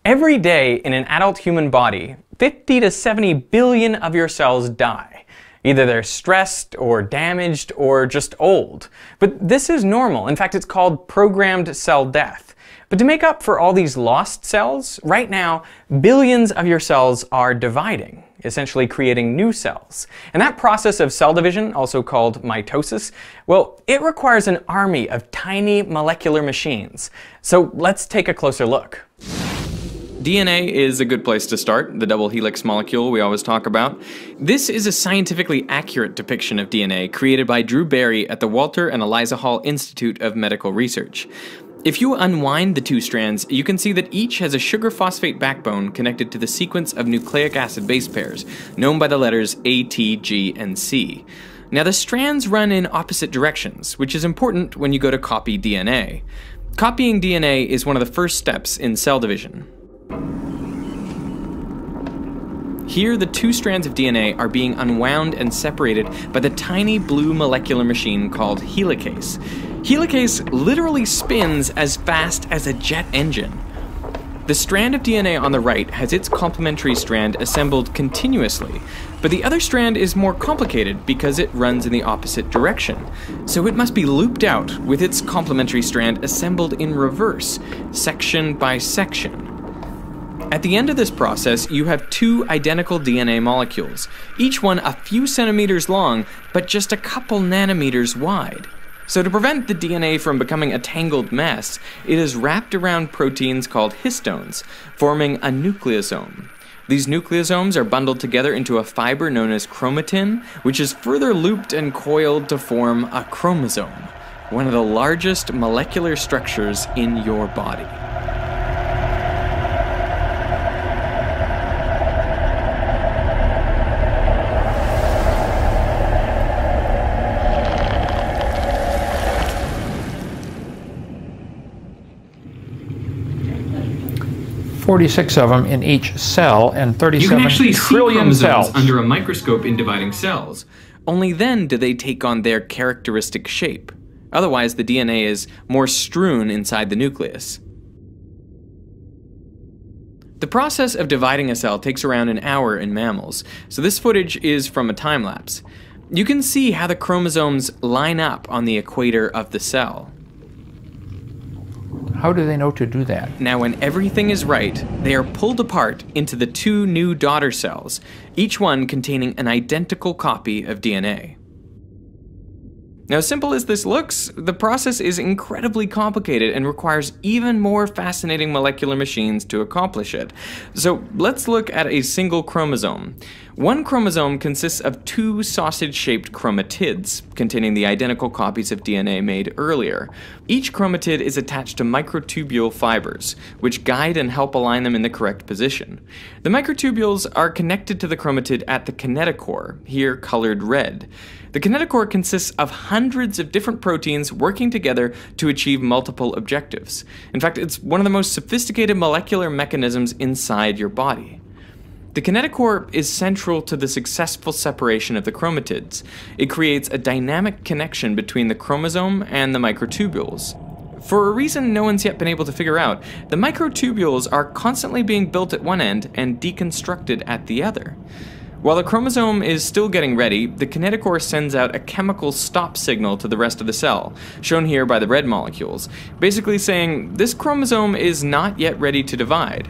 Every day in an adult human body, 50 to 70 billion of your cells die. Either they're stressed or damaged or just old. But this is normal. In fact, it's called programmed cell death. But to make up for all these lost cells, right now, billions of your cells are dividing, essentially creating new cells. And that process of cell division, also called mitosis, well, it requires an army of tiny molecular machines. So let's take a closer look. DNA is a good place to start, the double helix molecule we always talk about. This is a scientifically accurate depiction of DNA created by Drew Barry at the Walter and Eliza Hall Institute of Medical Research. If you unwind the two strands, you can see that each has a sugar phosphate backbone connected to the sequence of nucleic acid base pairs, known by the letters A, T, G, and C. Now the strands run in opposite directions, which is important when you go to copy DNA. Copying DNA is one of the first steps in cell division. Here, the two strands of DNA are being unwound and separated by the tiny blue molecular machine called helicase. Helicase literally spins as fast as a jet engine. The strand of DNA on the right has its complementary strand assembled continuously, but the other strand is more complicated because it runs in the opposite direction. So it must be looped out with its complementary strand assembled in reverse, section by section. At the end of this process, you have two identical DNA molecules, each one a few centimeters long, but just a couple nanometers wide. So to prevent the DNA from becoming a tangled mess, it is wrapped around proteins called histones, forming a nucleosome. These nucleosomes are bundled together into a fiber known as chromatin, which is further looped and coiled to form a chromosome, one of the largest molecular structures in your body. "46 of them in each cell and 37 You can actually see trillion chromosomes cells." under a microscope in dividing cells. Only then do they take on their characteristic shape. Otherwise, the DNA is more strewn inside the nucleus. The process of dividing a cell takes around an hour in mammals, so this footage is from a time-lapse. You can see how the chromosomes line up on the equator of the cell. How do they know to do that? Now, when everything is right, they are pulled apart into the two new daughter cells, each one containing an identical copy of DNA. Now, as simple as this looks, the process is incredibly complicated and requires even more fascinating molecular machines to accomplish it. So let's look at a single chromosome. One chromosome consists of two sausage-shaped chromatids, containing the identical copies of DNA made earlier. Each chromatid is attached to microtubule fibers, which guide and help align them in the correct position. The microtubules are connected to the chromatid at the kinetochore, here colored red. The kinetochore consists of hundreds of different proteins working together to achieve multiple objectives. In fact, it's one of the most sophisticated molecular mechanisms inside your body. The kinetochore is central to the successful separation of the chromatids. It creates a dynamic connection between the chromosome and the microtubules. For a reason no one's yet been able to figure out, the microtubules are constantly being built at one end and deconstructed at the other. While the chromosome is still getting ready, the kinetochore sends out a chemical stop signal to the rest of the cell, shown here by the red molecules, basically saying this chromosome is not yet ready to divide.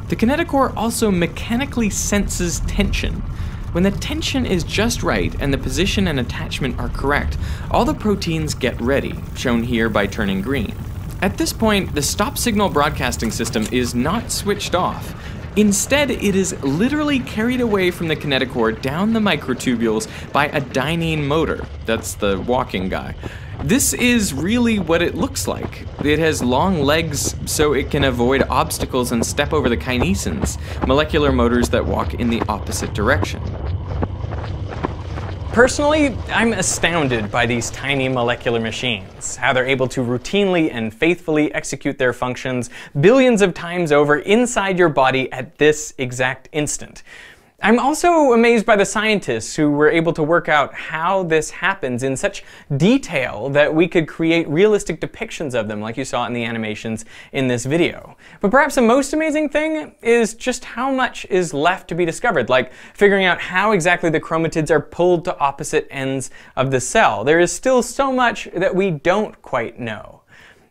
The kinetochore also mechanically senses tension. When the tension is just right and the position and attachment are correct, all the proteins get ready, shown here by turning green. At this point, the stop signal broadcasting system is not switched off. Instead, it is literally carried away from the kinetochore down the microtubules by a dynein motor. That's the walking guy. This is really what it looks like. It has long legs so it can avoid obstacles and step over the kinesins, molecular motors that walk in the opposite direction. Personally, I'm astounded by these tiny molecular machines, how they're able to routinely and faithfully execute their functions billions of times over inside your body at this exact instant. I'm also amazed by the scientists who were able to work out how this happens in such detail that we could create realistic depictions of them like you saw in the animations in this video. But perhaps the most amazing thing is just how much is left to be discovered, like figuring out how exactly the chromatids are pulled to opposite ends of the cell. There is still so much that we don't quite know.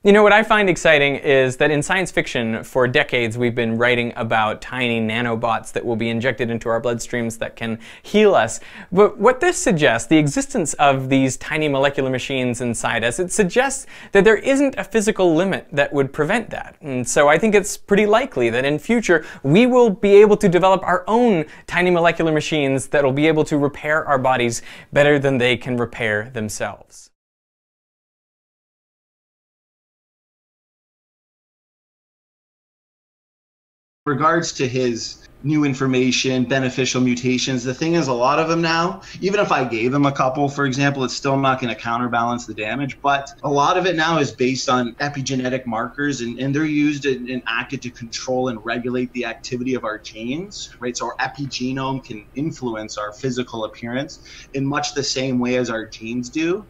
You know, what I find exciting is that in science fiction, for decades, we've been writing about tiny nanobots that will be injected into our bloodstreams that can heal us. But what this suggests, the existence of these tiny molecular machines inside us, it suggests that there isn't a physical limit that would prevent that. And so I think it's pretty likely that in future, we will be able to develop our own tiny molecular machines that will be able to repair our bodies better than they can repair themselves. Regards to his new information, beneficial mutations, the thing is a lot of them now, even if I gave him a couple, for example, it's still not going to counterbalance the damage, but a lot of it now is based on epigenetic markers, and they're used and acted to control and regulate the activity of our genes, right? So our epigenome can influence our physical appearance in much the same way as our genes do,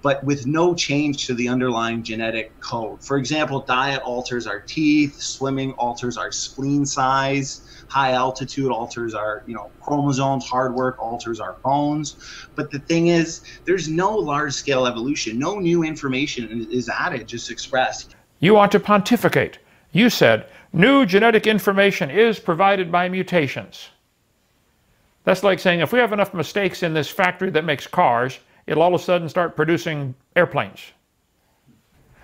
but with no change to the underlying genetic code. For example, diet alters our teeth, swimming alters our spleen size, high altitude alters our chromosomes, hard work alters our bones. But the thing is, there's no large scale evolution, no new information is added, just expressed. You want to pontificate. You said, new genetic information is provided by mutations. That's like saying if we have enough mistakes in this factory that makes cars, it'll all of a sudden start producing airplanes.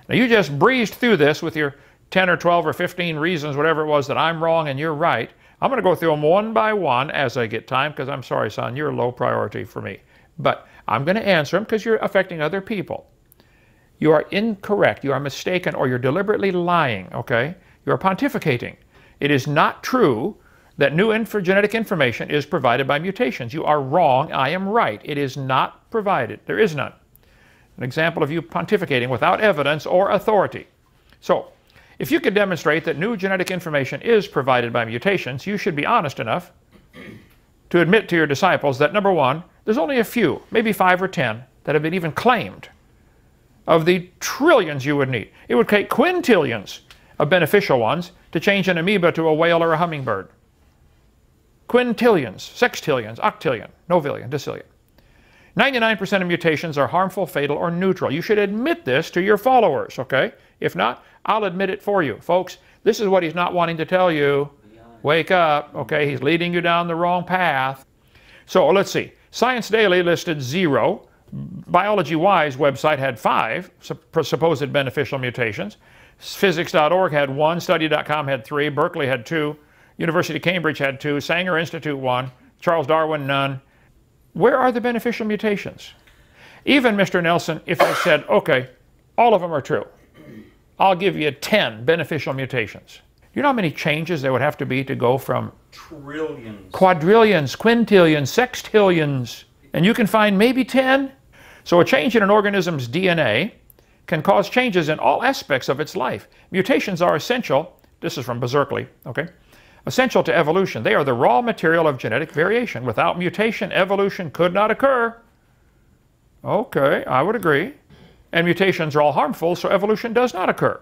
Now you just breezed through this with your 10 or 12 or 15 reasons, whatever it was, that I'm wrong and you're right. I'm going to go through them one by one as I get time, because I'm sorry, son, you're a low priority for me. But I'm going to answer them because you're affecting other people. You are incorrect, you are mistaken, or you're deliberately lying, okay? You are pontificating. It is not true that new genetic information is provided by mutations. You are wrong, I am right. It is not provided. There is none. An example of you pontificating without evidence or authority. So, if you could demonstrate that new genetic information is provided by mutations, you should be honest enough to admit to your disciples that, number one, there's only a few, maybe 5 or 10, that have been even claimed of the trillions you would need. It would take quintillions of beneficial ones to change an amoeba to a whale or a hummingbird. Quintillions, sextillions, octillion, novillion, decillion. 99% of mutations are harmful, fatal, or neutral. You should admit this to your followers, okay? If not, I'll admit it for you. Folks, this is what he's not wanting to tell you. Wake up, okay? He's leading you down the wrong path. So let's see. Science Daily listed 0. Biology Wise website had 5 supposed beneficial mutations. Physics.org had 1. Study.com had 3. Berkeley had 2. University of Cambridge had 2. Sanger Institute 1. Charles Darwin none. Where are the beneficial mutations? Even Mr. Nelson, if I said, okay, all of them are true, I'll give you 10 beneficial mutations. You know how many changes there would have to be to go from trillions, quadrillions, quintillions, sextillions, and you can find maybe 10? So a change in an organism's DNA can cause changes in all aspects of its life. Mutations are essential. This is from Berkeley, okay? Essential to evolution. They are the raw material of genetic variation. Without mutation, evolution could not occur. Okay, I would agree. And mutations are all harmful, so evolution does not occur.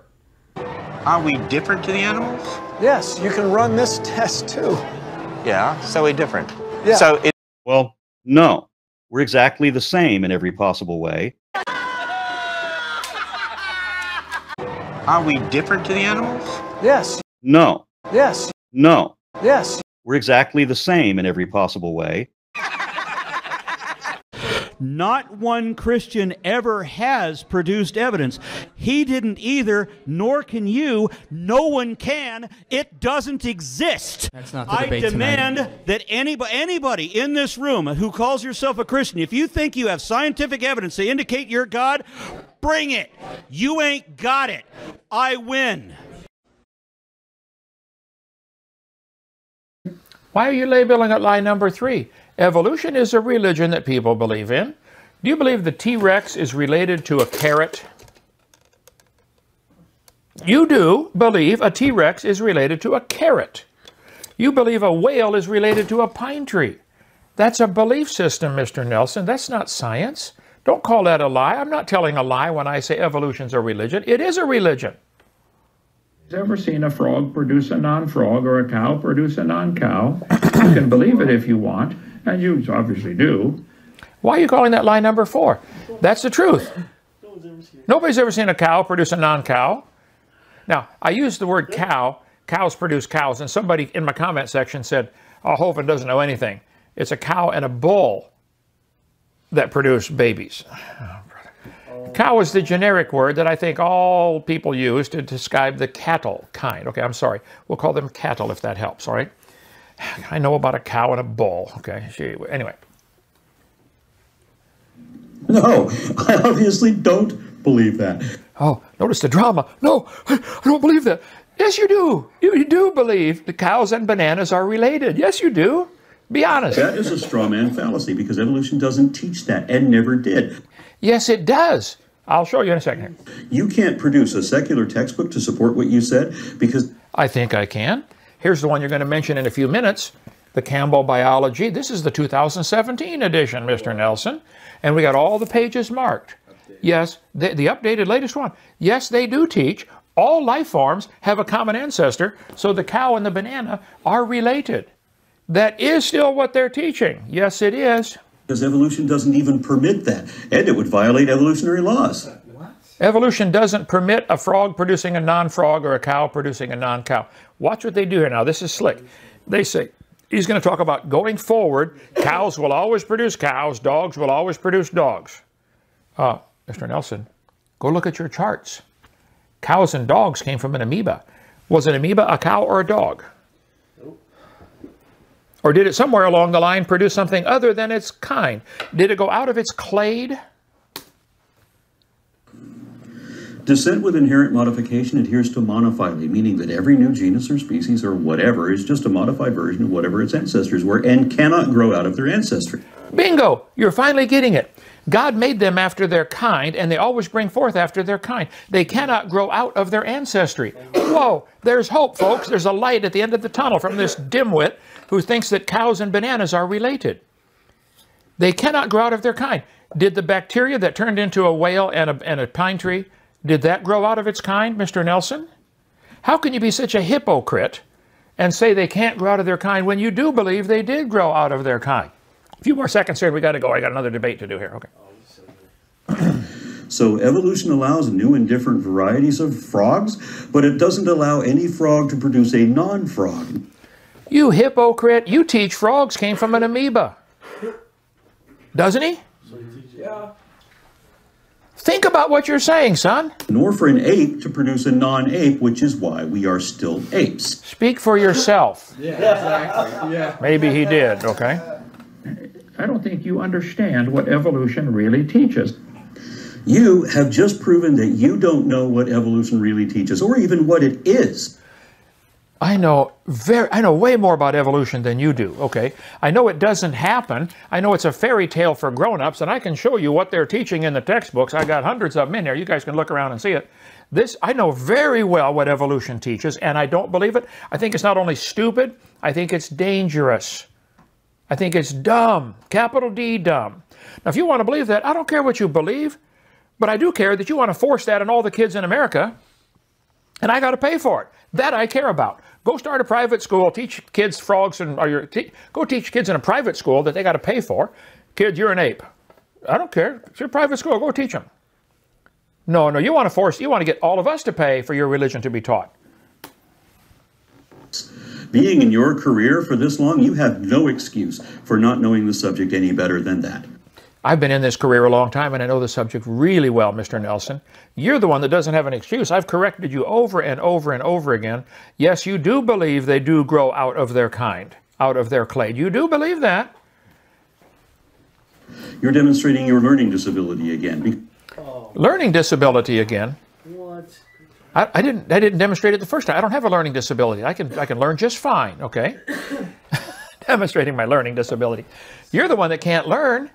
Are we different to the animals? Yes, you can run this test too. Yeah, so we're different. Yeah. So it. Well, no. We're exactly the same in every possible way. Are we different to the animals? Yes. No. Yes. No. Yes. We're exactly the same in every possible way. Not one Christian ever has produced evidence. He didn't either, nor can you. No one can. It doesn't exist. That's not the debate tonight. I demand that anybody in this room who calls yourself a Christian, if you think you have scientific evidence to indicate you're God, bring it. You ain't got it. I win. Why are you labeling it lie number 3? Evolution is a religion that people believe in. Do you believe the T-Rex is related to a carrot? You do believe a T-Rex is related to a carrot. You believe a whale is related to a pine tree. That's a belief system, Mr. Nelson. That's not science. Don't call that a lie. I'm not telling a lie when I say evolution's a religion. It is a religion. Ever seen a frog produce a non-frog or a cow produce a non-cow? You can believe it if you want, and you obviously do. Why are you calling that lie number 4? That's the truth. Nobody's ever seen a cow produce a non-cow. Now, I used the word cow. Cows produce cows, and somebody in my comment section said, oh, Hovind doesn't know anything. It's a cow and a bull that produce babies. Cow is the generic word that I think all people use to describe the cattle kind. Okay, I'm sorry. We'll call them cattle if that helps, all right? I know about a cow and a bull, okay? Anyway. No, I obviously don't believe that. Oh, notice the drama. No, I don't believe that. Yes, you do. You do believe the cows and bananas are related. Yes, you do. Be honest. That is a straw man fallacy because evolution doesn't teach that and never did. Yes, it does. I'll show you in a second. You can't produce a secular textbook to support what you said because... I think I can. Here's the one you're going to mention in a few minutes, the Campbell Biology. This is the 2017 edition, Mr. Nelson. And we got all the pages marked. Yes, the updated latest one. Yes, they do teach all life forms have a common ancestor, so the cow and the banana are related. That is still what they're teaching. Yes, it is. Because evolution doesn't even permit that, and it would violate evolutionary laws. What? Evolution doesn't permit a frog producing a non-frog or a cow producing a non-cow. Watch what they do here now. This is slick. They say, He's going to talk about going forward, cows will always produce cows, dogs will always produce dogs. Mr. Nelson, go look at your charts. Cows and dogs came from an amoeba. Was an amoeba a cow or a dog? Or did it somewhere along the line produce something other than its kind? Did it go out of its clade? Descent with inherent modification adheres to monophyly, meaning that every new genus or species or whatever is just a modified version of whatever its ancestors were and cannot grow out of their ancestry. Bingo! You're finally getting it. God made them after their kind, and they always bring forth after their kind. They cannot grow out of their ancestry. Whoa! There's hope, folks. There's a light at the end of the tunnel from this dimwit who thinks that cows and bananas are related. They cannot grow out of their kind. Did the bacteria that turned into a whale and a pine tree, did that grow out of its kind, Mr. Nelson? How can you be such a hypocrite and say they can't grow out of their kind when you do believe they did grow out of their kind? A few more seconds here, we got to go. I got another debate to do here. Okay. So evolution allows new and different varieties of frogs, but it doesn't allow any frog to produce a non-frog. You hypocrite, you teach frogs came from an amoeba. Doesn't he? Yeah. Think about what you're saying, son. Nor for an ape to produce a non-ape, which is why we are still apes. Speak for yourself. Yeah, exactly. Yeah. Maybe he did, okay? I don't think you understand what evolution really teaches. You have just proven that you don't know what evolution really teaches, or even what it is. I know way more about evolution than you do, okay? I know it doesn't happen. I know it's a fairy tale for grown-ups, and I can show you what they're teaching in the textbooks. I got hundreds of them in there. You guys can look around and see it. I know very well what evolution teaches, and I don't believe it. I think it's not only stupid, I think it's dangerous. I think it's dumb, capital D, dumb. Now, if you want to believe that, I don't care what you believe, but I do care that you want to force that on all the kids in America, and I got to pay for it. That I care about. Go start a private school, teach kids frogs, go teach kids in a private school that they got to pay for. Kid, you're an ape. I don't care. It's your private school. Go teach them. No, you want to get all of us to pay for your religion to be taught. Being in your career for this long, you have no excuse for not knowing the subject any better than that. I've been in this career a long time, and I know the subject really well, Mr. Nelson. You're the one that doesn't have an excuse. I've corrected you over and over and over again. Yes, you do believe they do grow out of their kind, out of their clade. You do believe that. You're demonstrating your learning disability again. Learning disability again? What? I didn't demonstrate it the first time. I don't have a learning disability. I can learn just fine, okay? Demonstrating my learning disability. You're the one that can't learn.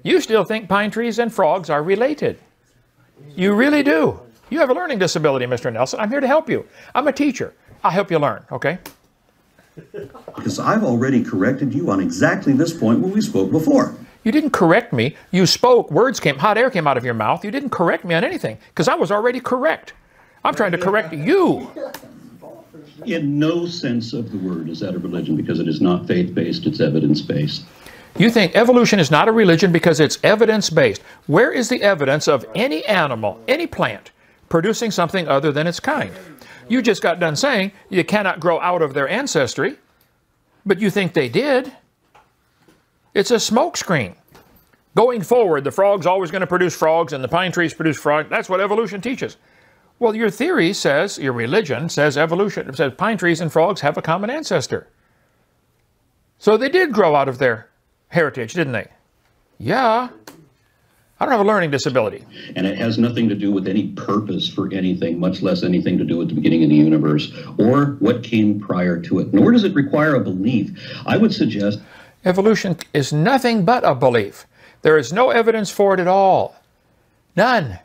You still think pine trees and frogs are related. You really do. You have a learning disability, Mr. Nelson. I'm here to help you. I'm a teacher. I'll help you learn, okay? Because I've already corrected you on exactly this point when we spoke before. You didn't correct me. You spoke, hot air came out of your mouth. You didn't correct me on anything because I was already correct. I'm trying to correct you. In no sense of the word is that a religion because it is not faith-based, it's evidence-based. You think evolution is not a religion because it's evidence-based. Where is the evidence of any animal, any plant, producing something other than its kind? You just got done saying you cannot grow out of their ancestry, but you think they did. It's a smokescreen. Going forward, the frog's always going to produce frogs and the pine trees produce frogs. That's what evolution teaches. Well, your theory says, your religion says evolution. It says pine trees and frogs have a common ancestor. So they did grow out of their heritage, didn't they? Yeah. I don't have a learning disability. And it has nothing to do with any purpose for anything, much less anything to do with the beginning of the universe or what came prior to it. Nor does it require a belief. I would suggest evolution is nothing but a belief. There is no evidence for it at all. None.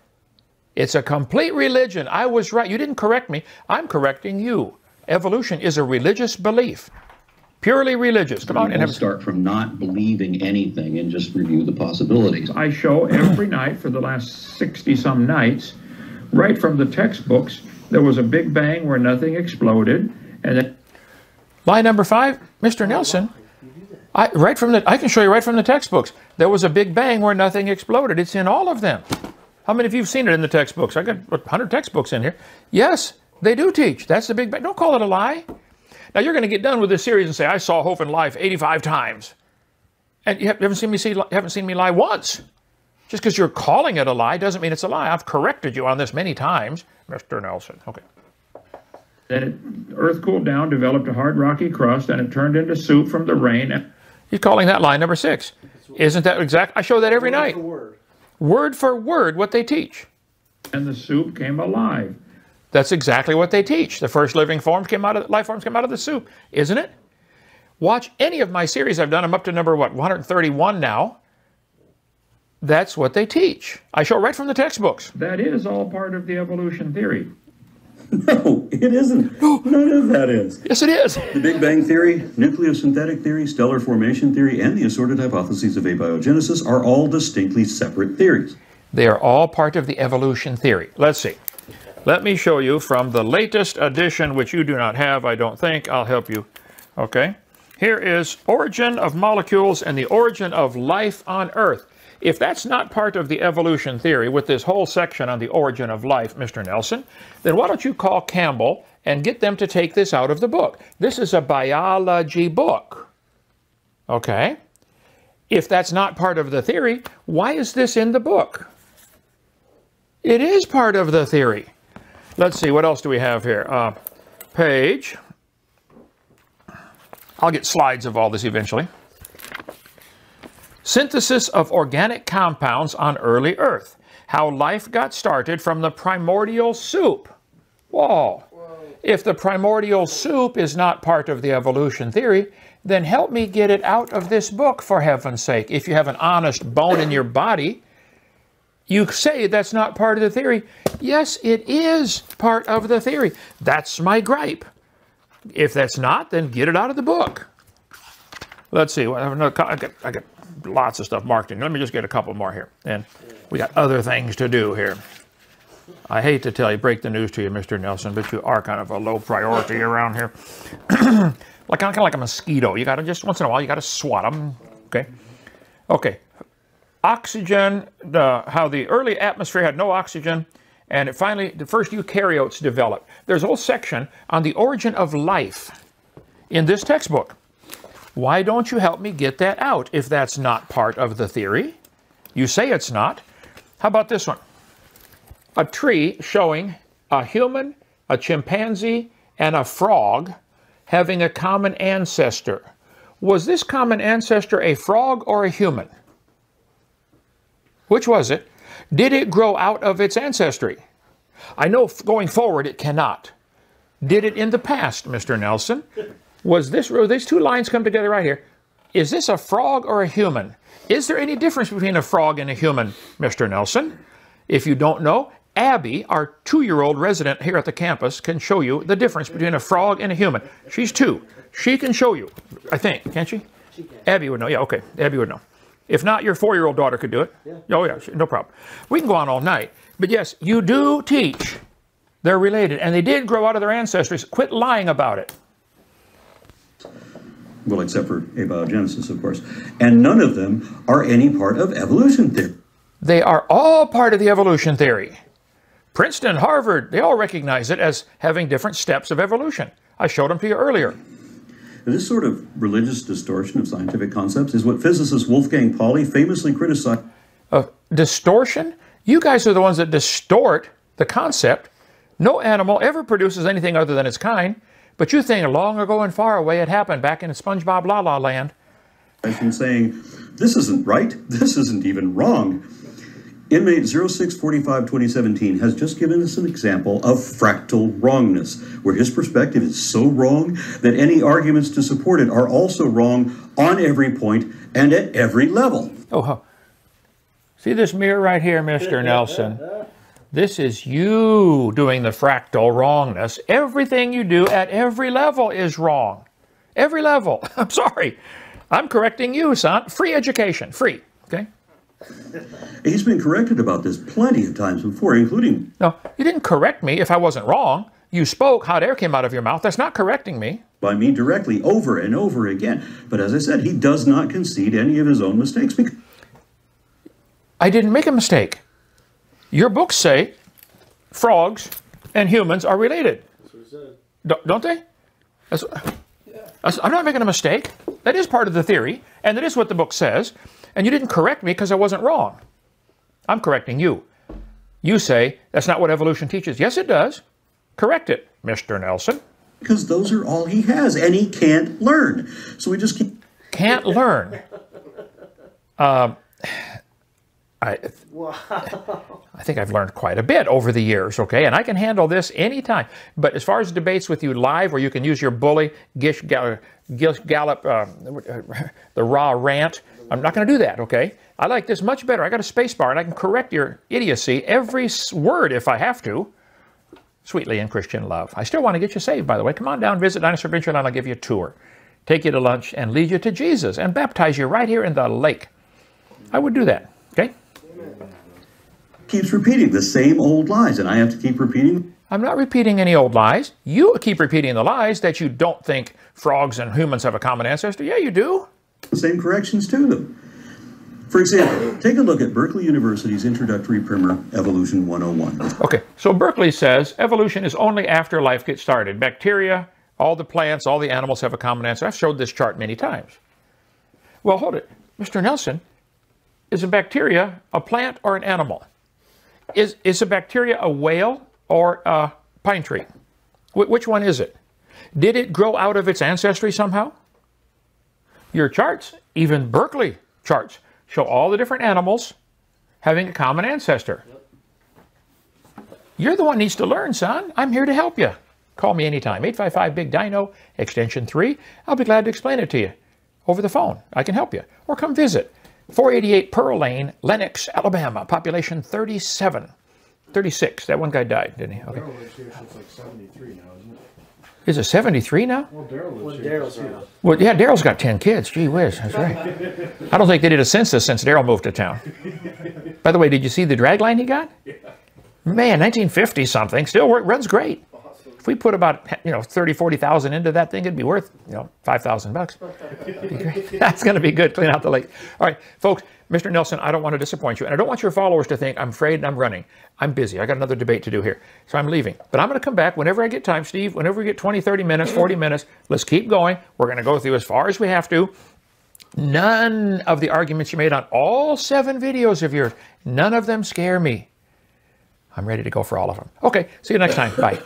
It's a complete religion. I was right. You didn't correct me. I'm correcting you. Evolution is a religious belief. Purely religious. Come on. And start from not believing anything and just review the possibilities. I show every night for the last 60-some nights, right from the textbooks, there was a big bang where nothing exploded. And then lie number 5, Mr. Nelson, I can show you right from the textbooks. There was a big bang where nothing exploded. It's in all of them. How many of you have seen it in the textbooks? I got 100 textbooks in here. Yes, they do teach. That's the big bang. Don't call it a lie. Now you're going to get done with this series and say, I saw Hope and Life 85 times. And you haven't seen me lie once. Just because you're calling it a lie doesn't mean it's a lie. I've corrected you on this many times, Mr. Nelson. Okay. Then Earth cooled down, developed a hard rocky crust, and it turned into soup from the rain. You're calling that lie number 6. Isn't that exact? I show that every night. Word for word what they teach. And the soup came alive. That's exactly what they teach. The first living forms came out of life forms came out of the soup, isn't it? Watch any of my series I've done. I'm up to number, what, 131 now. That's what they teach. I show right from the textbooks. That is all part of the evolution theory. No, it isn't. None of that is. Yes, it is. The Big Bang Theory, nucleosynthetic theory, stellar formation theory, and the assorted hypotheses of abiogenesis are all distinctly separate theories. They are all part of the evolution theory. Let's see. Let me show you from the latest edition, which you do not have, I don't think. I'll help you. Okay. Here is Origin of Molecules and the Origin of Life on Earth. If that's not part of the evolution theory with this whole section on the origin of life, Mr. Nelson, then why don't you call Campbell and get them to take this out of the book? This is a biology book. Okay? If that's not part of the theory, why is this in the book? It is part of the theory. Let's see, what else do we have here? Page. I'll get slides of all this eventually. Synthesis of organic compounds on early Earth. How life got started from the primordial soup. Whoa. If the primordial soup is not part of the evolution theory, then help me get it out of this book, for heaven's sake. If you have an honest bone in your body, you say that's not part of the theory. Yes, it is part of the theory. That's my gripe. If that's not, then get it out of the book. Let's see. I got lots of stuff marked in. Let me just get a couple more here. And we got other things to do here. I hate to tell you, break the news to you, Mr. Nelson, but you are kind of a low priority around here. Kind of like a mosquito. You got to just, once in a while, you got to swat them. Okay. Okay. Oxygen, how the early atmosphere had no oxygen, and it finally, the first eukaryotes developed. There's a whole section on the origin of life in this textbook. Why don't you help me get that out if that's not part of the theory? You say it's not. How about this one? A tree showing a human, a chimpanzee, and a frog having a common ancestor. Was this common ancestor a frog or a human? Which was it? Did it grow out of its ancestry? I know going forward it cannot. Did it in the past, Mr. Nelson? Was this, these two lines come together right here. Is this a frog or a human? Is there any difference between a frog and a human, Mr. Nelson? If you don't know, Abby, our 2-year-old resident here at the campus, can show you the difference between a frog and a human. She's 2. She can show you, I think, can't she? She can. Abby would know. Yeah, okay. Abby would know. If not, your 4-year-old daughter could do it. Yeah. Oh, yeah, no problem. We can go on all night. But yes, you do teach they're related, and they did grow out of their ancestors. Quit lying about it. Well, except for abiogenesis, of course. And none of them are any part of evolution theory. They are all part of the evolution theory. Princeton, Harvard, they all recognize it as having different steps of evolution. I showed them to you earlier. This sort of religious distortion of scientific concepts is what physicist Wolfgang Pauli famously criticized. Distortion? You guys are the ones that distort the concept. No animal ever produces anything other than its kind, but you think long ago and far away it happened back in SpongeBob La La Land. I've been saying, this isn't right, this isn't even wrong. Inmate 0645-2017 has just given us an example of fractal wrongness, where his perspective is so wrong that any arguments to support it are also wrong on every point and at every level. Oh, see this mirror right here, Mr. Nelson? This is you doing the fractal wrongness. Everything you do at every level is wrong. Every level. I'm sorry. I'm correcting you, son. Free education. Free. Okay? He's been corrected about this plenty of times before, including... No, you didn't correct me if I wasn't wrong. You spoke, hot air came out of your mouth. That's not correcting me. By me directly, over and over again. But as I said, he does not concede any of his own mistakes. Because I didn't make a mistake. Your books say frogs and humans are related. That's what he said. Don't they? I'm not making a mistake. That is part of the theory, and that is what the book says. And you didn't correct me because I wasn't wrong. I'm correcting you. You say, that's not what evolution teaches. Yes, it does. Correct it, Mr. Nelson. Because those are all he has, and he can't learn. So we just can't learn. I think I've learned quite a bit over the years, okay? And I can handle this anytime. But as far as debates with you live, where you can use your bully, Gallop, the raw rant, I'm not going to do that, okay? I like this much better. I got a space bar, and I can correct your idiocy every word if I have to. Sweetly in Christian love. I still want to get you saved, by the way. Come on down, visit Dinosaur Adventure Land. I'll give you a tour. Take you to lunch and lead you to Jesus and baptize you right here in the lake. I would do that, okay? Keeps repeating the same old lies, and I have to keep repeating. I'm not repeating any old lies. You keep repeating the lies that you don't think frogs and humans have a common ancestor. Yeah, you do. The same corrections to them. For example, take a look at Berkeley University's introductory primer, Evolution 101. Okay, so Berkeley says evolution is only after life gets started. Bacteria, all the plants, all the animals have a common ancestor. I've showed this chart many times. Well, hold it. Mr. Nelson, is a bacteria a plant or an animal? Is a bacteria a whale or a pine tree? Which one is it? Did it grow out of its ancestry somehow? Your charts, even Berkeley charts, show all the different animals having a common ancestor. You're the one who needs to learn, son. I'm here to help you. Call me anytime. 855-BIG-DINO, extension 3. I'll be glad to explain it to you over the phone. I can help you. Or come visit. 488 Pearl Lane, Lenox, Alabama. Population 37. 36. That one guy died, didn't he? Okay. Daryl lives here since like 73 now, isn't it? Is it 73 now? Well, Daryl lives here. Well, yeah, Daryl's got 10 kids. Gee whiz, that's right. I don't think they did a census since Daryl moved to town. By the way, did you see the drag line he got? Yeah. Man, 1950 something. Still runs great. Awesome. If we put about 30, 40,000 into that thing, it'd be worth $5,000. That's going to be good. Clean out the lake. All right, folks. Mr. Nelson, I don't want to disappoint you, and I don't want your followers to think I'm afraid and I'm running. I'm busy. I got another debate to do here, so I'm leaving. But I'm going to come back whenever I get time, Steve. Whenever we get 20, 30 minutes, 40 minutes, let's keep going. We're going to go through as far as we have to. None of the arguments you made on all 7 videos of yours, none of them scare me. I'm ready to go for all of them. Okay, see you next time. Bye.